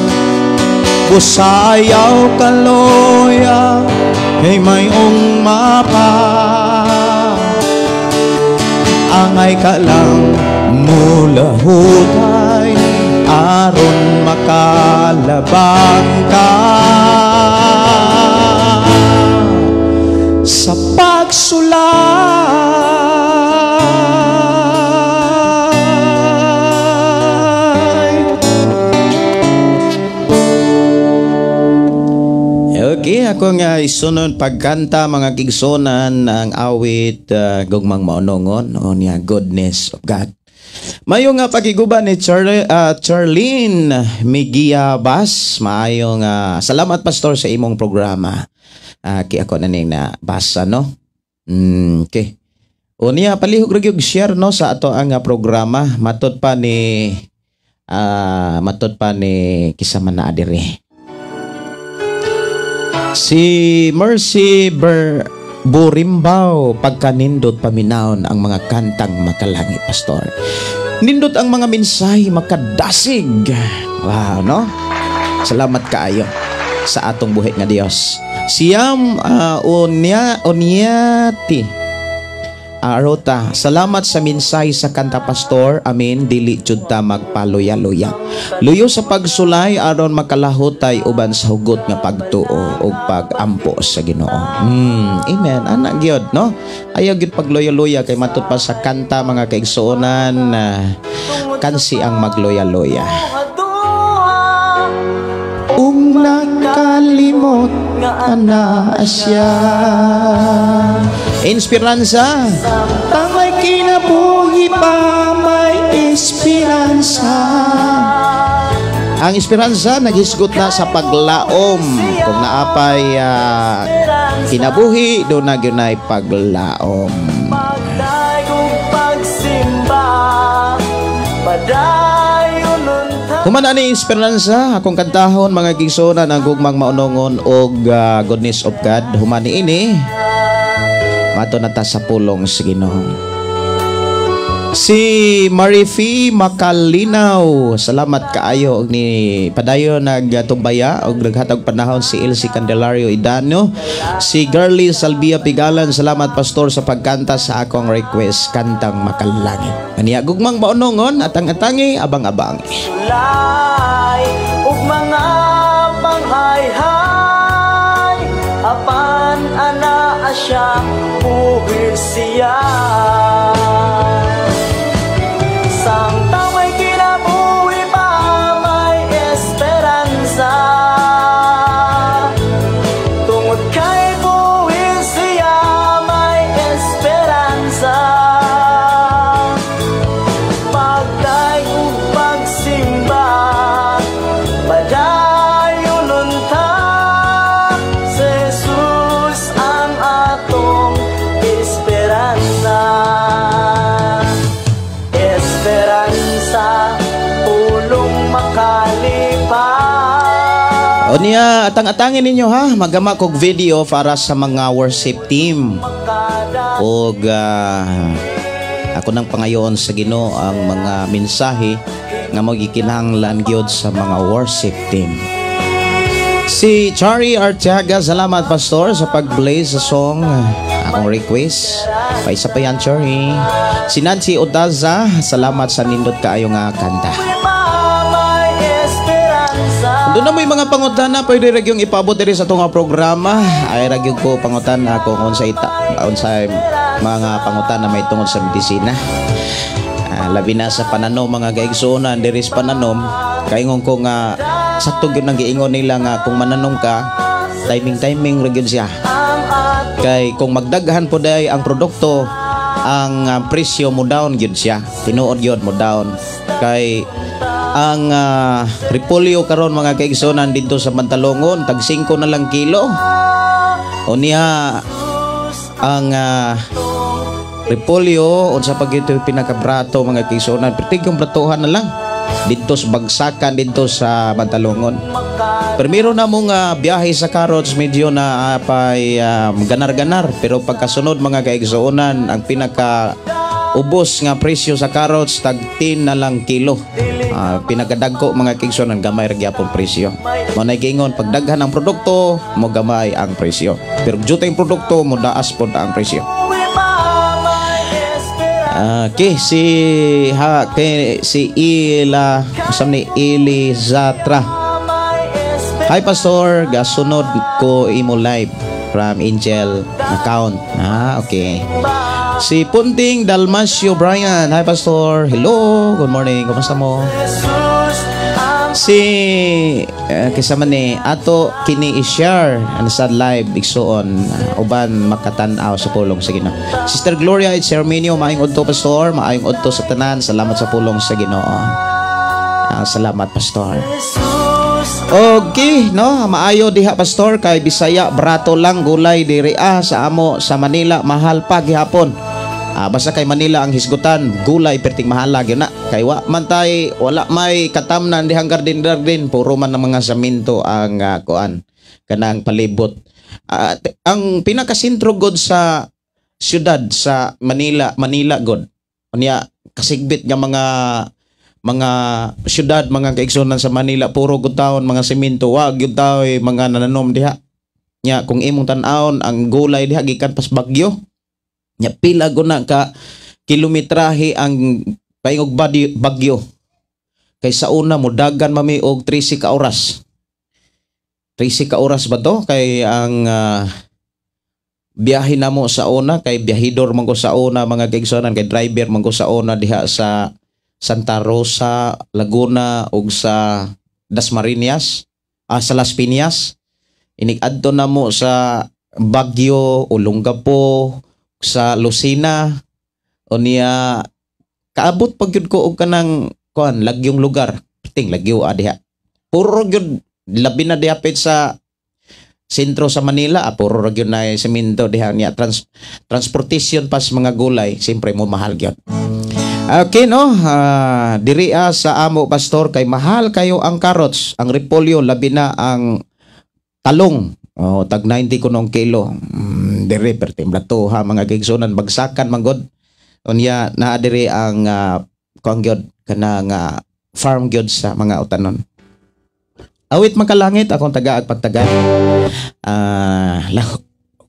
Busayaw kaloya, kay mayong mapa. Angay ka lang mula hutay, aron makalabang ka sa pagsulay. Okay, ako nga isunod pagkanta mga kigsonan ang awit gugmang maunongon o niya Goodness of God. Mayo nga pagiguban ni Charlene Migia Bas. Maayo nga salamat pastor sa imong programa. Kaya ako na ning nabasa no. Okay. O niya palihog ra gyud share no sa ato ang programa matud pa ni kisama na adire. Si Mercy Burimbaw, pagkanindot paminawon ang mga kantang makalangit, pastor. Nindot ang mga mensahe makadasig. Wow, no? Salamat kaayo sa atong buhi nga Dios. Siyam Onyati Arota, salamat sa mensahe sa kanta pastor. Amen. Dili jud ta magpaluya-luya. Luyo sa pagsulay aron makalahutay uban sa hugot nga pagtuo ug pagampo sa Ginoo. Amen. Ana gyud no. Ayaw gyud pagluya-luya kay matud pa sa kanta mga kaigsuonan kansi ang magluya-luya. Nakalimot nga ana siya. Inspiransa, tamay kinabuhi pa may esperansa. Ang esperansa naghisgot na sa paglaom. Kung naapay kinabuhi, doon na ginay paglaom. Humana ni esperansa, akong kantahon mga gigsonan ang gugmang maunongon og Goodness of God. Humani ini mato na ta sa pulong sa Ginoo. Si Marifi Makalinaw, salamat kaayo og ni padayon nagtumbaya og naghatag panahon si Elsie Candelario Idano. Si Girly Salvia Pigalan, salamat pastor sa pagkanta sa akong request kantang Makalangit. Aniya gugmang maunongon at ang atangi abang-abang.
Ug mga panghayhay apan ana asya buhir siya. Sang tamay kinabuhi pa may esperansa. Tungod kay buhir siya may esperansa. Pagday ug pagsimba padayon unta si Jesus ang atong esperansa. Esperanza, pulong makalipas.
O niya, atang-atangin ninyo ha, magama kog video para sa mga worship team. Og ako nang pangayon sa Ginoo ang mga mensahe nga magikinahanglan gyud sa mga worship team. Si Chari Arteaga, salamat pastor sa pag-play sa song akong request. Paisa pa yan, Chari. Si Nancy Odaza, salamat sa nindot kaayo nga kanta. Doon na may mga pangutana, pwede rin yung ipabot diri sa itong programa. Ay rin ko pangutana kung unsay mga pangutana may tungod sa medisina. Labi na sa pananom, mga gaigsunan, diris pananom. Kaingon ko nga, sakto yun ang giingon nila nga kung mananom ka, timing rin yun siya. Kay kung magdaghan po day ang produkto, ang presyo mo down yun siya. Tinuod yun mo down. Kay ang repolyo karon mga kaigsunan dito sa Mantalongon tag 5 na lang kilo. Unya ang repolyo unsa pag ito pinakabrato mga kaigsunan, pertigong bratohan na lang dito sa bagsakan dito sa Mantalongon. Primero na mong biyahe sa carrots medyo na ganar-ganar, pero pagkasunod mga kaigsunan ang pinaka ubos nga presyo sa carrots tag 10 na lang kilo. Pinakadagko mga kaigsunan gamay ra gyapon presyo. Mo nay gingon pag daghan ang produkto mo gamay ang presyo, pero jutay produkto mo daas pod ang presyo. Si Ila ni Elizatra. Hi Pastor, gasunod ko imo live from Angel account. Okay. Si Punting Dalmasio Brian. Hi Pastor. Hello, good morning. Kumusta mo? Si kasama ni ato kini i-share ano sa live igsuon uban makatan-aw sa pulong sa Ginoo. Sister Gloria it's Herminio, maayong udto Pastor, maayong udto sa tanan. Salamat sa pulong sa Ginoo. Salamat Pastor. Okay, no, maayo diha Pastor kay Bisaya brato lang gulay diri sa amo sa Manila mahal pa gihapon. Basta kay Manila ang hisgutan gulay perting mahalag yun na kay wala may katamnan dihang garden puro man ng mga saminto ang kuan kanang palibot. Ang pinakasentro god sa syudad sa Manila god unya kasigbit nga mga syudad mga kaigsunan sa Manila puro gud taon mga semento wag gyud tawo mga nananom diha nya kung imong tan-awon ang gulay diha gikan pas Bagyo nya pila guna ka kilometrahe ang paingog Bagyo kay sa una mo dagan mami og 13 ka oras ba to kay ang biyahe namo sa una kay biyahidor man ko sa una mga kaigsunan kay driver man ko sa una diha sa Santa Rosa, Laguna ug sa Dasmariñas, sa Las Piñas. Inig-adto na mo sa Baguio, Olongapo, sa Lucena. Unya kaabot pag yun ko og kanang kuan lagyong lugar. Ting lagyo diha. Puro gyud labi na diapit sa sentro sa Manila, puro ra gyud na semento diha niya transportation pas mga gulay, siyempre mo mahal gyud. Okay no, diri sa amo Pastor kay mahal kayo ang carrots, ang repolyo, labi na ang talong. Tag 90 kunong kilo. Diri pertim blato ha mga kaigsunan bagsakan manggod. Unya naa diri ang kuang gyud kanang farm gyud sa mga utanon. Awit makalangit akong taga ag pagtaga.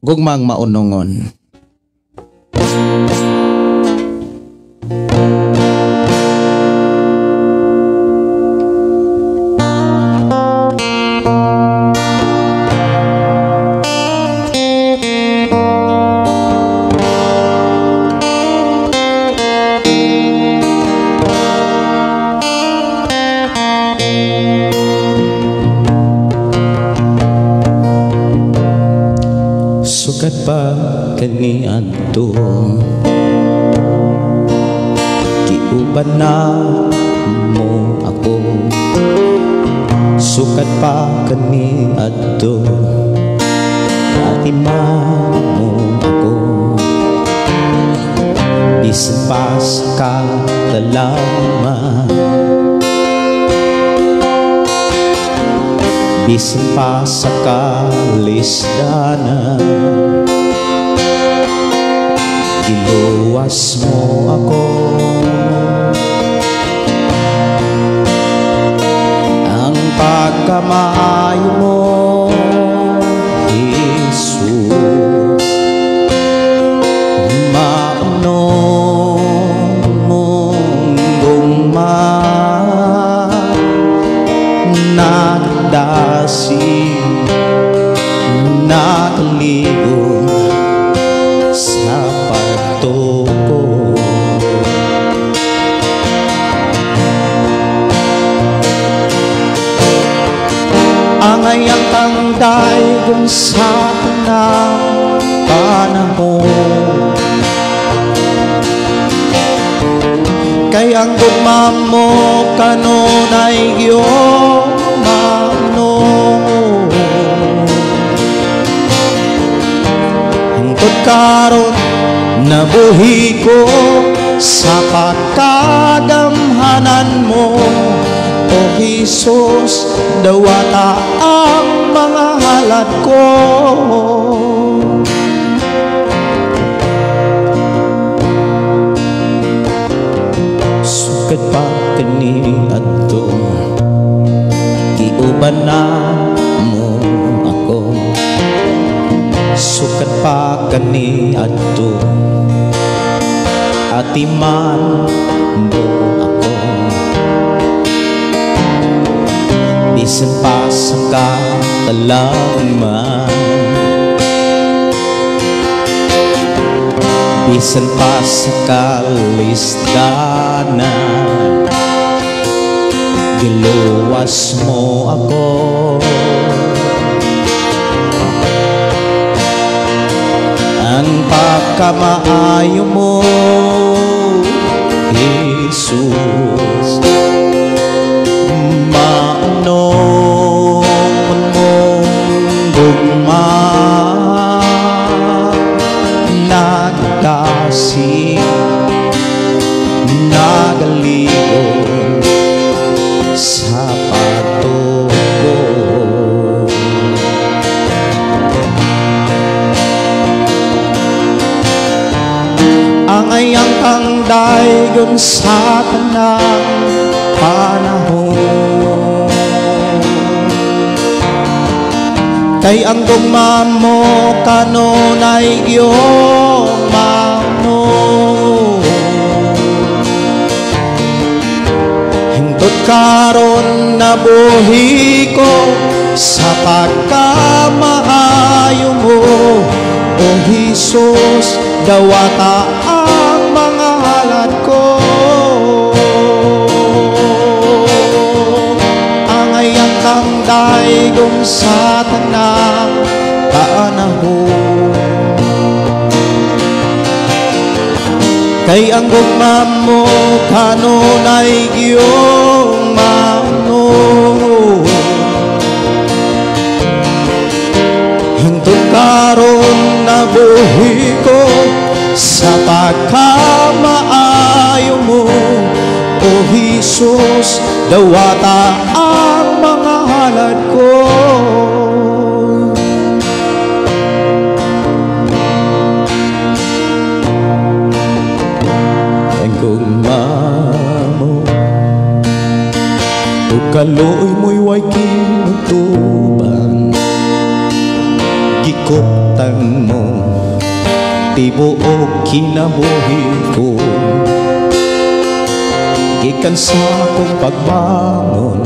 Gugmang maunongon. Sukat pa kani adto giuban na mo ako, sukat pa kani adto atiman mo ako, bisan pa sa kadalaman, bisan pa sa kalisdanan, giluwas mo ako. Ang pagkamaayo mo, Jesus, maunong mong gumang nagdasi nakaligo sa parto ko. Angay ang tangday kung sa tanang panahon, kay ang gugma mo kanunay gyumano. Hangtod karon nabuhi ko sa pagkagamhanan mo, O Jesus, dawata ang mga halad ko. Sugad pa kani adto, giuban na mo ako. Sugad pa kani adto, atiman mo ako. Bisan pa sa katalaman, bisan pa sa kalisdanan, giluwas mo ako. Ang pagkamaayo mo, Jesus, maunong mong gugma, nagkasing nagaligon sa pagtuko. Ang ayang kang daygon sa tanang panahon, kay ang gugma mo kanunay gyumano. Hingtod karon nabuhi ko sa pagkamaayo mo, O Jesus, dawata ang mga halad ko. Ang ayang kang daigong sa tanang panahon, kay ang gugma mo kanunay gyumano. Hangtod karon nabuhi ko sa pagkamaayo mo, O Jesus, dawata ang mga halad ko. Ang gugma mo, o kaluoy mo'y way kinutuban, gikoptan mo tibuok kinabuhi ko. Gikan sa akong pagbangon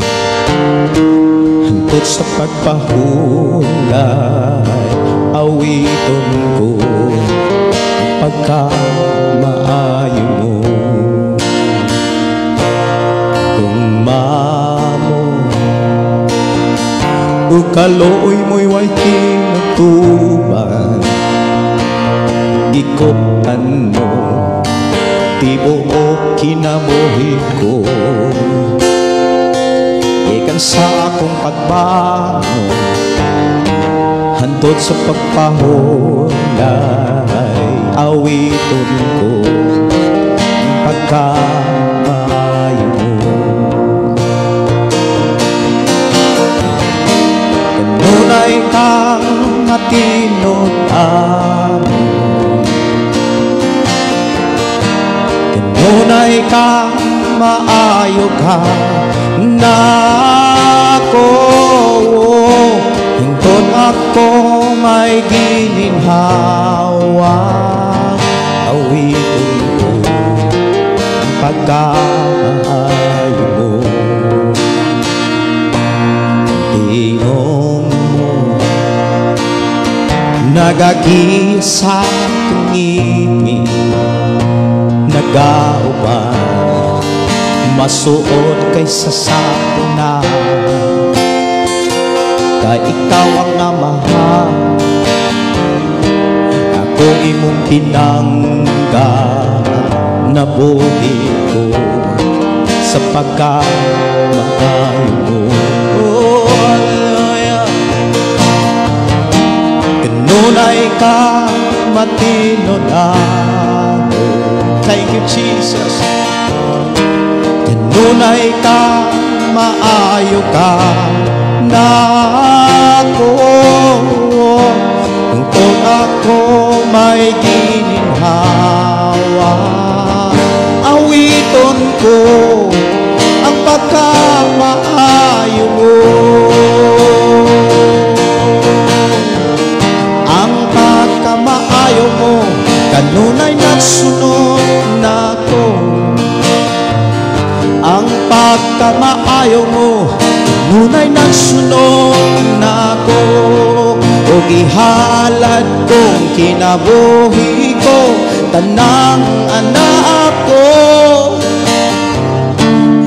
hangtod sa pagpahulay, awiton ko ang pagkamaayo mo. Kung mamo o kaluoy mo'y way kinutuban, gikoptan mo tibuok kinabuhi ko. Ikan sa akong pagbangon hantod sa pagpahulay, awiton ko ang pagkamaayo mo. Kanunay kang matinud-an, kanunay kang maayo ka nako. Hingtod ako may gininhawa, awiton ko ang pagkamaayo mo. Tingong mo nagagisa kong ngipin, nagauban masuot kaysa sa una, kay ikaw ang namahal, ako imong pinangga, nabuhi ko sa pagkamaayo mo. Oh, hallelujah. Kanunay ka matino na. Thank you, Jesus. Kanunay ka maayo ka na ako. Tungkol ako may gininhawa, awiton ko ang pagkamaayo mo. Ang pagkamaayo mo kanunay nagsunod na ko. Ang pagkamaayo mo kanunay nagsunod na ko. O gihalad kong kinabuhi ko tanang anak ko.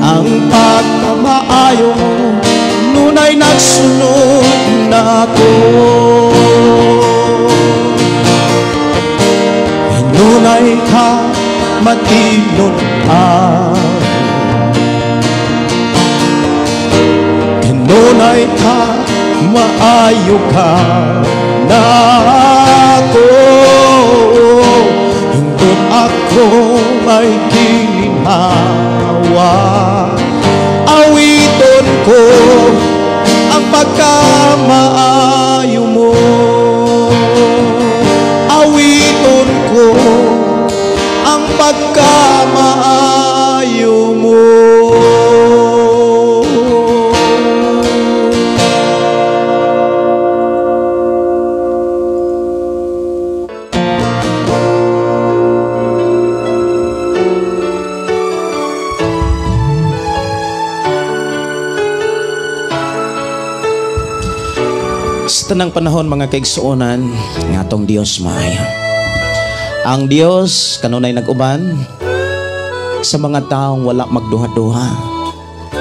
Ang pagkamaayo mo nunay nagsunod na ko. Nunay ka matinod kanunay ka maayo ka na ako. Hindot ako may gininhawa, awiton ko ang pagkamaayo mo. Awiton ko ang pagkamaayo mo. Sa tanang panahon mga kaigsuonan nga atong Dios maayo. Ang Dios kanunay nag-uban sa mga taong wala magduha-duha,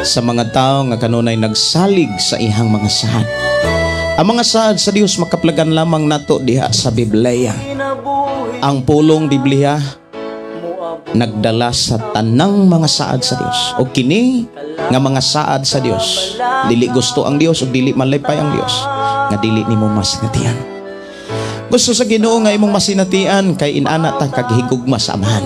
sa mga taong nga kanunay nagsalig sa ihang mga saad. Ang mga saad sa Dios makaplagan lamang nato diha sa Biblia. Ang pulong Biblia nagdala sa tanang mga saad sa Dios. O kini nga mga saad sa Dios, dili gusto ang Dios o dili malipay ang Dios, nga dili nimo masinatian. Gusto sa Ginoo nga imong masinatian kay inana ta kaghigugma sa amahan.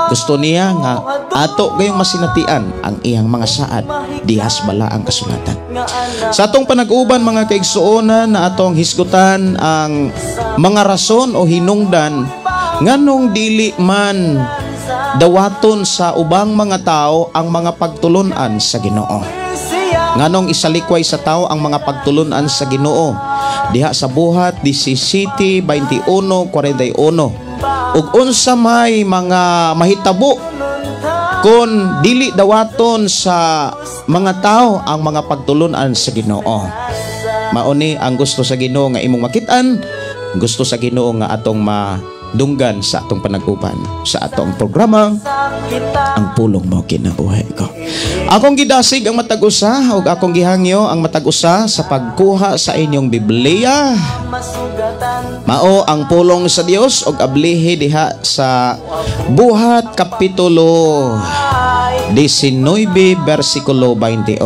Gusto niya nga ato gayong masinatian ang iyang mga saad dihas bala ang kasulatan. Sa atong panag-uban mga kaigsuonan na atong hisgutan ang mga rason o hinungdan nganong dili man dawaton sa ubang mga tao ang mga pagtulunan sa Ginoo. Nganong isalikway sa tao ang mga pagtulunan sa Ginoo diha sa Buhat 17:21-41. Ug unsa may mga mahitabo kon dili dawaton sa mga tao ang mga pagtulunan sa Ginoo. Mauni ang gusto sa Ginoo nga imong makit-an, gusto sa Ginoo nga atong madunggan sa atong panag-uban sa atong programa Ang Pulong Mo Kinabuhi Ko. Akong gidasig ang matag-usa ug akong gihangyo ang matag-usa sa pagkuha sa inyong Biblia. Mao ang pulong sa Dios ug ablihi diha sa Buhat kapitulo 19 bersikulo 21.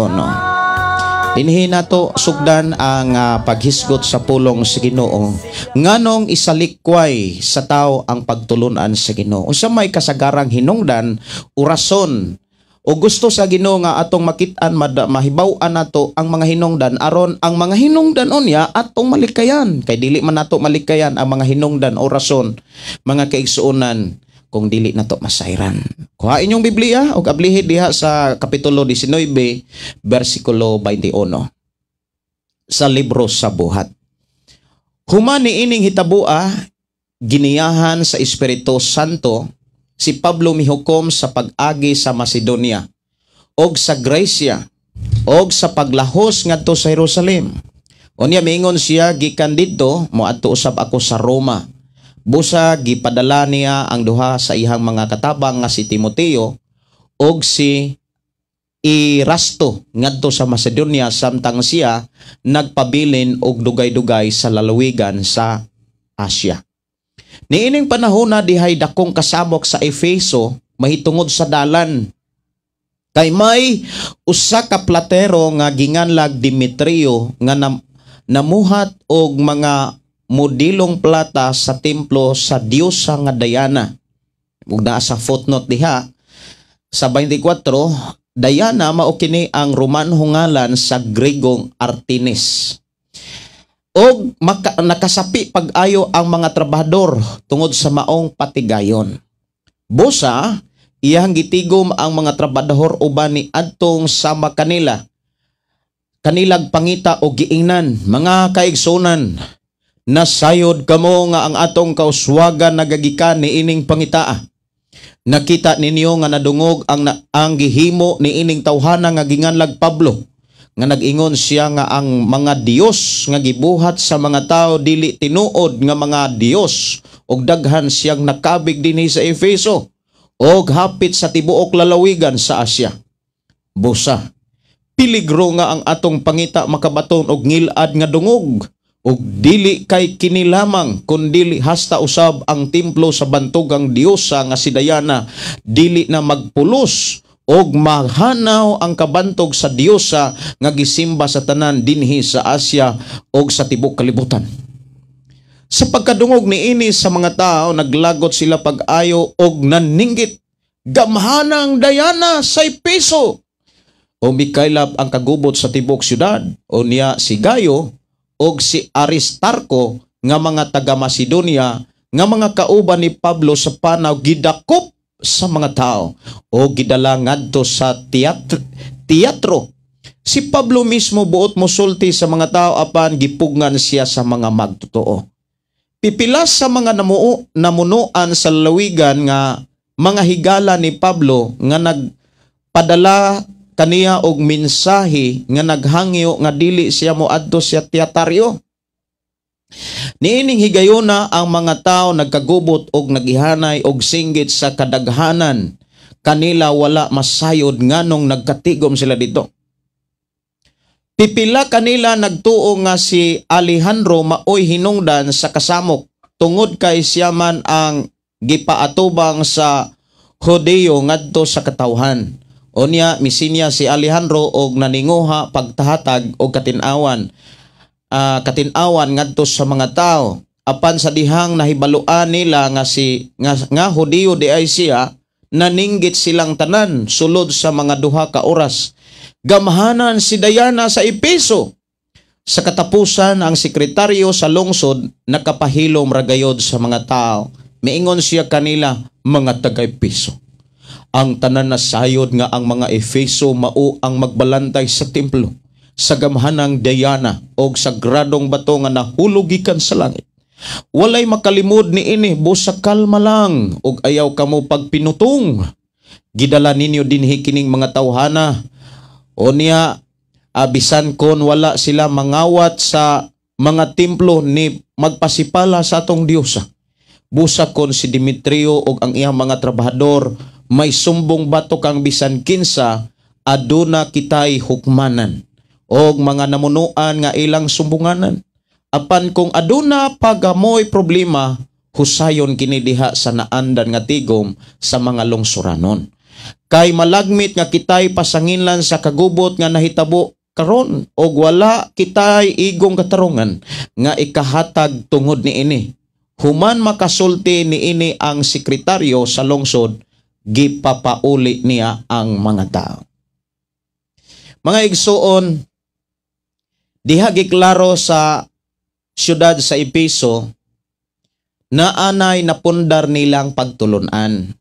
Dinhi nato sugdan ang paghisgot sa pulong sa Ginoo nganong isalikway sa tao ang pagtulunan sa Ginoo. Unsa may kasagarang hinungdan o rason o gusto sa Ginoo nga atong makit-an mahibaw-an nato ang mga hinungdan aron ang mga hinungdan unya atong malikayan kay dili man nato malikayan ang mga hinungdan o rason mga kaigsuonan kung dili nato masayran. Kuha inyong Biblia ug ablihi diha sa kapitulo 19 bersikulo 21 sa libro sa Buhat. Human niining hitabua giniyahan sa Espiritu Santo si Pablo mihukom sa pag-agi sa Macedonia og sa Gracia og sa paglahos ngadto sa Jerusalem. Unya miingon siya gikan didto moadto usab ako sa Roma. Busa gipadala niya ang duha sa ihang mga katabang nga si Timoteo og si Erasto ngadto sa Macedonia samtang siya nagpabilin og dugay-dugay sa lalawigan sa Asia. Niining panahon na dihay dakong kasabok sa Efeso mahitungod sa dalan. Kay may usa ka platero nga ginganlag Demetrio nga namuhat og mga modilong plata sa templo sa diosa nga Diana. Ug naa sa footnote diha sa 24, Diana mao kini ang Romanhong ngalan sa Gregong Artemis. Og nakasapi pag-ayo ang mga trabahador tungod sa maong patigayon. Busa, iyang gitigom ang mga trabahador uban ni adtong sama kanilag pangita o giingnan, mga kaigsunan, nasayod kamo nga ang atong kauswagan nagagikan ni ining pangitaa. Nakita ninyo nga nadungog ang gihimo ni ining tawhana nga ginganlag Pablo, nga nag-ingon siya nga ang mga Dios nga gibuhat sa mga tao dili tinuod nga mga Dios, og daghan siyang nakabig dinhi sa Efeso og hapit sa tibuok lalawigan sa Asya. Busa, piligro nga ang atong pangita makabaton og ngilad nga dungog, og dili kay kini lamang kundili hasta usab ang templo sa bantugang diyosa nga si Diana dili na magpulos og mahanaw ang kabantog sa diyosa nga gisimba sa tanan dinhi sa Asya og sa tibuok kalibutan. Sa pagkadungog niini sa mga tao, naglagot sila pag-ayo og naninggit, gamhanang Diana sa Efeso. O mikaylap ang kagubot sa tibuok syudad, o niya si Gayo og si Aristarco nga mga taga Macedonia nga mga kauban ni Pablo sa panaw gidakop sa mga tao o gidala ngadto sa teatro. Si Pablo mismo buot mosulti sa mga tao apan gipugngan siya sa mga magtotoo. Pipilas sa mga namunuan sa lalawigan nga mga higala ni Pablo nga nagpadala kaniya og mensahe nga naghangyo nga dili siya moadto sa teataryo. Niining higayuna ang mga tao nagkagubot og nagihanay og singgit sa kadaghanan. Kanila wala masayod nganong nagkatigom sila dito. Pipila kanila nagtuo nga si Alejandro maoy hinungdan sa kasamok tungod kay siya man ang gipaatubang sa Hodeo ngadto sa katawhan. Unya misinya si Alejandro og naninguha pagtahatag og katinawan ngadto sa mga tao. Apan sa dihang nahibaluan nila nga Hodeo di ay siya, naninggit silang tanan sulod sa mga duha ka oras. Gamhanan si Diana sa Efeso. Sa katapusan, ang sekretaryo sa lungsod nakapahilom ragayod sa mga tao. Miingon siya kanila, mga taga-Efeso. Ang tanan na sayod nga ang mga Efeso mao ang magbalantay sa templo, sa gamhanang Diana o sagradong bato nga nahulog gikan sa langit. Walay makalimod ni ini, busa kalma lang og ayaw kamo pagpinutong. Gidala ninyo dinhi kining mga tawhana. O niya, abisan kon wala sila mangawat sa mga templo ni magpasipala sa atong Diyosa. Busa kon si Demetrio o ang iyang mga trabahador may sumbong bato kang bisan kinsa, aduna kitay hukmanan o mga namunuan nga ilang sumbunganan. Apan kung aduna pagamoy problema, husayon kini diha sa naandan nga tigom sa mga lungsuranon. Kay malagmit nga kitay pasanginlan sa kagubot nga nahitabo karon og wala kitay igong katarungan nga ikahatag tungod ni ini. Human makasulti ni ini ang sekretaryo sa lungsod, gipapauli niya ang mga tao. Mga igsuon, diha giklaro sa siyudad sa Efeso naanay napundar nilang pagtulunan.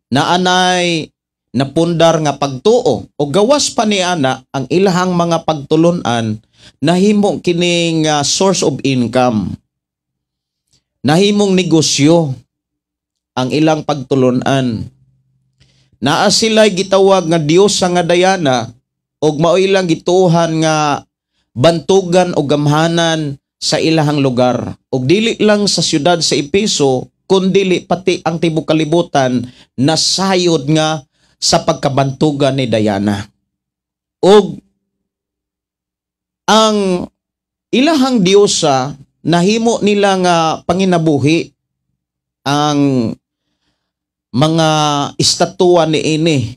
Naanay napundar nga pagtuo o gawas pa ni ana ang ilahang mga pagtulunan nahimo kining source of income. Nahimong negosyo ang ilang pagtulunan. Naa sila'y gitawag nga Diyosa nga Diana og mao ilang gituhan nga bantugan o gamhanan sa ilahang lugar. Og dili lang sa siyudad sa Efeso kundi pati ang tibuok kalibutan nasayod nga sa pagkabantugan ni Diana. Og ang ilahang diyosa nahimo nila nga panginabuhi ang mga estatwa ni ini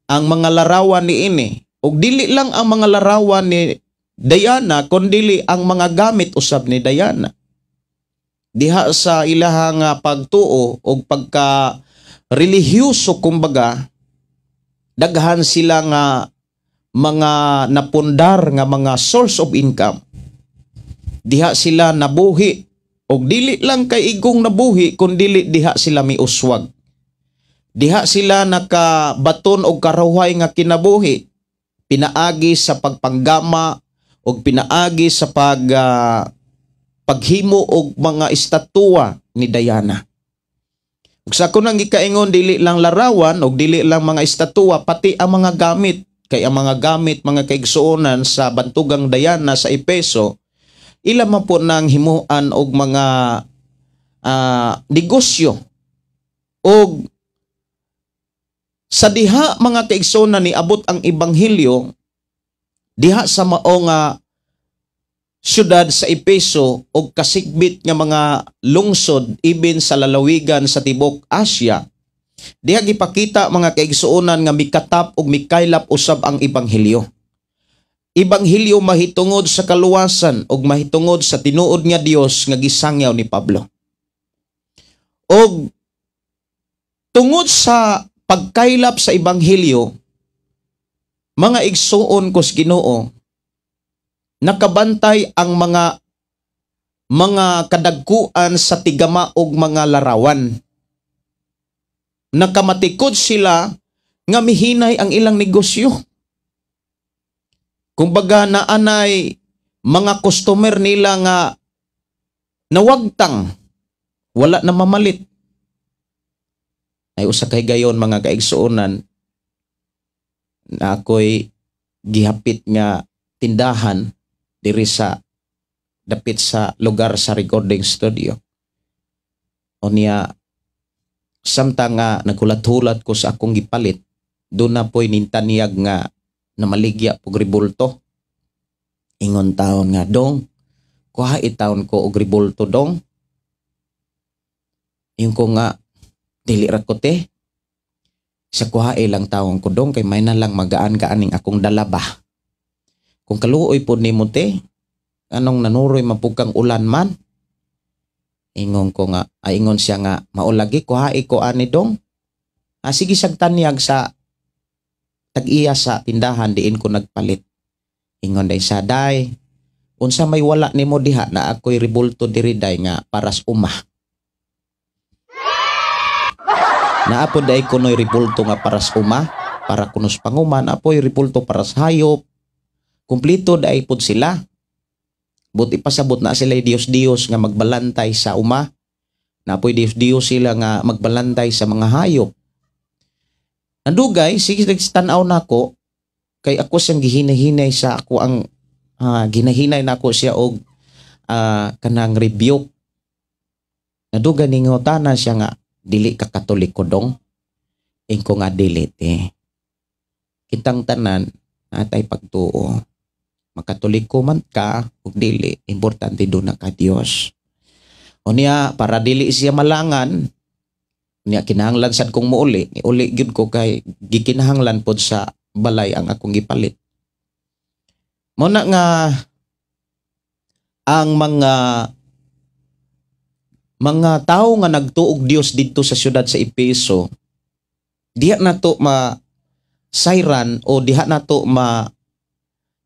ang mga larawan ni ini. Ug dili lang ang mga larawan ni Diana, kundi ang mga gamit usab ni Diana. Diha sa ilahang pagtuo o pagka relihiyoso kumbaga, daghan sila nga mga napundar nga mga source of income. Diha sila nabuhi og dili lang kay igong nabuhi kundi diha sila miuswag. Diha sila nakabaton og karuhay nga kinabuhi, pinaagi sa pagpanggama og pinaagi sa paghimo og mga estatwa ni Diana. Ug sa kunang gikaingon, dili lang larawan og dili lang mga estatwa, pati ang mga gamit. Kay ang mga gamit, mga kaigsuonan sa bantugang Diana sa Efeso, ila man po nang himuan og mga negosyo. Og sa diha mga kaigsuonan ni abot ang ebanghelyo diha sa mao nga syudad sa Efeso og kasigbit nga mga lungsod even sa lalawigan sa tibok Asia. Diha gipakita mga kaigsuonan nga mikatap og mikaylap usab ang ebanghelyo. Ebanghelyo mahitungod sa kaluwasan og mahitungod sa tinuod nga Dios nga gisangyaw ni Pablo. Og tungod sa pagkaylap sa ebanghelyo, mga igsuon ko sa Ginoo, nakabantay ang mga kadagkuan sa tigama og mga larawan. Nakamatikod sila nga mihinay ang ilang negosyo. Kumbaga naanay mga customer nila nga nawagtang, wala na mamalit. Ay usa kay gayon mga kaigsuonan na ako'y gihapit nga tindahan diri sa dapit sa lugar sa recording studio. O niya, samtang nga nagulat-hulat ko sa akong gipalit, doon na po'y nintaniyag nga namaligya og ribulto. Ingon taon nga, dong, kuha itaon ko og ribulto, dong. Yung ko nga, dili ra ko te. Sa kuha ilang taon ko, dong, kay may na lang magaan-gaan ning akong dalaba. Kung kaluoy po ni mo te, anong nanuroy mapugkang ulan man? Ingon ko nga, ingon siya nga, maulagi kuha ko ani dong. Sige sagtanyag sa tag-iya sa tindahan diin ko nagpalit. Ingon day sa day, unsa may wala nimo diha na ako'y ribulto diri day nga paras umah. Naapod day kuno'y ribulto nga paras umah, para kunos panguman, apoy ribulto paras hayop. Kumplito day pod sila. Buti pasabot na sila Dios-Dios nga magbalantay sa umah. Napoy Dios-Dios sila nga magbalantay sa mga hayop. Andugay, sige tanaw nako kay ako siyang gihinay-hinay sa ako ang ginahinay nako siya og kanang rebuke. Nadugay ningotana siya nga dili ka Katoliko dong. Ingko nga dili kitang tanan natay pagtuo. Makatoliko man ka ug dili, importante do na ka Dios. O niya, para dili siya malangan, niya kinahanglan sad kong muuli, uli gyud ko kay gikinahanglan pod sa balay ang akong gipalit. Muna nga ang mga tao nga nagtuog Dios dito sa syudad sa Efeso, diha nato sayran o diha nato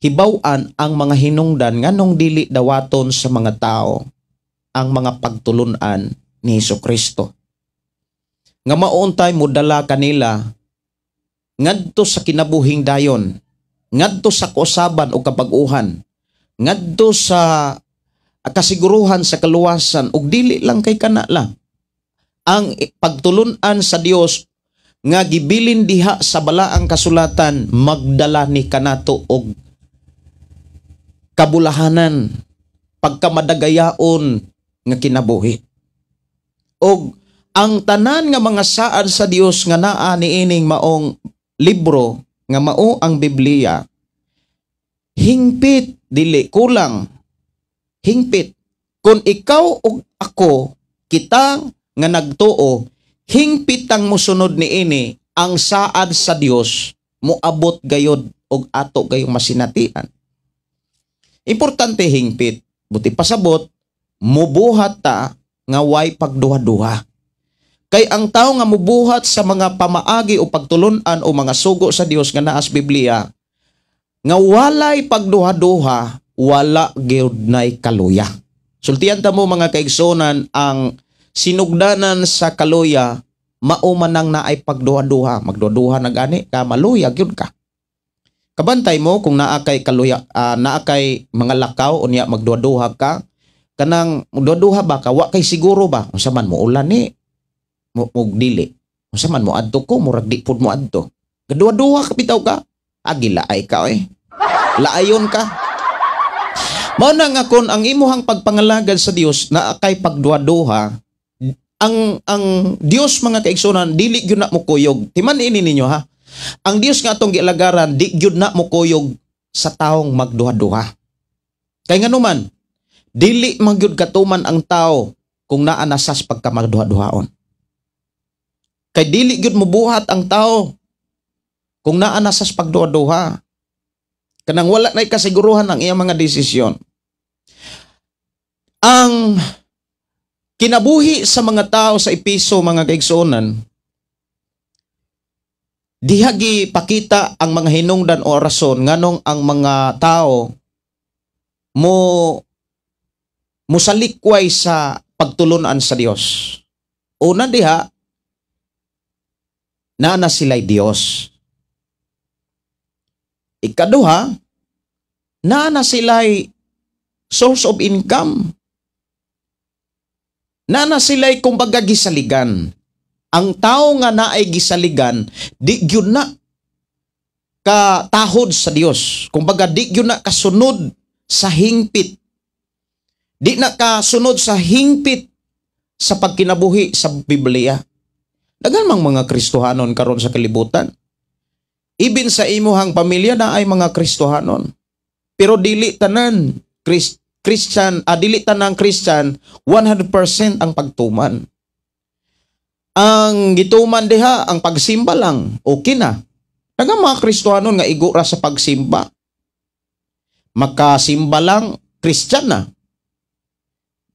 hibaw-an ang mga hinungdan nganong dili dawaton sa mga tao ang mga pagtulunan ni Hesukristo. Nga mauntay mo dala kanila ngadto sa kinabuhing dayon, ngadto sa kausaban o kapag-uhan, ngadto sa kasiguruhan sa kaluwasan ug dili lang kay kana lang. Ang pagtulunan sa Dios nga gibilin diha sa balaang kasulatan magdala ni kanato og kabulahanan, pagkamadagayaon nga kinabuhi. Og ang tanan nga mga saad sa Dios nga naa niining maong libro nga mao ang Biblia, hingpit dili kulang. Hingpit kun ikaw ug ako kita nga nagtuo, hingpit ang mosunod niini ang saad sa Dios moabot gayod og ato gayong masinatian. Importante hingpit, buti pasabot, mubuhat ta nga way pagduha-duha. Kay ang tao nga mubuhat sa mga pamaagi o pagtulunan o mga sugo sa Dios nga naas Biblia, nga walay pagduha-duha, wala gyud nay kaluya. Sultian ta mo mga kaigsonan, ang sinugdanan sa kaluya mao man nang naay pagduha-duha. Magduha na gani ka, maluya gyud ka. Kabantay mo kung naa kay kaluya, naa kay mga lakaw unya magduha-duha ka, kanang magduha ba ka, wa kay siguro ba unsa man mo ulan ni mo dili, unsa man mo adto ko, murag di pud mo adto. Gaduha-duha ka bitaw ka, agilaay ka laayon ka. Mao na nga kon ang imuhang pagpangalagad sa Dios naa kay pagduha-duha, ang Dios mga kaigsunan dili gyud na mo kuyog. Timan ini ninyo ha. Ang Dios nga atong gialagaran di gyud na mo kuyog sa taong magduha-duha. Kay nganuman dili man gyud katuman ang tao kung naa nasas pagka magduha-duhaon. Kay dili gyud mobuhat ang tao kung naa nasas pagduha-duha. Kanang wala na kasiguruhan ang iyang mga desisyon. Ang kinabuhi sa mga tao sa Episo mga kaigsunan, diha gipakita ang mga hinungdan o rason nganong ang mga tao musalikway sa pagtulunan sa Dios. Una diha, na sila'y Dios. Ikaduha, na sila'y source of income. Na sila'y kumbaga gisaligan. Ang tao nga naay gisaligan, di gyud na katahod sa Dios. Kumbaga di gyud na kasunod sa hingpit. Di na kasunod sa hingpit sa pagkinabuhi sa Biblia. Daghan mang mga Kristohanon karon sa kalibutan. Even sa imuhang pamilya na ay mga Kristohanon. Pero dili tanan dili tanang Christian 100% ang pagtuman. Ang gituman diha ang pagsimba lang, okay na. Daghang mga Kristohanon nga igura sa pagsimba. Makasimba lang, Christian na.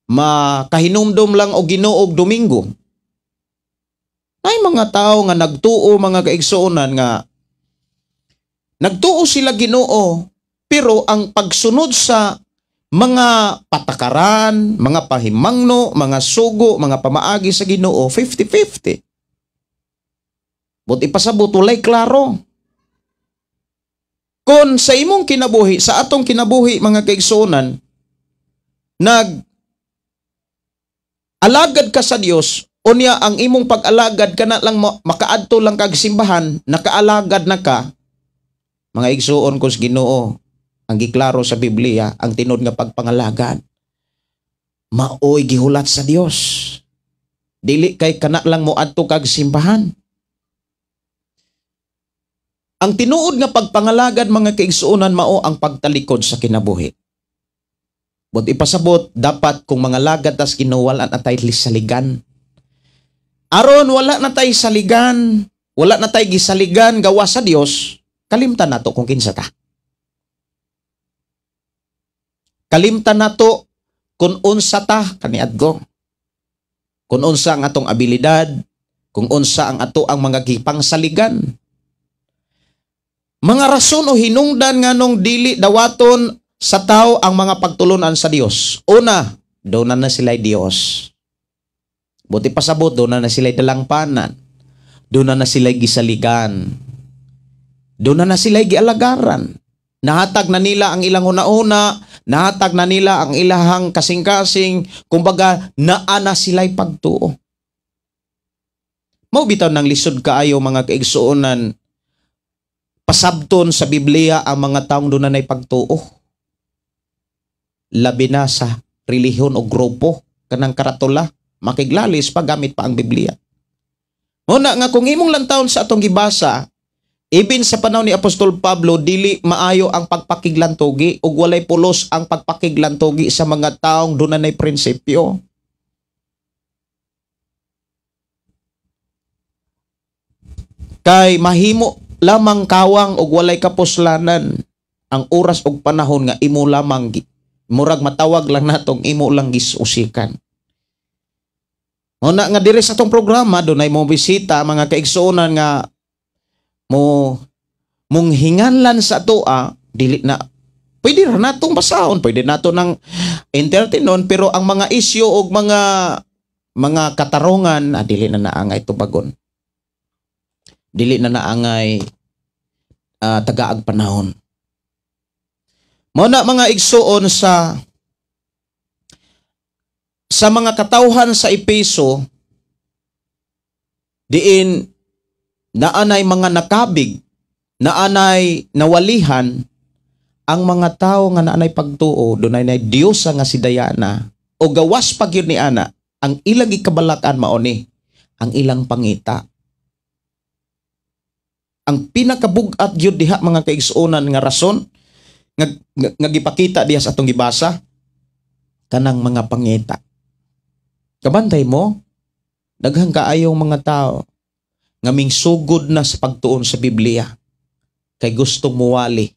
Makahinumdum lang o Ginoo og Domingo. Ay mga tao nga nagtuo mga kaigsuonan nga nagtuo sila Ginoo, pero ang pagsunod sa mga patakaran, mga pahimangno, mga sugo, mga pamaagi sa Ginoo, 50-50. Buti pasabot walay klaro. Kung sa imong kinabuhi, sa atong kinabuhi mga kaigsuonan, alagad ka sa Dios, unya ang imong pag-alagad kana lang makaadto lang kag simbahan, nakaalagad na ka, mga igsuon ko sa Ginoo, ang giklaro sa Biblia, ang tinod nga pagpangalagad, maoy gihulat sa Dios. Dili kay kana lang mo adto kag simbahan. Ang tinuod nga pagpangalagad mga kaigsuonan mao ang pagtalikod sa kinabuhi. But ipasabot, dapat kung mga lagad tas kinuwalan na tayo saligan. Aron wala na tayo saligan, wala na tayo gisaligan gawa sa Dios, kalimtan nato kung kinsa ta. Kalimtan nato kung unsa ta kaniadto. Kung unsa ang atong abilidad, kung unsa ang ato ang mga gipangsaligan. Mga rason o hinungdan nganong dili dawaton sa tao ang mga pagtulunan sa Dios. Una, doon na sila'y Dios. Buti pasabot, doon na sila'y dalangpanan. Doon na sila'y gisaligan. Doon na sila'y gialagaran. Nahatag na nila ang ilang una-una, nahatag na nila ang ilahang kasing-kasing, kumbaga naana sila'y pagtuo. Maubitaw ng lisod kaayo mga kaigsuonan, pasabton sa Biblia ang mga taong doon na pagtuo. Labi na sa relihiyon o grupo kanang karatula, makiglalis paggamit pa ang Biblia. Una nga kung imong lantawon sa atong gibasa, even sa panahon ni Apostol Pablo, dili maayo ang pagpakiglantugi ug walay pulos ang pagpakiglantugi sa mga taong dunay prinsipyo. Kay mahimo lamang kawang og walay kapuslanan ang oras og panahon nga imo lamang murag matawag lang natong imo lang gisusikan. Una nga diri sa atong programa dunay mo bisita mga kaigsuonan nga mong hinganlan sa atoa dili na pwede ra natong basahon, pwede nato nang entertainon, pero ang mga isyu og mga katarungan dili na naangay tubagon. Dili na naangay tagaag panahon. Muna mga igsuon sa mga katawhan sa Epeso, diin naanay mga nakabig, naanay nawalihan, ang mga tao nga naanay pagtuo, dunay na Dios nga si Dayana, o gawas pag yun ni ana, ang ilang ikabalakan maoni, ang ilang pangita. Ang pinakabugat yun diha mga kaigsuonan nga rason, nga gipakita diha sa atong gibasa, kanang mga pangita. Kabantay mo, daghang kaayong mga tao nga mingsugod na sa pagtuon sa Biblia kay gustong muwali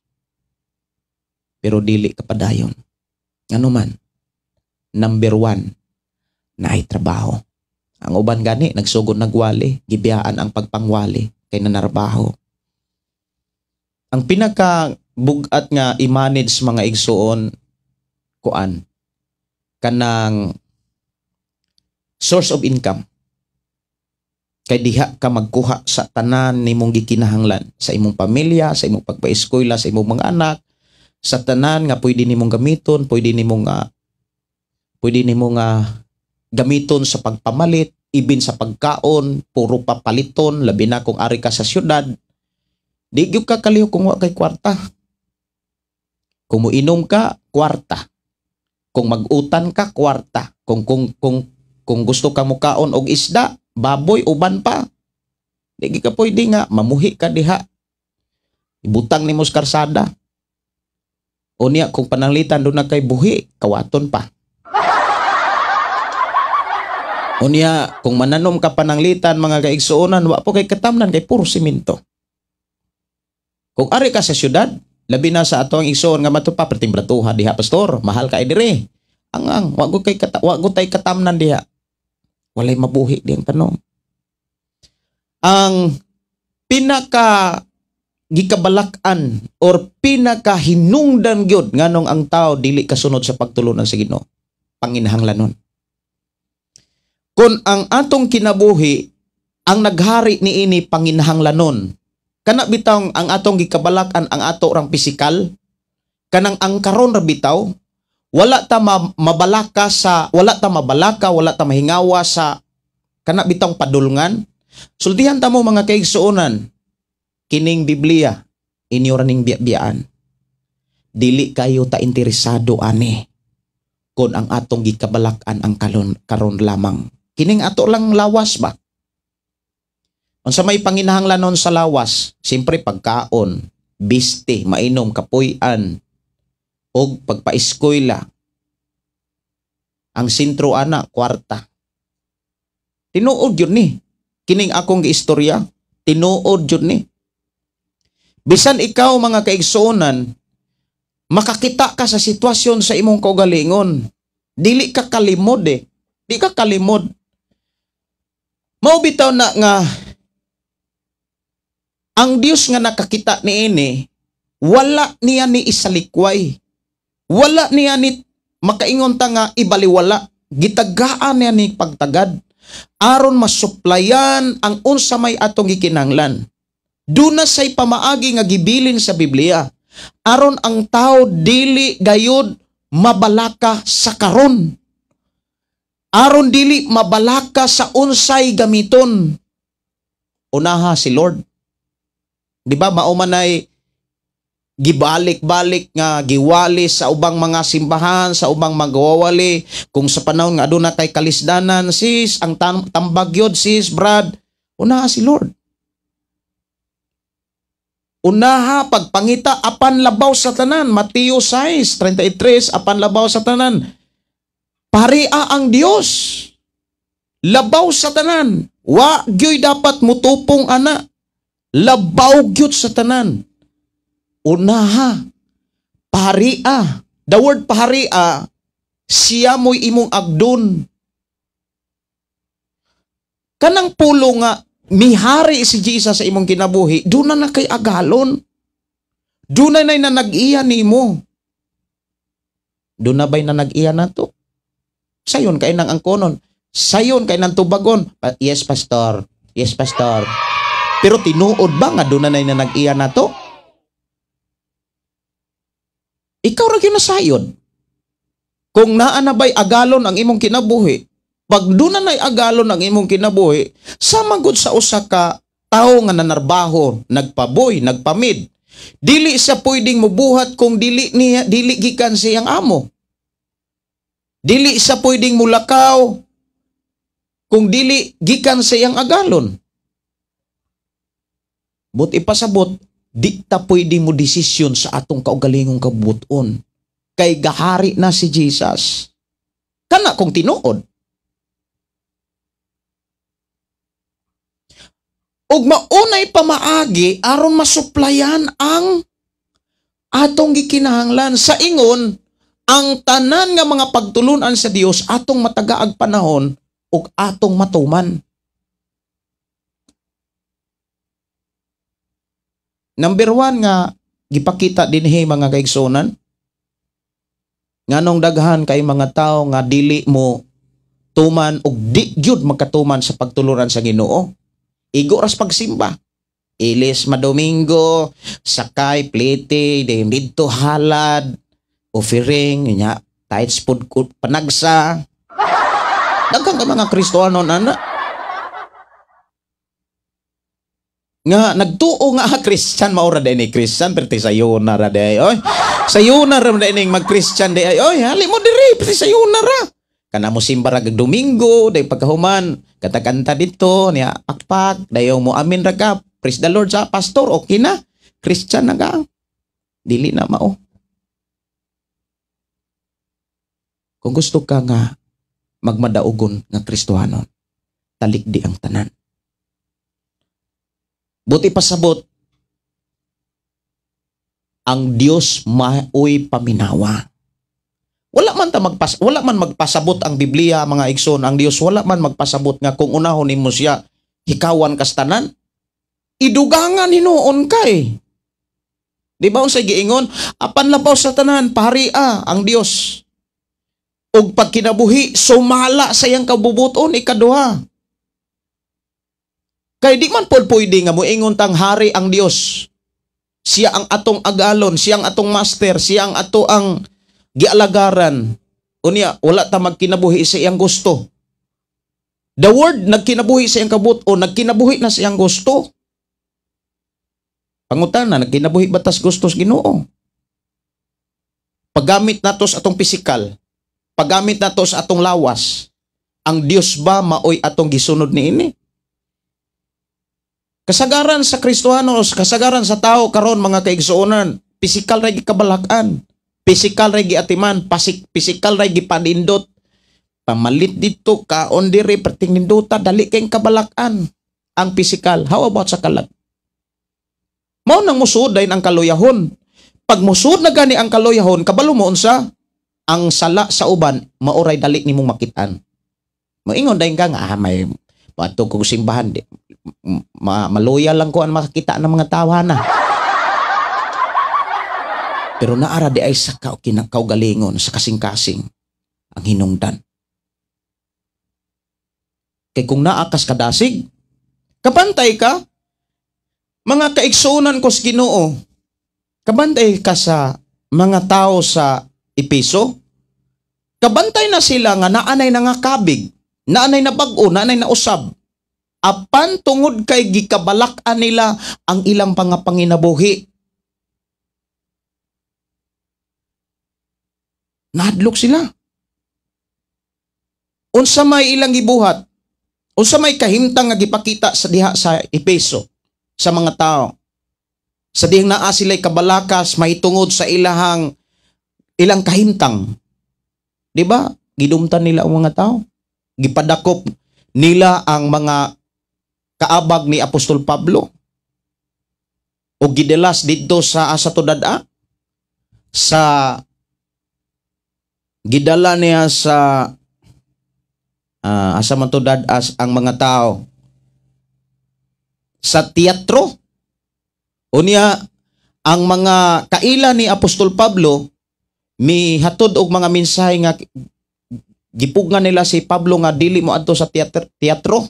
pero dili kapadayon. Ngano man, number 1 na ay trabaho. Ang uban gani nagsugod nagwali, gibiyaan ang pagpangwali kay nanarbaho. Ang pinaka bugat nga i-manage mga igsuon kuan kanang source of income. Kay diha ka magkuha sa tanan nimong gikinahanglan sa imong pamilya, sa imong pagpa-eskwela, sa imong mga anak, sa tanan nga pwede nimong gamiton, pwede nimong gamiton sa pagpamalit, ibin sa pagkaon, puro papaliton, labi na kung ari ka sa syudad. Di gyud ka kaliw kung wa kay kwarta. Kung muinom ka, kwarta. Kung mag-utan ka, kwarta. Kung gusto ka mukaon og isda, baboy, uban pa. Di ka pwede nga, mamuhi ka diha. Ibutang ni mos karsada. O niya, kung pananglitan doon na kay buhi, kawaton pa. O niya, kung mananom ka pananglitan, mga kaigsuonan, wa po kay katamnan, kay puro simento. Kung ari ka sa syudad, labi na sa atong igsoon nga matupa perting bratuha diha pastor, mahal ka dire. Ang wa go tay katamnan diha. Walay mabuhi diyang tanong. Ang pinaka gikabalakan or pinaka hinungdan gyud nganong ang tao dili kasunod sa pagtulunan sa Ginoo, panginahanglanon. Kung ang atong kinabuhi ang naghari niini panginahanglanon, kana bitaw ang atong gikabalakan ang ato rang pisikal, kanang ang karon ra bitaw wala ta mabalaka, wala ta mahingawa sa kana bitaw padulngan. Sultihan ta mo mga kaigsuonan, kining Biblia inyo ra ning biyaan. Dili kayo ta interesado ani kun ang atong gikabalakan ang karon lamang. Kining ato lang lawas ba? Unsa may panginahanglanon sa lawas? Siyempre pagkaon, biste, mainom, kapuy-an, og pagpa-eskwela. Ang sentro ana, kwarta. Tinuod yun ni. Kining akong istorya, tinuod yun ni. Bisan ikaw mga kaigsuonan, makakita ka sa sitwasyon sa imong kaugalingon. Dili ka kalimod eh. Di ka kalimod. Mao bitaw na nga ang Dios nga nakakita niini, wala niya ni isalikway. Wala niya ni makaingon ta nga ibaliwala. Gitagaan niya ni pagtagad aron masuplayan ang unsa may atong gikinahanglan. Duna say pamaagi nga gibilin sa Biblia aron ang tao dili gayud mabalaka sa karon. Aron dili mabalaka sa unsay gamiton. Unaha si Lord. Di ba maumanay gibalik-balik nga giwali sa ubang mga simbahan, sa ubang magwawali, kung sa panahon nga aduna kay kalisdanan, sis, ang tambag yod, sis, brad, unaha si Lord. Unaha pagpangita apan labaw sa tanan, Mateo 6:33, apan labaw sa tanan. Paria ang Dios. Labaw sa tanan. Wa gyoy dapat mutupong ana. Labaw gyud sa tanan. Unaha, paharia. The word paharia, siya mo'y imong agdon. Kanang pulo nga, mihari si Jesus sa imong kinabuhi, doon na kay agalon. Doon na nag-iya nimo. Doon na ba'y na nag-iya na to? Sayon kay nang angkonon. Sayon kay nang tubagon. Yes, pastor. Yes, pastor. Pero tinuod ba nga doon na nag-iya na to? Ikaw ra gyud na sayon. Kung naa na ba'y agalon ang imong kinabuhi, pag doon na agalon ang imong kinabuhi, sama gud sa usa ka tao nga nanarbaho, nagpaboy, nagpamid. Dili siya pwedeng mubuhat kung dili gikan siyang amo. Dili siya pwedeng mulakaw kung dili gikan siyang agalon. But ipasabot, di ta pwedeng mo desisyon sa atong kaugalingong kabuton. Kay gahari na si Jesus. Kana kung tinuod. Ug maunay pamaagi aron masuplayan ang atong gikinahanglan. Sa ingon, ang tanan nga mga pagtulunan sa Dios atong matagaag panahon ug atong matuman. Number 1 nga gipakita dinhi mga kaigsunan, nganong daghan kay mga tao nga dili mo tuman ug di gyud magkatuman sa pagtuluran sa Ginoo. Igo ras pagsimba. Ilis madomingo, sakay plete, dito halad, offering, nya tights food panagsa. Daghang ka mga Kristiyano nana. Nga nagtuo nga Christian maura din ni Christian perti sayo na ra day. Oy, sayo na ra din mag-Christian day. Oy, hali mo diri perti sayo na ra. Kana mo simba ra Domingo, day pagkahuman, kanta dito niya akpak, dayo mo amin ra ka. Praise the Lord sa pastor, okay na. Christian na ka. Dili na mao. Kung gusto ka nga magmadaugon nga Kristiyano, talikdi ang tanan. Buti pasabot, ang Dios maoy paminawa. Wala man magpasabot ang Biblia mga igsoon, ang Dios wala man magpasabot nga kung unahon nimo siya hikawan kas tanan. Idugangan hinuon kay. Di ba unsay giingon? Apan labaw sa tanan paharia ang Dios. Ug pagkinabuhi sumala sa iyang kabubuton ikaduha. Kay di man pod pwede nga moingon tang hari ang Dios. Siya ang atong agalon, siya ang atong master, siya ang ato ang gialagaran. Unya wala ta magkinabuhi sa iyang gusto. The word nagkinabuhi sa iyang kabuton, nagkinabuhi na sa iyang gusto. Pangutana, nagkinabuhi batas gustos Ginoo. Paggamit nato sa atong pisikal, paggamit nato sa atong lawas, ang Dios ba maoy atong gisunod niini? Kasagaran sa Kristiyano, kasagaran sa tao karon mga kaigsuonan, pisikal ra gikabalakan, pisikal ra giatiman, pisikal ra gipanindot. Pamalit dito kaon diri perting nindota dali kay kabalakan ang pisikal. How about sa kalag? Mao nang musud dayon ang kaluyahon. Pag musud na gani ang kaluyahon, kabalo mo unsa? Ang sala sa uban maoray dali nimong makitaan. Moingon dayon ka nga may pato kong simbahan di maloyal lang ko ang makakita ng mga tawana. Pero naara di ay sa kaugalingon, sa kasing-kasing ang hinungdan. Kay kung naakas kadasig, kapantay ka, mga kaigsunan ko sa Ginoo, kabantay ka sa mga tao sa Epeso, kabantay na sila nga naanay na nga kabig, naanay na bag-o, naanay na usab. Apan tungod kay gikabalak-an nila ang ilang pangapanginabuhi. Nahadlok sila. Unsa may ilang gibuhat? Unsa may kahimtang nga gipakita sa diha sa Epeso sa mga tao? Sa dihang naa sila'y kabalakas mahitungod sa ilang kahimtang. Di ba? Gidumtan nila ang mga tao. Gipadakop nila ang mga kaabag ni Apostol Pablo. o gidelas dito sa asa to dada sa gidala niya sa asa man to dadas ang mga tao sa teatro. Unya ang mga kaila ni Apostol Pablo mihatod og mga mensahe nga gipugngan nila si Pablo nga dili mo adto sa teatro.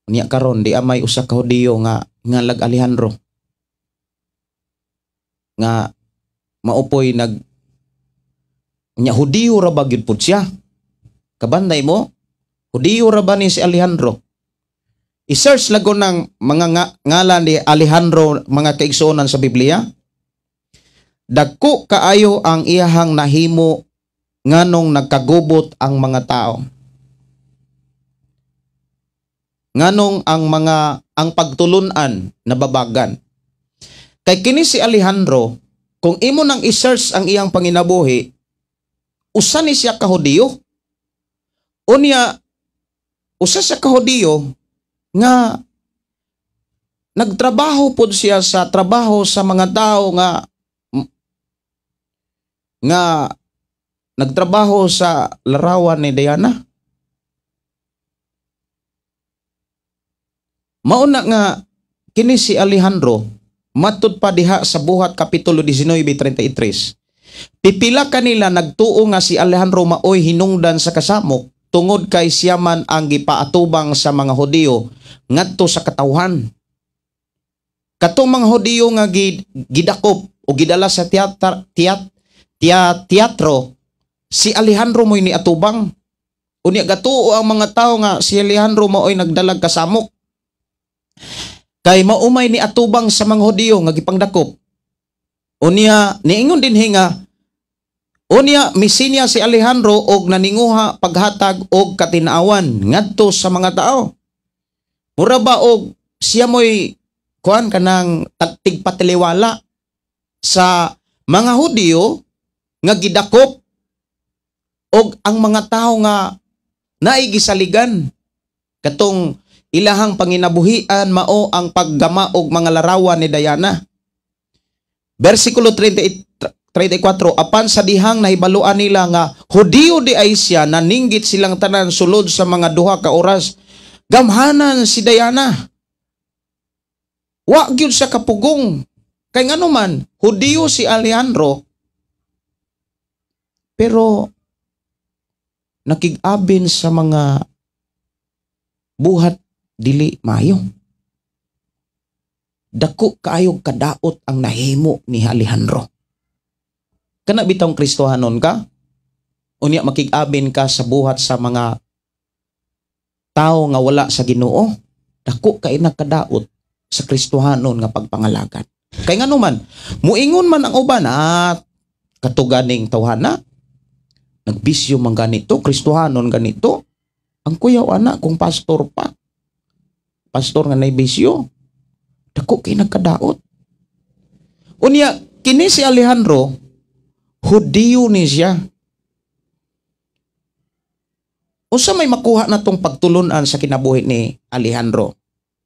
Unya karon di may usa ka Hudiyo nga ngalag Alejandro nga maupoy nya Hudiyo ra ba gyud pud siya? Kabanday mo? Hudiyo ra ba ni si Alejandro? I-search lago ng mga ngalan ni Alejandro, mga kaigsuonan sa Biblia. Dagko kaayo ang iyahang nahimo nganong nagkagubot ang mga tao. Nganong ang pagtulunan nababagan. Kay kini si Alejandro, kung imo nang i-search ang iyang panginabuhi, usa ni siya ka Hudiyo. Unya, usa siya ka Hudiyo nga nagtrabaho pod siya sa trabaho sa mga tao nga nagtrabaho sa larawan ni Diana. Mauna nga kini si Alejandro matud pa diha sa Buhat kapitulo 19:33. Pipila kanila nagtuo nga si Alejandro maoy hinungdan sa kasamok tungod kay siyaman ang gipaatubang sa mga Hudiyo ngadto sa katawhan. Katong mga Hudiyo nga gidakop o gidala sa teatro, si Alejandro mo'y niatubang. Unya gatuo ang mga tao nga si Alejandro mo'y nagdalag kasamok. Kay maumay niatubang sa mga Hudiyo nga gipangdakop. Unya niingon din hinga, unya misinya si Alejandro og naninguha paghatag og katinaawan ngadto sa mga tao. Mura ba og siya mo'y kuan kanang tigpatiliwala sa mga Hudiyo nga gidakop og ang mga tao nga naigisaligan katong ilahang panginabuhian mao ang paggama og mga larawan ni Diana. Versikulo 34, apan sa dihang nahibaluan nila nga Hudiyo di ay siya, naninggit silang tanan sulod sa mga duha ka oras. Gamhanan si Diana. Wa gyud sa kapugong. Kay ngano man, Hudiyo si Alejandro, pero nakig-abin sa mga buhat dili mayo. Dako kaayog kadaot ang nahimo ni Alejandro. Kana bitong Kristohanon ka, unya makig-abin ka sa buhat sa mga tao nga wala sa Ginoo, dako kay nagkadaot sa Kristohanon nga pagpangalagan. Kay ngano man, muingon man ang uban at katuganing tawhana, nagbisyo man ganito, Kristohanon ganito, ang kuyaw ana kung pastor pa, pastor nga naibisyo, dako kay nagkadaot. Unya, kini si Alejandro, Hudiyo ni siya. Usa may makuha na tong pagtulunan sa kinabuhi ni Alejandro.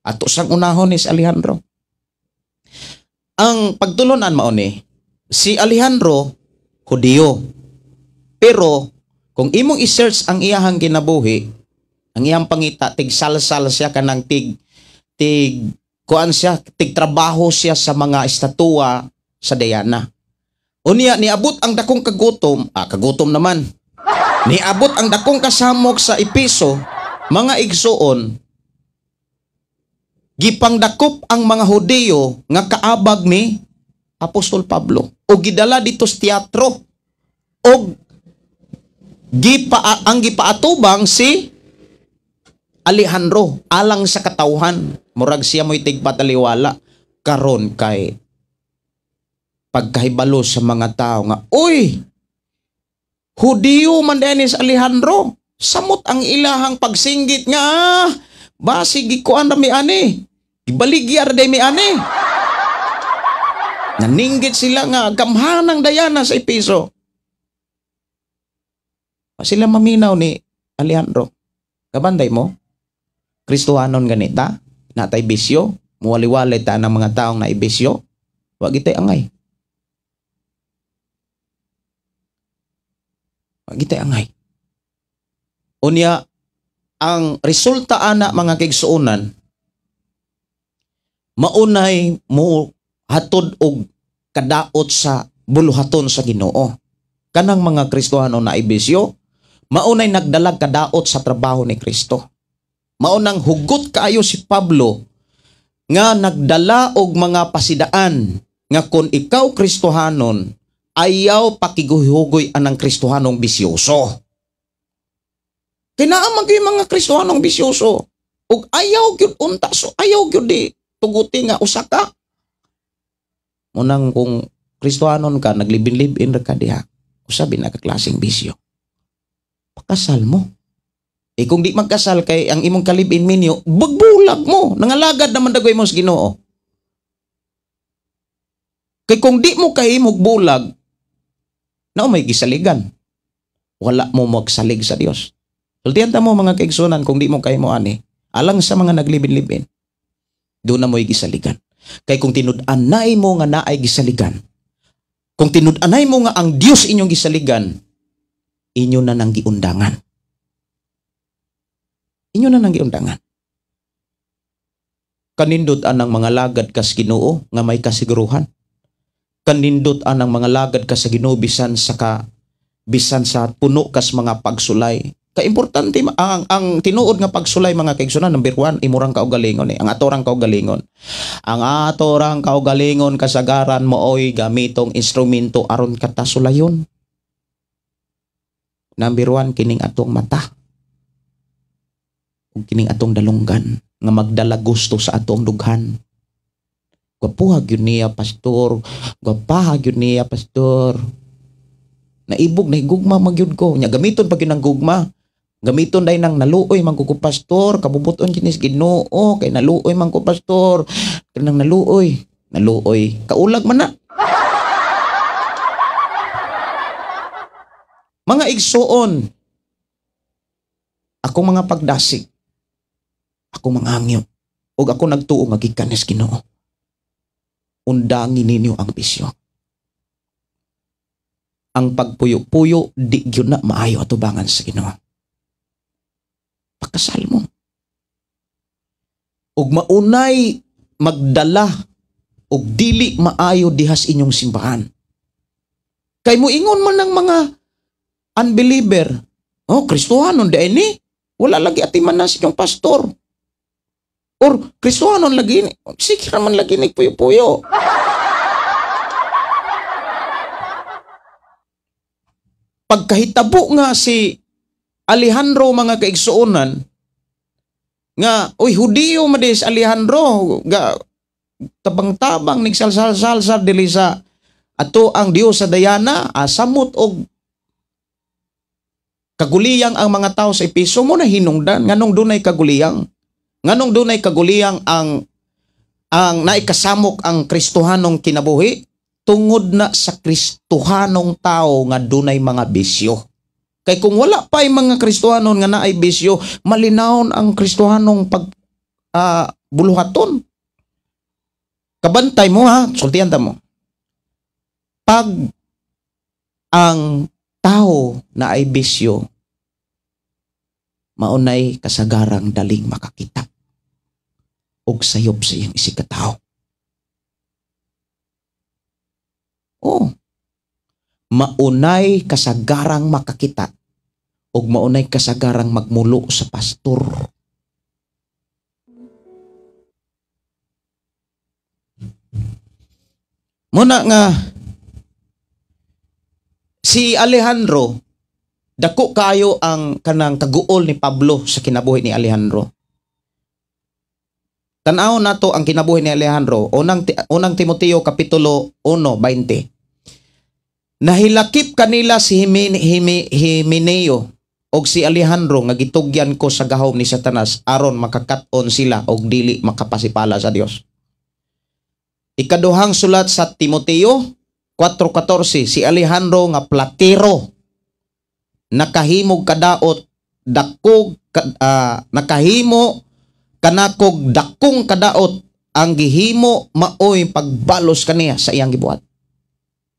Ato sang unahon ni si Alejandro. Ang pagtulunan mao ni si Alejandro Hudiyo. Pero kung imong i-search ang iyahang kinabuhi, ang iyang pangita tigsalsal siya kanang tig kuan siya, tigtrabaho siya sa mga estatua sa Diana. Unya niabot ang dakong kagutom naman. Niabot ang dakong kasamok sa Epeso, mga igsuon, gipangdakop ang mga Hudiyo nga kaabag ni Apostol Pablo o gidala dito sa teatro o ang gipaatubang si Alejandro alang sa katawhan. Murag siya mo'y tigpataliwala karon kay pagkahibalo sa mga tao nga, uy, Hudiyo man Dennis Alejandro, samot ang ilahang pagsinggit nga, basig gikuan na mi ani, ibaligyar day mi ani. Naninggit sila nga, gamhanang Diana sa Epeso. Sila maminaw ni Alejandro. Kabanday mo, Kristohanon ganita, natay bisyo, muwali-wali ta ng mga taong na ibisyo, wag itay angay. Wag itay angay. Unya, ang resulta ana mga kaigsuonan, maunay mo hatod og kadaot sa buluhaton sa Ginoo. Kanang mga Kristohano na ibisyo, maunay nagdalag kadaot sa trabaho ni Kristo. Maunang hugot kaayo si Pablo nga nagdala og mga pasidaan nga kung ikaw Kristohanon, ayaw pakiguhugoy anang Kristohanong bisyoso. Kinaamang kayo mga Kristohanong bisyoso. Ug ayaw gyud unta, so ayaw gyud di tuguti nga usa ka. Munang kung Kristohanon ka, naglibin-libin ra ka diha, usabi na kaklaseng bisyo. Pakasal mo. Kung di magkasal kay ang imong kalibin minyo, bagbulag mo. Nangalagad naman dagoy mo sa Ginoo. Kay kung di mo kay magbulag, na may gisaligan. Wala mo magsalig sa Dios. Sultihan ta mo mga kaigsunan, kung di mo kay mo ani, alang sa mga naglibin-libin, doon na mo'y gisaligan. Kay kung tinud-anay mo nga naay gisaligan, kung tinud-anay mo nga ang Dios inyong gisaligan, inyo na nang giundangan. Inyo na nang giundangan. Kanindot anang mga lagad kas Ginoo nga may kasiguruhan. Kanindot anang mga lagad kas sa Ginoo bisan sa puno kas mga pagsulay. Kaimportante ang tinuod nga pagsulay mga kaigsunan, number 1, imurang kaugalingon ang atorang kaugalingon. Ang atorang kaugalingon kasagaran mo oy gamitong instrumento aron katasulayon. Number 1, kining atong mata. Ug kining atong dalunggan nga magdala gusto sa atong dughan. Gwapuha gyud niya pastor, gwapaha gyud niya pastor. Naibog na higugma magyud ko. Nya gamiton pag yun ang gugma. Gamiton day nang naluoy man ko pastor, kabubuton kinis Ginoo kay naluoy man ko pastor. Kanang naluoy kaulag man na. Mga igsuon, akong mga pagdasig, akong mga hangyo, ug ako nagtuo nga gikan sa Ginoo. Undangin ninyo ang bisyo. Ang pagpuyo-puyo di gyud na maayo atubangan sa Ginoo. Pakasal mo. Ug maunay magdala ug dili maayo dihas inyong simbahan. Kay moingon man ng mga unbeliever, oh, Kristohanon di ni, wala lagi atiman na si yung pastor. Or Kristohanon lagi ni, sige naman lagi ni puyo-puyo. Pagkahitabo nga si Alejandro mga kaigsuonan, nga, uy, Hudiyo madis Alejandro, ga, tabang-tabang, nagsalsal-salsal dili sa ato ang Dios sa Diana, samot og kaguliyang ang mga tao sa Epeso mo na hinungdan, nganong dunay kaguliyang. Nganong dunay kaguliyang ang naikasamok ang Kristohanong kinabuhi, tungod na sa Kristohanong tao nga dunay mga bisyo. Kay kung wala pa yung mga Kristohanon nga naay bisyo, malinawon ang Kristohanong buluhaton. Kabantay mo ha, sultihan ta mo. Pag ang tao na ay bisyo, maunay kasagarang daling makakita og sayop sa iyang isikatao. Oh, maunay kasagarang makakita ug maunay kasagarang magmulo sa pastor. Muna nga si Alejandro, dako kayo ang kanang kaguol ni Pablo sa kinabuhi ni Alejandro. Tanaw nato ang kinabuhi ni Alejandro, unang Timoteo kapitulo 1:20. Nahilakip kanila si Himeneo og si Alejandro nga gitugyan ko sa gahom ni Satanas aron makakat-on sila og dili makapasipala sa Dios. Ikaduhang sulat sa Timoteo 4:14, si Alejandro nga platero nakahimog kadaot dakog nakahimo kanakog dakong kadaot ang gihimo maoy pagbalos kaniya sa iyang gibuhat.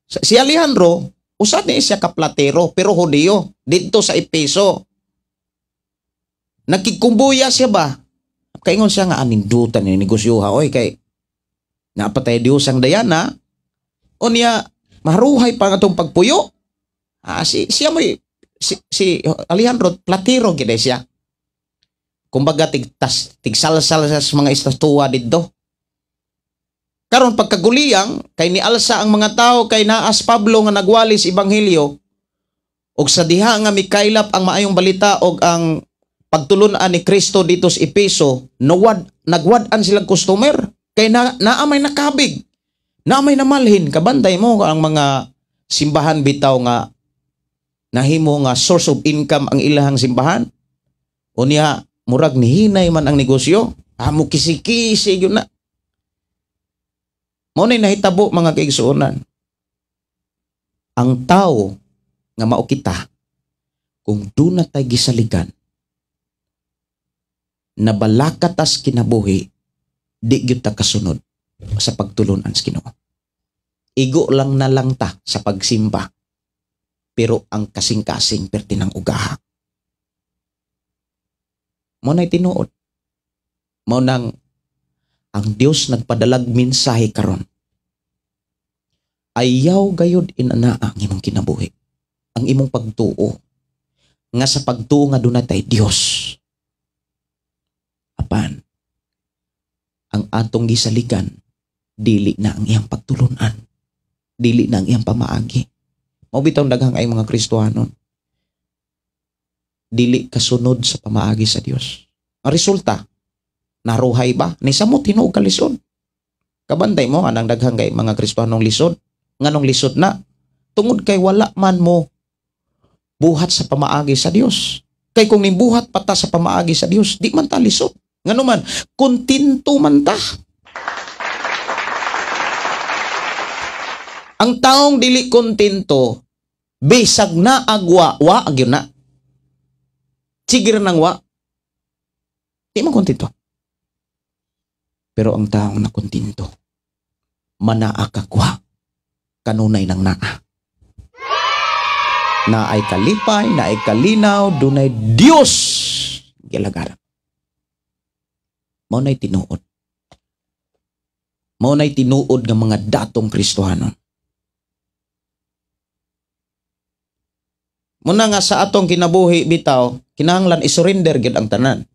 Si Alejandro, usad ni siya kaplatero pero Hudiyo dito sa Efeso. Nagkikumbuya siya ba? Kaingon siya nga anindutan ni negosyoha oy kay napatay Dios ang dayana. O niya maruhay pa nga itong pagpuyo. Si Alejandro platero gid siya. Kumbaga tigsalsal sa mga estatuwa dito. Karon pagkaguliyang kay nialsa ang mga tao kay naas Pablo nga nagwalis ebanghelyo og sa diha nga mikaylap ang maayong balita og ang pagtulon-an ni Kristo dito sa Efeso, nagwad-an silang customer kay naamay nakabig, naamay namalhin kabanday mo ang mga simbahan bitaw nga nahimo nga source of income ang ilahang simbahan. Unya murag nihinay man ang negosyo, amo kisi-kisi yun na. Mo na nahitabo mga kaigsuonan. Ang tao nga mao kita kung doon na tayo gisaligan na balakatas kinabuhi, di gyud ta kasunod sa pagtulunan sa Ginoo. Igo lang na lang ta sa pagsimba, pero ang kasing-kasing perti ng ugaha. Mo na'y tinuod. Mo nang ang Dios nagpadalag mensahe karon. Ayaw gayud inana ang imong kinabuhi. Ang imong pagtuo. Nga sa pagtuo nga dunay tay Dios. Apan, ang atong gisaligan, dili na ang iyang pagtulunan. Dili na ang iyang pamaagi. Mao bitaw daghang ay mga Kristohanon. Dili kasunod sa pamaagi sa Dios. Ang resulta, naruhay ba? Ni samot tinuog ka lisod. Kabantay mo anang daghang kay mga Kristohanong lisod. Nganong lisod na? Tungod kay wala man mo buhat sa pamaagi sa Dios. Kay kung nimbuhat pata sa pamaagi sa Dios, di man ta lisod. Ngano man, kontinto man ta. Ang taong dili kontinto, bisag na agwa, wa agyon na. Sigir nang wa. Di man kontinto. Pero ang taong na kontinto, manaakakwa, kanunay ng naa. Naay kalipay, naay kalinaw, dunay Dios gilagaran. Mao nay tinuod. Mao nay tinuod nga mga datong Kristohanon. Muna nga sa atong kinabuhi bitaw, kinahanglan isurrender gid ang tanan.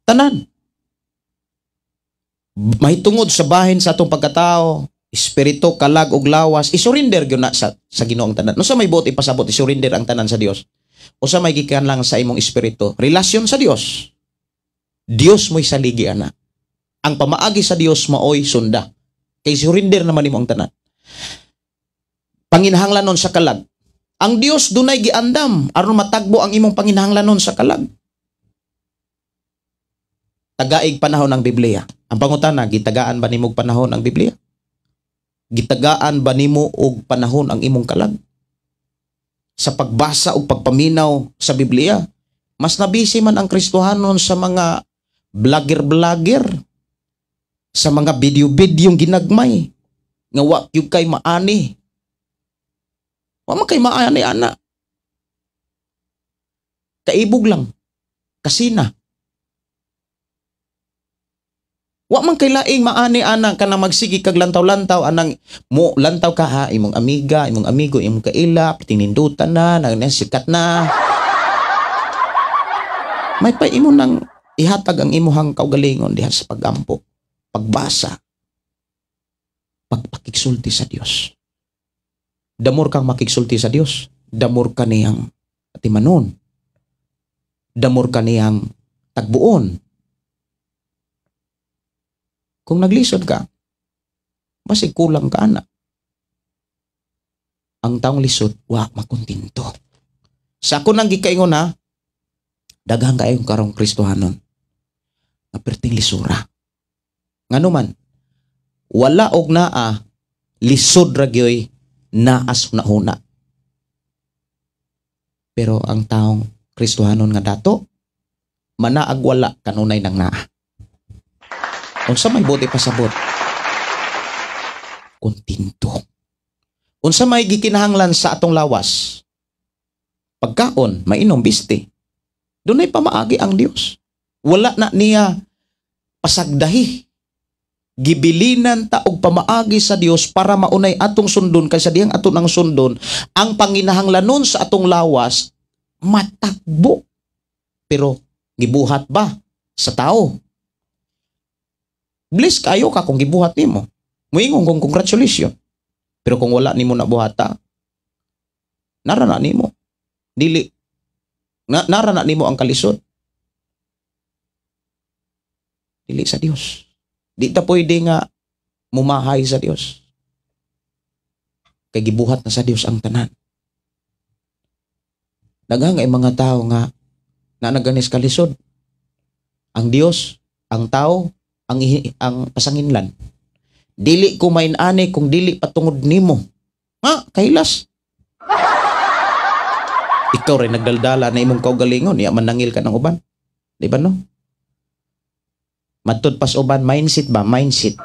Tanan. Mahitungod sa bahin sa atong pagkatao, espiritu, kalag ug lawas, isurrender gyud na sa Ginoo ang tanan. No sa may buot ipasabot isurrender ang tanan sa Dios. O sa may gikan lang sa imong espiritu, relasyon sa Dios. Dios mo'y saligi ana. Ang pamaagi sa Dios maoy sunda. Kay surrender naman nimo ang tanan. Panginahanglanon sa kalag. Ang Dios dunay giandam aron matagbo ang imong panginahanglanon sa kalag. Tagaig panahon ang Biblia. Ang pangutana, gitagaan ba nimo og panahon ang Biblia? Gitagaan ba nimo og panahon ang imong kalag? Sa pagbasa o pagpaminaw sa Biblia, mas nabisi man ang Kristohanon sa mga vlogger-vlogger, sa mga video-bidyong ginagmay, nga wa yung kay maani. Wa man kay maani, ana. Kaibog lang. Kasina. Wa man kay laing maani ana ka na magsigi kag lantaw-lantaw anang mo lantaw ka ha imong amiga, imong amigo, imong kaila, tinindutan na, sikat na. May pa imo nang ihatag ang imuhang kaugalingon diha sa pagampo, pagbasa, pagpakigsulti sa Dios. Damor kang makigsulti sa Dios, damor ka niyang timanon. Damor ka niyang tagbuon. Kung naglisod ka, basig kulang ka na. Ang taong lisod, wa makontinto. Sa ako nang gikaingon ha, daghang kayong karong Kristohanon, nga perting lisura. Ngano man, wala og naa, lisod ragyoy, naas una-una. Pero ang taong Kristohanon nga dato, manaag wala kanunay ng naa. Unsa may buti pasabot? Kontento. Unsa may gikinahanglan sa atong lawas? Pagkaon, mainom, biste. Dunay pamaagi ang Dios. Wala na niya pasagdahi. Gibilinan ta og pamaagi sa Dios para maunay atong sundon kaysa diyang aton ang sundon. Ang panginahanglanon sa atong lawas matakbo. Pero gibuhat ba sa tao? Bless kayo ka kung gibuhat nimo. Muingon kong congratulations. Pero kung wala nimo nabuhata, narana nimo. Dili. Narana nimo ang kalisod. Dili sa Dios. Di ta pwede nga mumahay sa Dios. Kay gibuhat na sa Dios ang tanan. Daghang ay mga tao nga na naganis kalisod. Ang Dios, ang tao, ang pasanginlan. Dili ko mainani kung dili patungod nimo. Ha? Kahilas. Ikaw rin nagdaldala na imong kaugalingon, iya manangil ka ng uban. Di ba no? Matod pas uban, mindset ba? Mindset.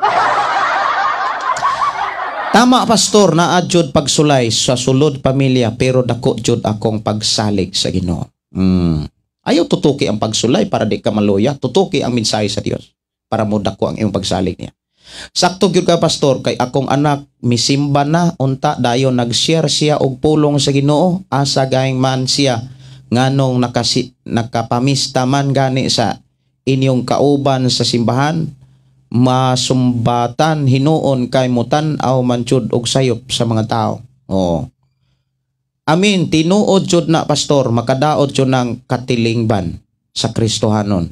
Tama, pastor, na adjud pagsulay sa sulod pamilya, pero dako jud akong pagsalig sa Ginoo. Ayaw tutuki ang pagsulay para di ka maluya. Tutuki ang mensahe sa Dios para mo dako ang iyong pagsalig niya. Sakto gyud ka, pastor, kay akong anak misimba na unta dayon nag-share siya og pulong sa Ginoo, asa gaing man siya nganong nakapamista man gani sa inyong kauban sa simbahan, masumbatan hinuon kay mutan-aw manchud og sayop sa mga tao. Oo. Amin, tinuod jud na, pastor, makadaot jud ng katilingban sa Kristohanon.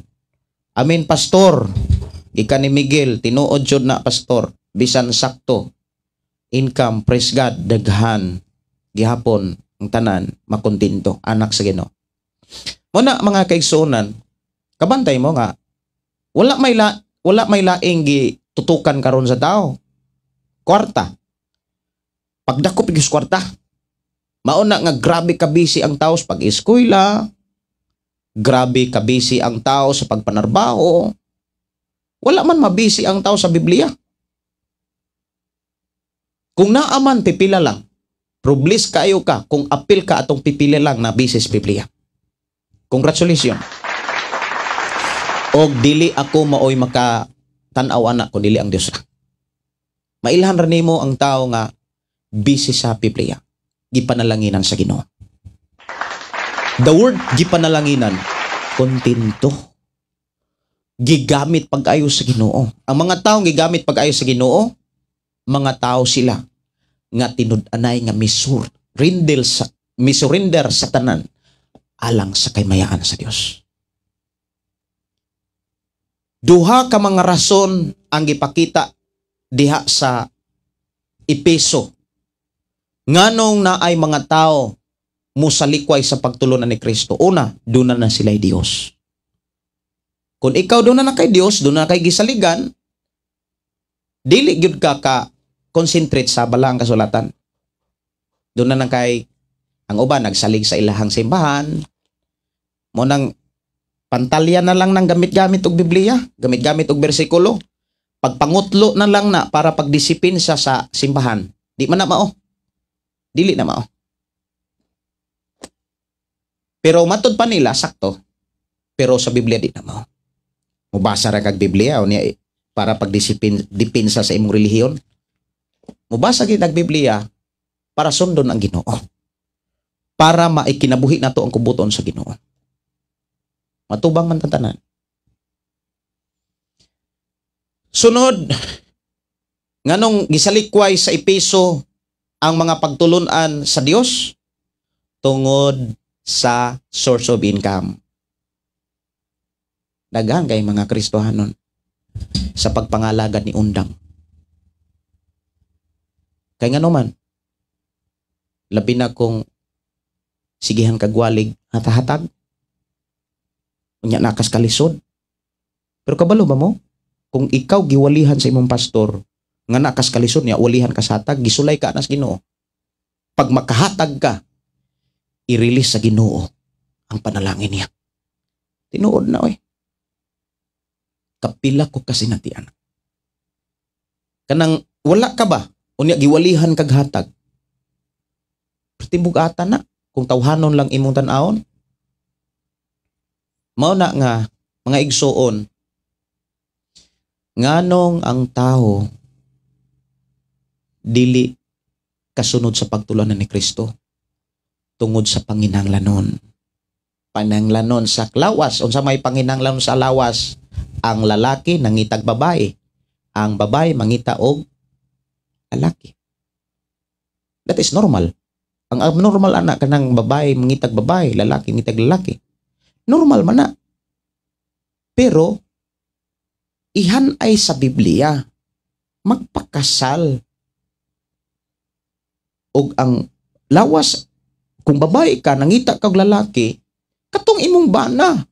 Amin, pastor. Ika ni Miguel, tinuod jud na, pastor, bisan sakto. Income, praise God, daghan, gihapon, ang tanan, makontinto, anak sa Ginoo. Muna mga kaigsunan, kabantay mo nga, wala may laing gitutukan karon sa tao. Kwarta. Pagdakop igis kwarta. Mauna nga grabe ka busy ang tao sa pag-eskwela, grabe ka busy ang tao sa pagpanarbaho. Wala man mabisi ang tao sa Biblia. Kung naaman, pipila lang. Problis kayo ka kung apil ka atong pipila lang na busy sa Biblia. Congratulations. Og dili ako maoy makatanaw anak ko, dili ang Dios ra. Mailhan ra nimo ang tao nga busy sa Biblia. Gipanalanginan sa Ginoo. The word gipanalanginan, kontento. Gigamit pag-ayo sa Ginoo. Ang mga taong gigamit pag-ayo sa Ginoo, mga tao sila nga tinud-anay nga misurinder sa tanan alang sa kaymayaan sa Dios. Duha ka mga rason ang gipakita diha sa Epeso. Nganong na ay mga tao musalikway sa pagtulunan ni Kristo. Una, doon na sila'y Dios. Kung ikaw doon na kay Dios, doon na kay gisaligan, dili gyud ka concentrate sa balang kasulatan. Doon na kay ang uban nagsalig sa ilahang simbahan. Mo nang pantalya na lang ng gamit-gamit og Biblia, gamit-gamit og bersikulo. Pagpangutlo na lang na para pagdisipin sa simbahan. Di man na mao. Dili na mao. Pero matod pa nila sakto. Pero sa Biblia di na mao. Mubasa ra kag Biblia o niya para pagdisipinsa sa imong relihiyon. Mubasa gid ang Biblia para sundon ang Ginoo. Para maikinabuhi nato ang kubuton sa Ginoo. Matubang man tanan. Sunod, nganong gisalikway sa Epeso ang mga pagtulunan sa Dios tungod sa source of income. Daghan kay mga Kristohanon sa pagpangalagad ni undang. Kay ngano man, labi na kung sigihan kagwalig hatahatag, unya nakas kalisod. Pero kabalo ba mo? Kung ikaw giwalihan sa imong pastor, nga nakas kalisod niya, walihan ka sa hatag, gisulay ka na sa Ginoo. Pag makahatag ka, i-release sa Ginoo ang panalangin niya. Tinuod na, oy. Kapila ko kasi nati anak. Kanang wala ka ba? Unya giwalihan kag hatag. Pertibog ata na kung tawhanon lang imong tan-awon. Mao na nga mga igsuon, nganong ang tao dili kasunod sa pagtulanan ni Kristo tungod sa panginahanglanon. Panginahanglanon sa lawas, unsa may panginahanglanon sa lawas, ang lalaki nangitag babae, ang babae mangita og lalaki. That is normal. Ang abnormal anak kanang babae mangitag babae, lalaki mangitag lalaki. Normal man na. Pero ihanay sa Biblia magpakasal. Og ang lawas kung babae ka nangita kag lalaki, katong imong bana.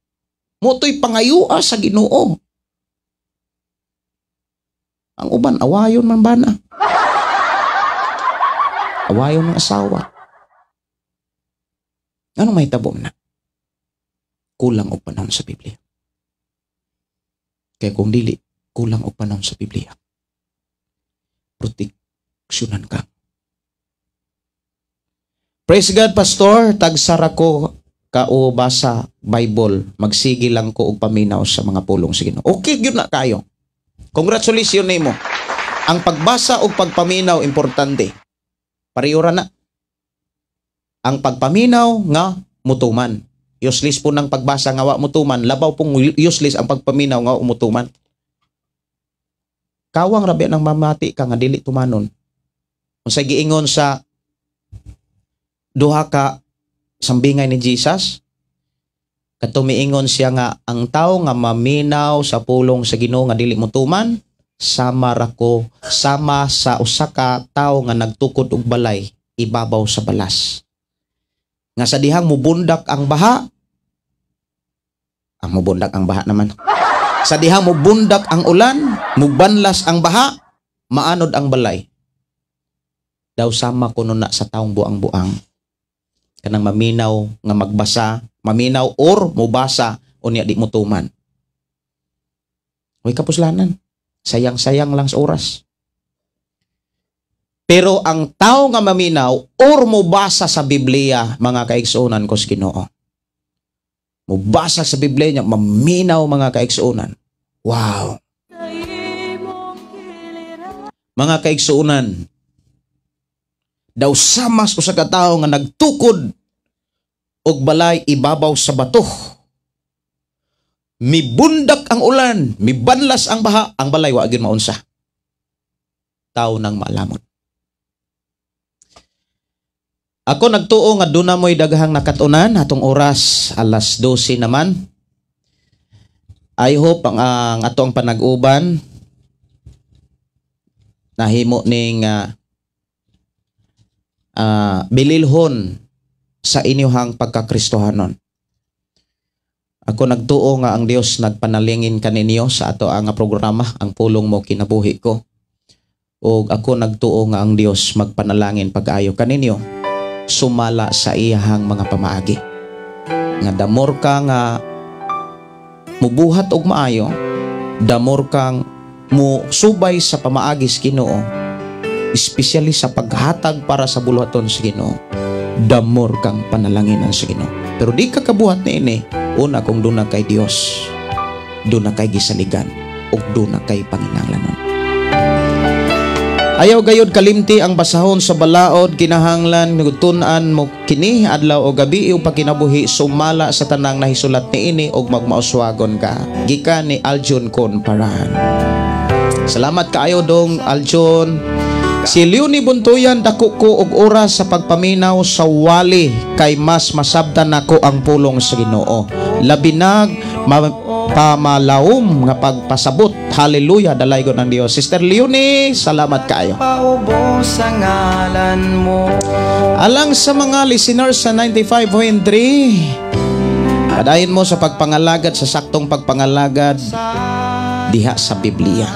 Motoy pangayua sa Ginoo. Ang uban awayon man bana. Awayon ng asawa. Anong mahitabo na? Kulang og panahon sa Biblia. Kaya kung dili, kulang og panahon sa Biblia. Proteksyonan ka. Praise God, Pastor. Tagsara ko kao basa Bible. Magsigi lang ko og paminaw sa mga pulong sa Ginoo. Okay, yun na kayo. Congratulations nimo. Ang pagbasa og pagpaminaw importante. Pariyura na. Ang pagpaminaw nga mutuman. Useless po ng pagbasa nga wa mutuman. Labaw pong useless ang pagpaminaw nga wa mutuman. Kawang rabi ng mamati ka nga dili tumanon. Kung sa giingon sa duha ka sambingay ni Jesus, katumiingon siya nga ang tao nga maminaw sa pulong sa Ginoo nga dili mutuman, sama sa usa ka tao nga nagtukod og balay ibabaw sa balas. Nga sa dihang mubundak ang baha, mubundak ang baha naman. Sa dihang mubundak ang ulan, mubanlas ang baha, maanod ang balay. Daw sama kuno na sa taong buang-buang. Kanang maminaw nga magbasa, maminaw or mubasa unya di mutuman. Uy kapuslanan. Sayang-sayang lang sa oras. Pero ang tao nga maminaw or mubasa sa Biblia, mga kaigsuonan ko sa Ginoo. Mubasa sa Biblia niya, maminaw mga kaigsuonan. Wow! Mga kaigsuonan, daw samas usa ka tawo nga nagtukod og balay ibabaw sa bato. Mibundak ang ulan, mibanlas ang baha, ang balay wa gyud maunsa. Tawo nang maalamon. Ako nagtuo nga duna mo'y daghang nakatunan atong oras alas 12 naman. I hope ang atong panag-uban nahimo ning bililhon sa inyong pagkakristohanon. Ako nagtuo nga ang Dios nagpanalingin kaninyo sa ato ang programa, ang pulong mo kinabuhi ko. O ako nagtuo nga ang Dios magpanalangin pag-ayo kaninyo sumala sa iyahang mga pamaagi. Nga damor ka nga mubuhat og maayo, damor kang musubay sa pamaagi sa Ginoo, especially sa paghatag para sa buluhaton sa Ginoo. Damor kang panalanginan sa Ginoo. Pero di ka kabuhat ni ini, una kung doon na kay Dios, doon na kay gisaligan, o doon na kay panginahanglanon. Ayaw gayod kalimti ang basahon sa balaod, kinahanglan tun-an mo kini adlaw o gabi o pagkinabuhi sumala sa tanang nahisulat ni ini og magmauswagon ka. Gikan ni Aljon Conparan. Salamat kaayo dong Aljon. Si Leonie Buntuyan, dako ko og oras sa pagpaminaw sa wali kay mas masabtan nako ang pulong sa Ginoo. Labinag pamalawom nga pagpasabot. Hallelujah, dalaygon ng Dios. Sister Leonie, salamat kaayo.
Paubos ang ngalan mo.
Alang sa mga listeners sa 95.3, padayon mo sa pagpangalagad, sa saktong pagpangalagad diha sa Biblia.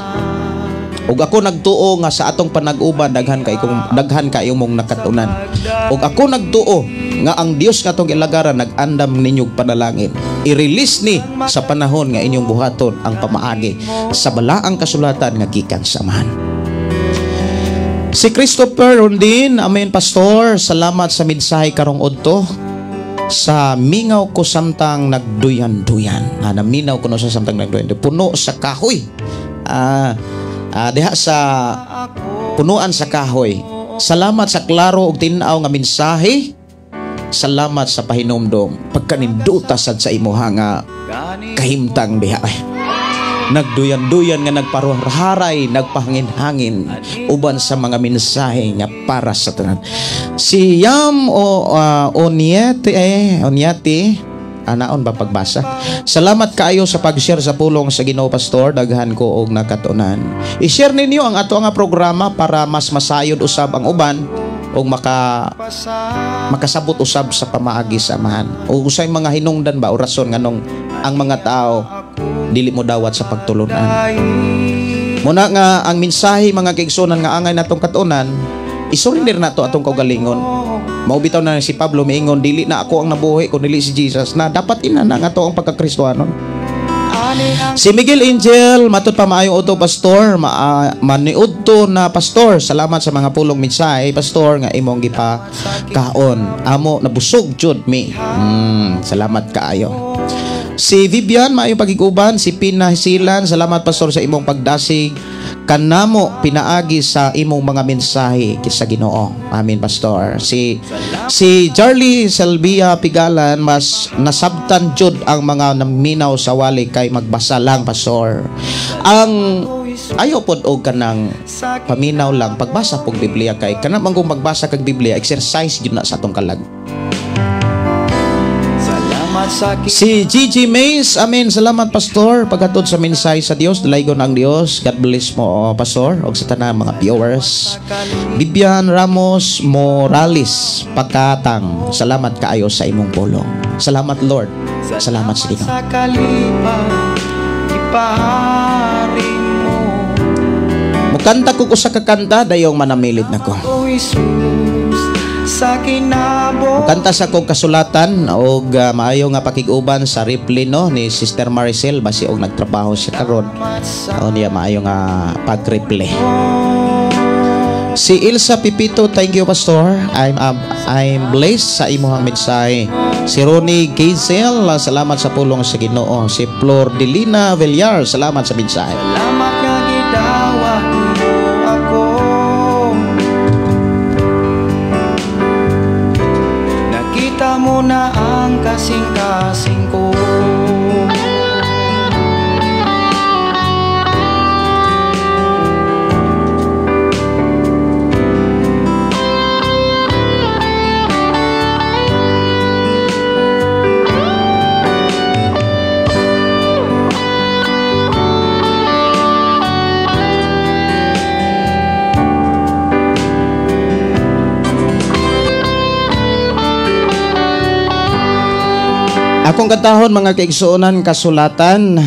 Ug ako nagtuo nga sa atong panag-uban daghan kayo mong nakatunan. Ug ako nagtuo nga ang Dios nga atong ilagaran nag-andam ninyong panalangin. I-release ni sa panahon nga inyong buhaton ang pamaagi sa balaang kasulatan nga gikan sa amahan. Si Christopher Rondin, amen pastor, salamat sa mensahe karong udto. Sa mingaw ko samtang nagduyan-duyan. Naminaw ko no sa samtang nagduyan-duyan. Puno sa kahoy. Diha sa punuan sa kahoy. Salamat sa klaro ug tin-aw nga mensahe. Salamat sa pahinumdom. Pagkaninduta sad sa imuha nga kahimtang diha. Nagduyan-duyan nga nagparuharay, nagpahangin-hangin uban sa mga mensahe nga para sa tanan. Si Yam Onyati, anaon ba pagbasa? Salamat kaayo sa pag-share sa pulong sa Ginoo pastor, daghan ko og nakatunan. I-share ninyo ang ato nga programa para mas masayod usab ang uban og makasabot usab sa pamaagi sa amahan. O usay mga hinungdan ba o rason nganong ang mga tao dili mo dawat sa pagtulunan. Muna nga ang mensahe mga kaigsunan nga angay natong katunan, isurrender nato atong kaugalingon. Maubitaw na si Pablo miingon, dili na ako ang nabuhi kun dili si Jesus, na dapat ina na nga to ang pagkakristohanon. Si Miguel Angel, matud pa maayong uto pastor, maniudto na pastor. Salamat sa mga pulong mensahe pastor nga imong gipa kaon. Amo nabusog jud mi. Salamat kaayo. Si Vivian, maayong pagiguban. Si Pina Hisilan, salamat pastor sa imong pagdasig kanamo pinaagi sa imong mga mensahe sa Ginoo. Amen pastor. Si Charlie Selvia Pigalan, mas nasabtan jud ang mga naminaw sa wali kay magbasa lang pastor. Ang ayo pod og kanang paminaw lang pagbasa pog Biblia kay kana man kung magbasa kag Biblia exercise jud na sa atong kalag. Si Gigi Mays, amen, salamat pastor paghatod sa mensahe sa Dios, dalaygon ang Dios. God bless mo pastor og sa tanang mga viewers. Bibian Ramos Morales Pagkatang, salamat kaayo sa imong pulong. Salamat Lord. Salamat sa Ginoo. Mukanta ko sa kakanta dayong manamilit nako. Kanta sa kong kasulatan og maayo nga pakiguban sa reply no ni Sister Maricel basi og nagtrabaho siya karon. Niya maayo nga pag-reply. Si Ilsa Pipito, thank you pastor. I'm blessed sa imong mensahe. Si Ronnie Gazel, salamat sa pulong sa Ginoo. Si Flor Delina Villar, salamat sa mensahe.
Salamat nga gidawa mo ako. Nakita mo na ang kasing-kasing ko.
Akong katahon mga kaigsuonan kasulatan.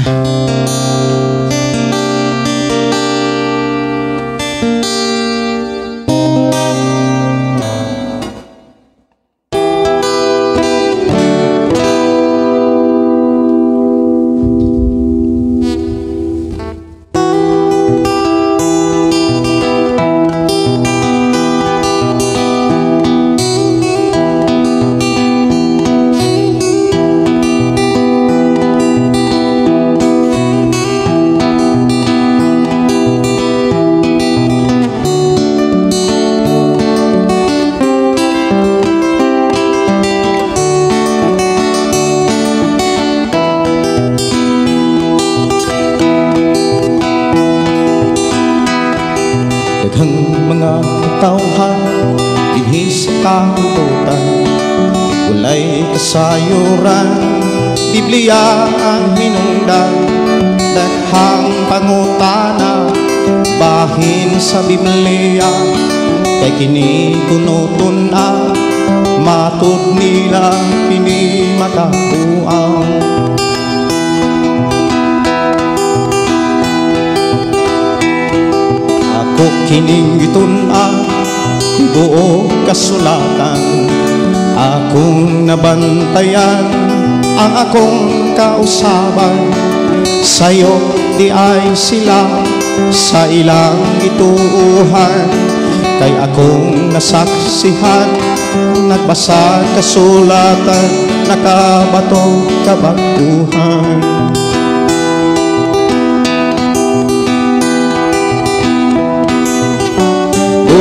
Mga tauhan dinhi sa kalibutan, walay kasayuran, Biblia ang hinungdan. Daghang pangutana bahin sa Biblia, kay kini kunuton na matud nila kini makabuang. Ako kining gitun-an buo kasulatan, akong nabantayan ang akong kausaban. Sayo di ay sila sa ilang ituuhan, kay akong nasaksihan, nagbasa kasulatan, nakabatong kabaguhan.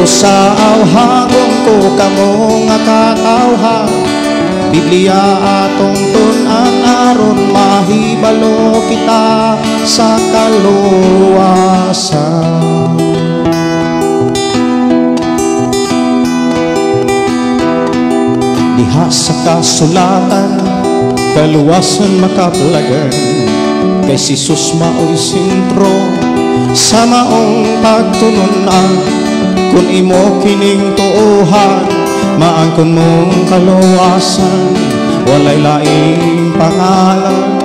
Sa awhangon ko kamo nga katawhan, Biblia atong tunan aron mahibalo kita sa kaluwasan. Diha sa kasulatan, kaluwasan makaplagan, kay si Jesus mao'y sentro sa maong pagtununan. Kung imo kining tuuhan, maangkon mong kaluwasan, walay laing pangalan,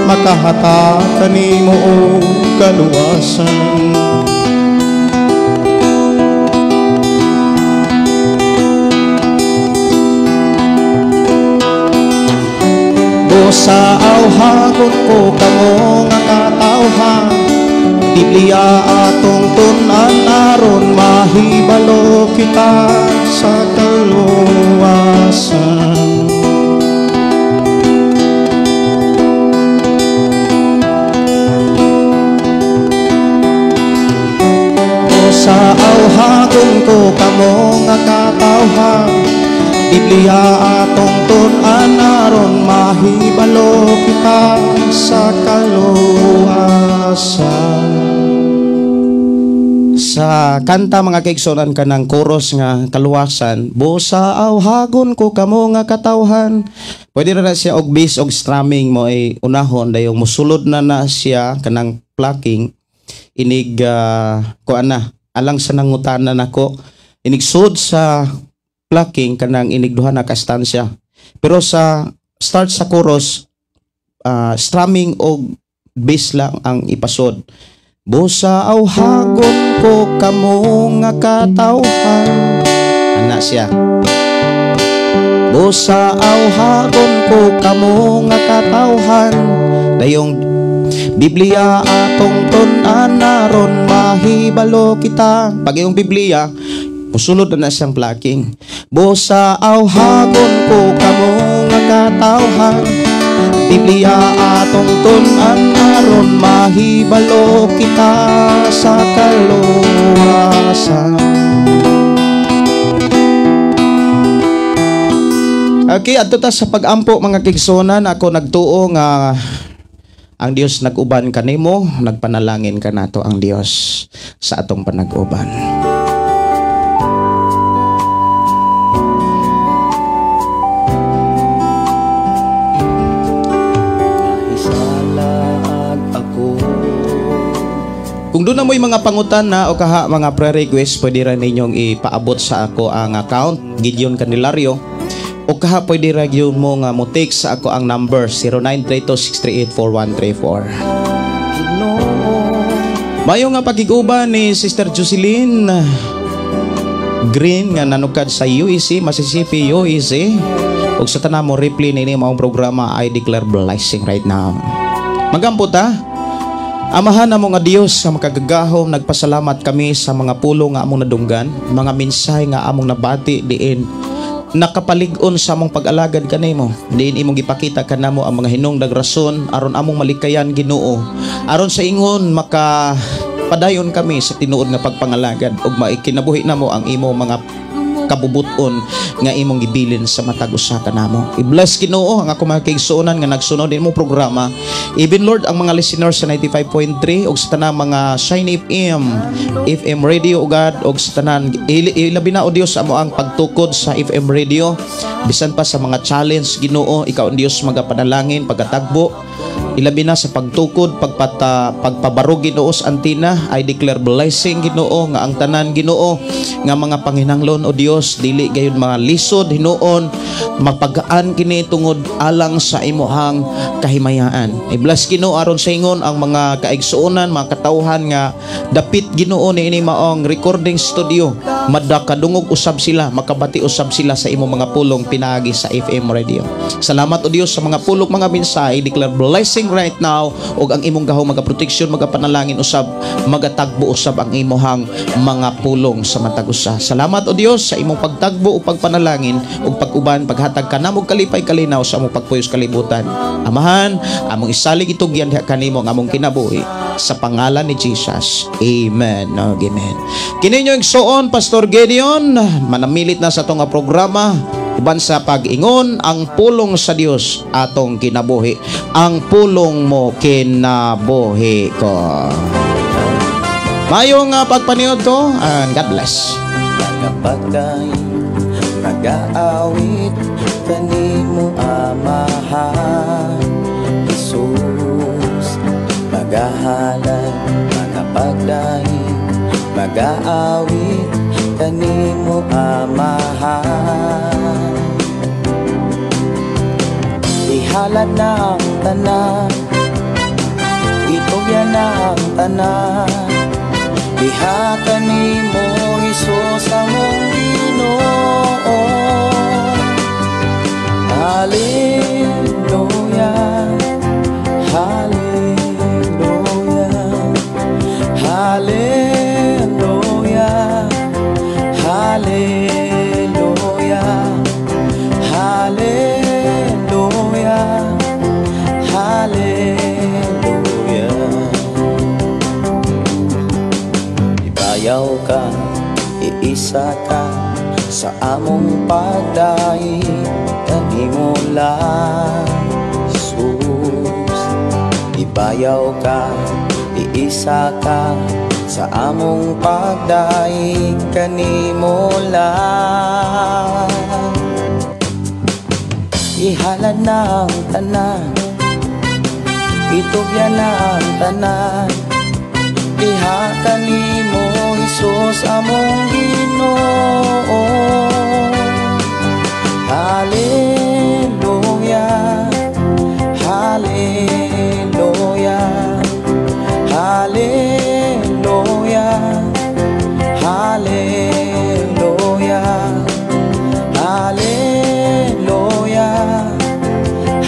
makahata kanimo og kaluwasan. Sa awhagon ko kamo nga katawhan, Biblia atong tunan aron mahibalo kita sa kaluwasan. Sa awhagon ko kamo nga katawhan, Biblia atong tunan aron mahibalo kita sa kaluwasan. Sa kanta mga kaigsunan ka ng chorus nga kaluwasan, busa awhagon ko kamo nga katawhan. Pwede na siya og bass og strumming mo ay unahon dayong musulod na siya kanang plucking inig kuan na alang sa nangutanan nako inig sud sa plucking kanang inigduhan na kastansya. Pero sa start sa chorus, strumming o bass lang ang ipasod. Busa awhagon ko kamo nga katawhan. Ana siya. Busa awhagon ko kamo nga katawhan. Dayong Biblia atong tunan aron mahibalo kita. Pag yung Biblia musulod na siyang plucking. Busa awhagon ko kamo nga katawhan, Biblia atong tunan aron mahibalo kita sa kaluwasan. Okay, adto ta sa pag-ampo mga kigsunan, ako nagtuo nga ang Dios nag-uban kanimo, nagpanalangin ka nato ang Dios sa atong panag-uban. Kung doon na mo'y mga pangutan na o kaha mga prayer request, pwede rin ninyong ipaabot sa ako ang account, Gideon Candelario. O kaha pwede rin yun mo nga mo text sa ako ang number 0932-638-4134. Mayo nga pagiguban ni Sister Jocelyn Green nga nanukad sa UEC, Mississippi UEC. O sa tanang mo replay nini maong programa, I declare blessing right now. Magampot ha. Amahan na mo nga Dios sa makagagahom, nagpasalamat kami sa mga pulo nga among nadunggan, mga minsay nga among nabati diin nakapalig-on sa among pag-alagad kanimo, diin imong gipakita kanamo ang mga hinungdag rason aron among malikayan Ginoo, aron sa ingon makapadayon kami sa tinuod nga pagpangalagad ug maikinabuhi namo ang imo mga kabubuton nga imong gibilin sa matag usa kanamo. I-bless Ginoo ang ako mga kaigsuonan nga nagsunod din mo programa. Even Lord ang mga listeners sa 95.3 ug sa tanang mga Shine FM radio o God ug sa tanan ilabi na o Dios amo ang pagtukod sa FM radio bisan pa sa mga challenge Ginoo, ikaw ang Dios magapanalangin pagkatagbo ilabi na sa pagtukod pagpabarog Ginoo sa antina. I declare blessing Ginoo nga ang tanan Ginoo nga mga panginahanglan o Dios dili gayon mga lisod hinuon mapagaan kini tungod alang sa imuhang kahimayaan. I-bless Ginoo aron sa ingon ang mga kaigsuonan, mga katawhan nga dapit Ginoo ni ini maong recording studio madakadungog usab sila, makabati usab sila sa imong mga pulong pinaagi sa FM radio. Salamat o Dios sa mga pulong, mga mensahe. Declare blessing right now, og ang imong gahom magaproteksyon, magapanalangin usab, magatagbo usab ang imuhang mga pulong sa matag usa. Salamat o Dios sa imong pagtagbo o pagpanalangin ug pag-uban, paghatag kanamo kalipay kalinaw sa among pagpuyos kalibutan. Amahan, among isalig itugyan diha kanimo ang among kinabuhi sa pangalan ni Jesus. Amen. Amen. Kini yung igsoon, Pastor Gideon, manamilit na sa itong programa, uban sa pag-ingon, ang pulong sa Dios atong kinabuhi. Ang pulong mo kinabuhi ko. Mayong pagpaniod ko, and God bless.
Kapagay mag-aawit kanimo Amahan Jesus, magahalan mga pagdahi, mag-aawit kanimo Amahan. Ihalad na ang tanan, itugyan na ang tanan, diha kanimo Jesus among Ginoo. Hallelujah, hallelujah, hallelujah, hallelujah, hallelujah, hallelujah. Ibayaw ka, iisa ka sa among pagdahi, kanimo lang Jesus. Ibayaw ka, iisa ka sa among pagdahi, kanimo lang. Ihalad na ang tanan, itugyan na ang tanan, diha kanimo Jesus among Ginoo. Hallelujah, hallelujah, hallelujah, hallelujah, hallelujah,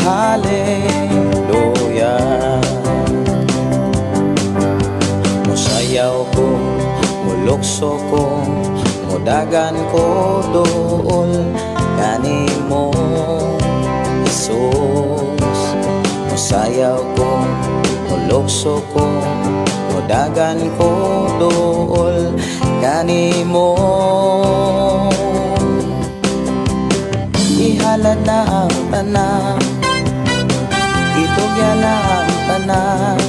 hallelujah. Musayaw ko, mulukso ko, mudagan ko dool kanimo Jesus. Musayaw ko, mulukso ko, mudagan ko dool kanimo. Ihalad na ang tanan, itugyan na ang tanan,